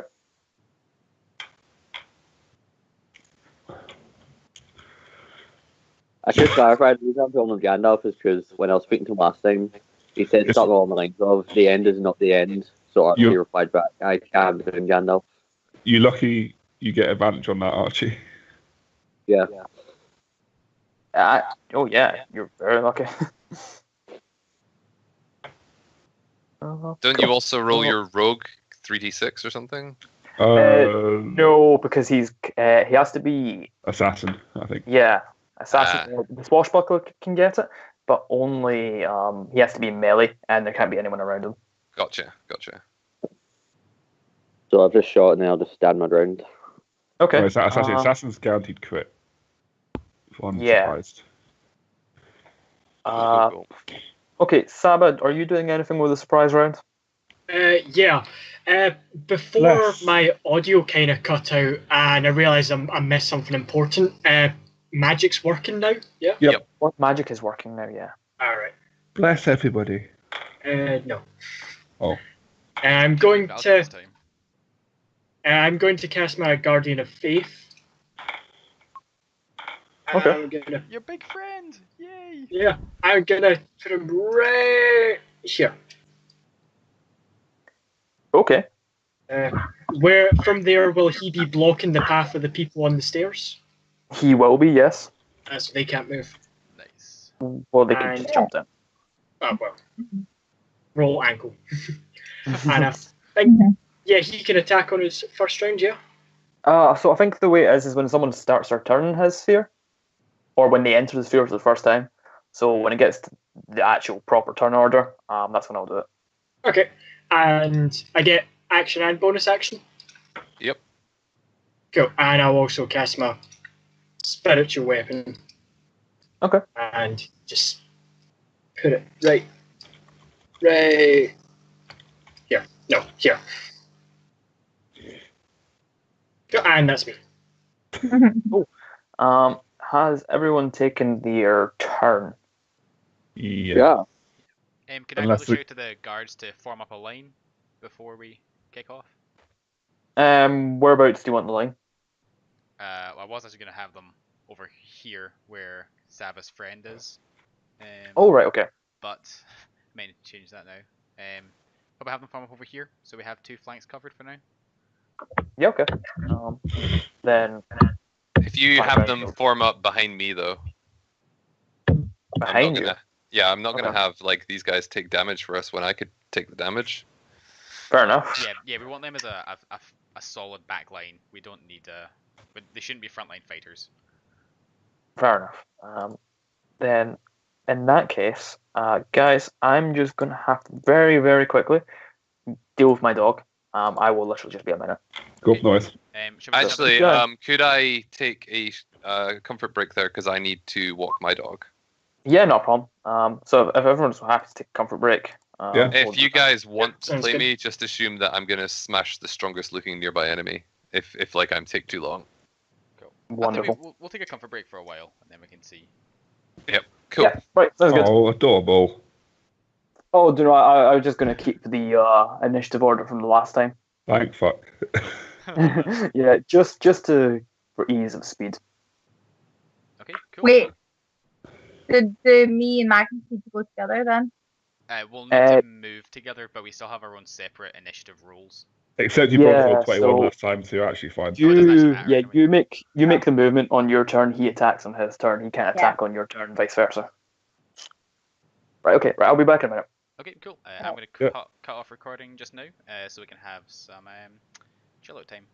I should clarify, the reason I'm calling him Gandalf is because when I was speaking to him last time, he said Yes. something along the lines of, the end is not the end. So Archie You- replied back, I am doing Gandalf. You lucky you get advantage on that, Archie. Yeah. Oh, yeah. You're very lucky. Don't you also roll your rogue 3d6 or something? No, because he has to be, Assassin, I think. yeah, assassin. The swashbuckler can get it, but only he has to be melee, and there can't be anyone around him. Gotcha. So I've just shot and then I'll just stand my ground. Okay. No, Assassin's guaranteed crit. If I'm Yeah. surprised. Cool. Okay, Sabad, are you doing anything with the surprise round? Yeah. Before Less. my audio kind of cut out and I realised I missed something important, magic's working now? Yeah? Yep. What magic is working now? Yeah. Alright. Bless everybody. No. Oh. I'm going I'll to... this time. I'm going to cast my Guardian of Faith. Okay. I'm gonna, Your big friend! Yay! yeah, I'm gonna put him right here. Okay. Where from there will he be blocking the path of the people on the stairs? He will be, yes. So they can't move. Nice. Well, they can And- just jump down. Oh well. Roll ankle. And I think, yeah, he can attack on his first round, yeah? So I think the way it is when someone starts their turn in his sphere, or when they enter the sphere for the first time. So when it gets to the actual proper turn order, that's when I'll do it. Okay. And I get action and bonus action? Yep. Cool. And I'll also cast my spiritual weapon. Okay. And just put it right here. No, here. Cool. And that's me. Has everyone taken their turn? Yeah. Can I Unless quickly we- shout to the guards to form up a line before we kick off? Whereabouts do you want the line? Well, I was actually going to have them over here where Sava's friend is. Oh, right, okay. But I may need to change that now. Probably have them form up over here, so we have 2 flanks covered for now. Yeah, okay. Then If you Fine, have right. them form up behind me, though, behind you. I'm not gonna Okay. have like these guys take damage for us when I could take the damage. Fair enough. Yeah, we want them as a solid back line. We don't need but they shouldn't be frontline fighters. Fair enough. Then, in that case, guys, I'm just going to have to very, very quickly deal with my dog. I will literally just be a minute. Go up noise. Should we Actually, Yeah. could I take a comfort break there because I need to walk my dog? Yeah, no problem. So if everyone's happy to take a comfort break, Yeah. we'll If you guys want to sounds play good. me, just assume that I'm gonna smash the strongest looking nearby enemy. If like I'm take too long. Cool. Wonderful. We'll take a comfort break for a while, and then we can see. Cool. Yeah, right, sounds good. Oh, adorable. Oh, do you know, I was just going to keep the initiative order from the last time. Thank fuck. Yeah, just for ease of speed. Okay, cool. Wait. Did me and Magnus need to go together then? We'll need to move together, but we still have our own separate initiative rules. Except you both Yeah, rolled 21 so- last time, so you're actually fine. No, it doesn't actually matter, Yeah, can we? you make the movement on your turn. He attacks on his turn. He can't attack on your turn, vice versa. Right. Okay. Right. I'll be back in a minute. Okay, cool. I'm going to Yeah. cut off recording just now, so we can have some chill out time.